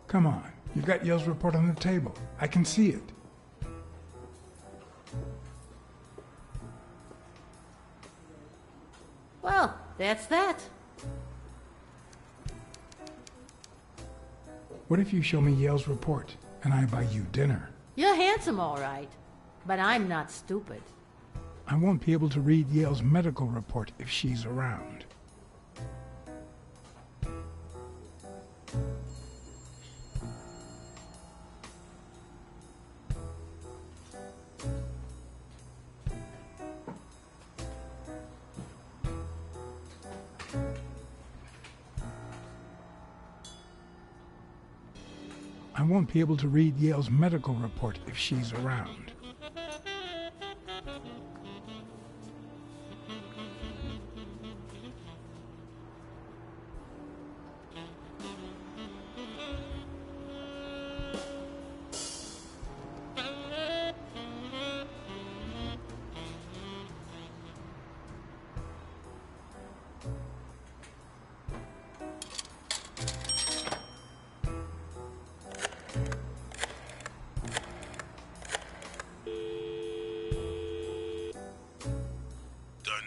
Come on, you've got Yale's report on the table. I can see it. Well, that's that. What if you show me Yale's report and I buy you dinner? You're handsome, all right, but I'm not stupid. I won't be able to read Yale's medical report if she's around. I won't be able to read Yale's medical report if she's around.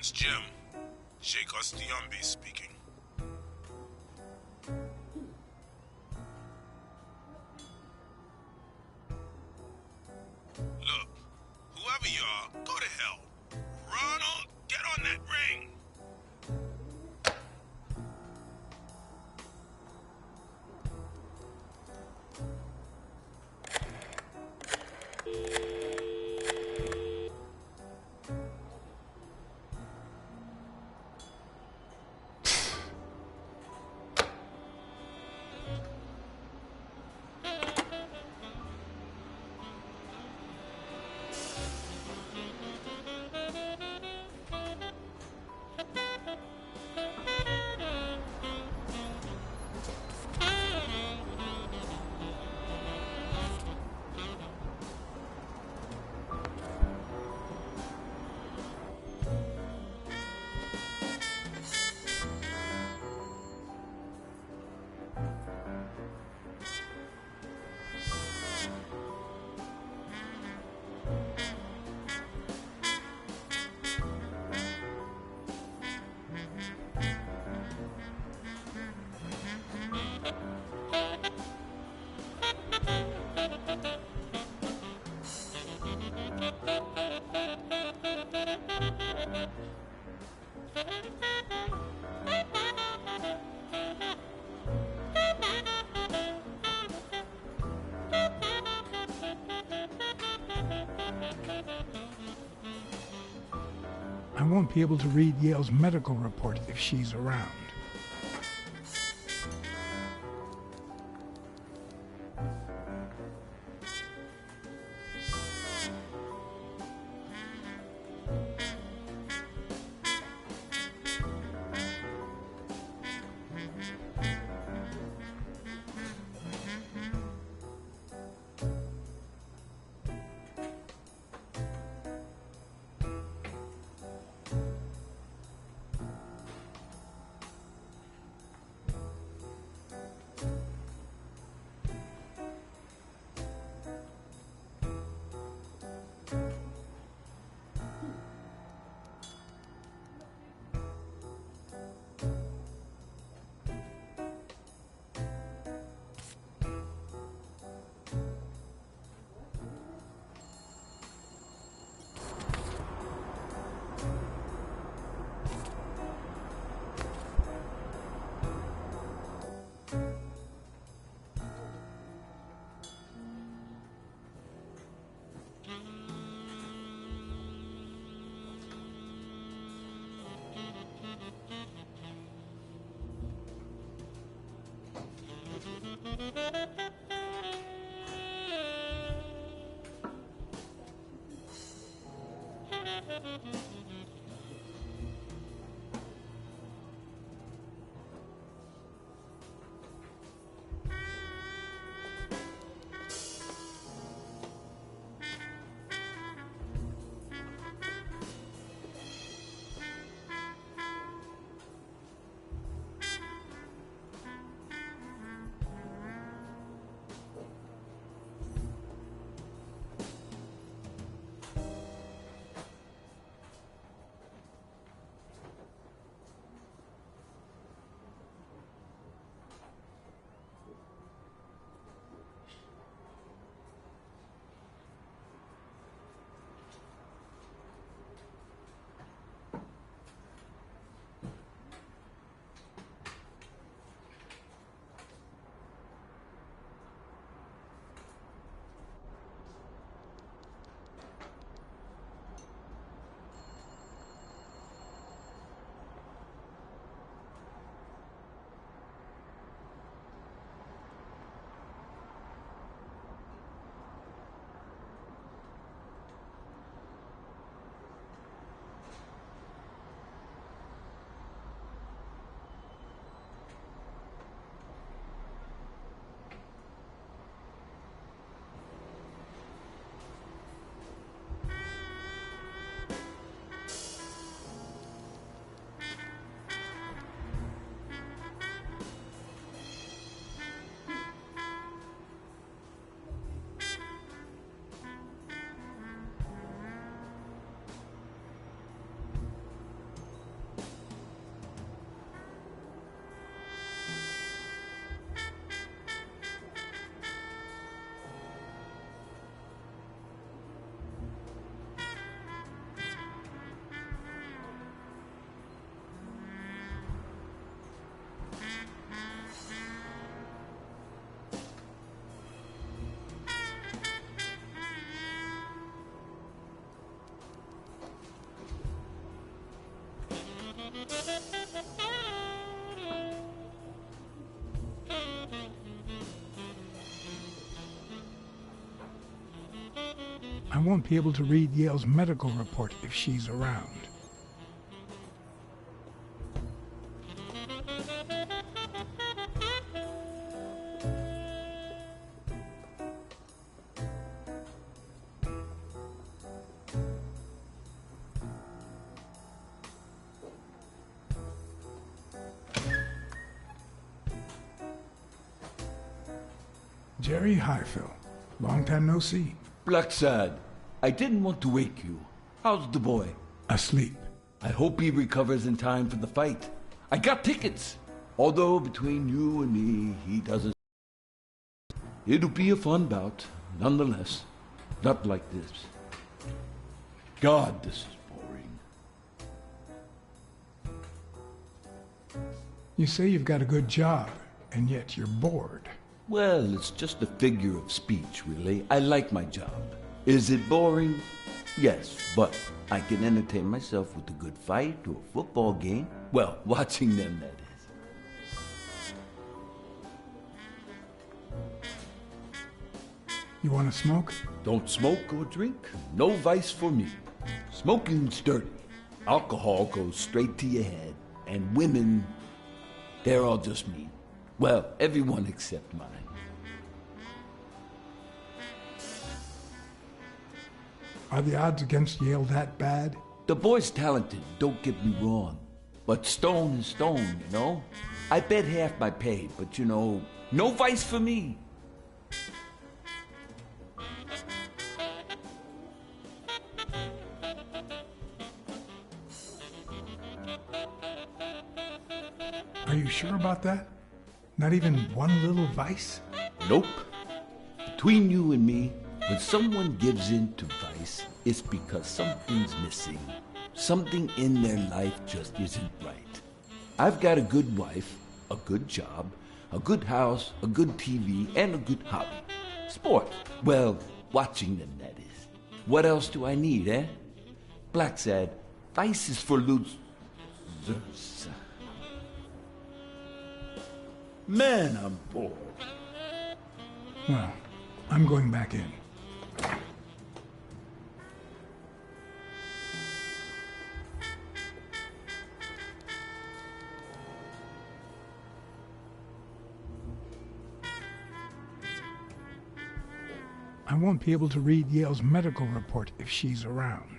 Agents Jim. Sheikh Ostiombi speaking. Look, whoever you are, go to hell. Ronald, get on that ring! I won't be able to read Yale's medical report if she's around. won't be able to read Yale's medical report if she's around. Jerry, hi, Phil. Long time no see. Blacksad, I didn't want to wake you. How's the boy? Asleep. I hope he recovers in time for the fight. I got tickets. Although between you and me, he doesn't. It'll be a fun bout, nonetheless. Not like this. God, this is boring. You say you've got a good job, and yet you're bored. Well, it's just a figure of speech, really. I like my job. Is it boring? Yes, but I can entertain myself with a good fight or a football game. Well, watching them, that is. You want to smoke? Don't smoke or drink. No vice for me. Smoking's dirty. Alcohol goes straight to your head. And women, they're all just mean. Well, everyone except mine. Are the odds against Yale that bad? The boy's talented, don't get me wrong. But stone is stone, you know? I bet half my pay, but you know, no vice for me. Are you sure about that? Not even one little vice? Nope. Between you and me, when someone gives in to vice, it's because something's missing. Something in their life just isn't right. I've got a good wife, a good job, a good house, a good TV, and a good hobby. Sport. Well, watching them, that is. What else do I need, eh? Blacksad, vice is for losers. Man, I'm bored. Well, I'm going back in. I won't be able to read Yale's medical report if she's around.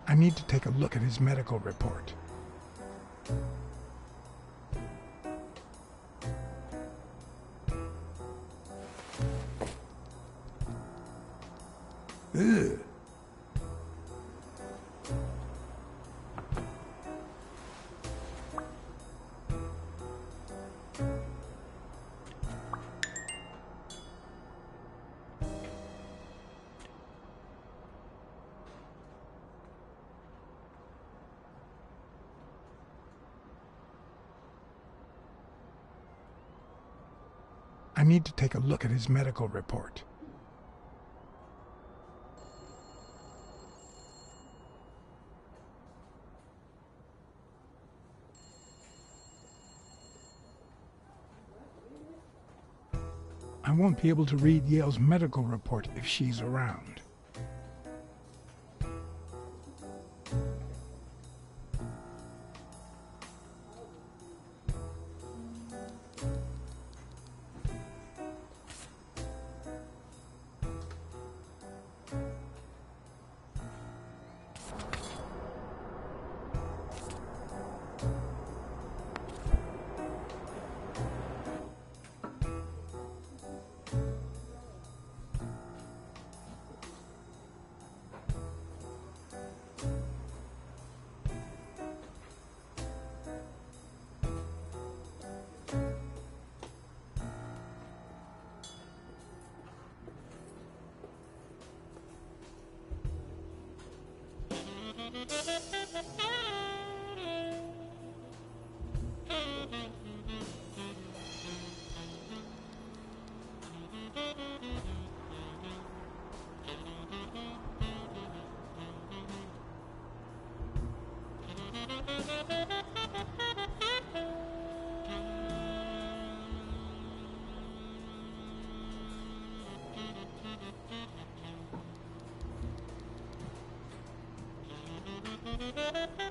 I need to take a look at his medical report. Ugh. I need to take a look at his medical report. I won't be able to read Yale's medical report if she's around. Thank you.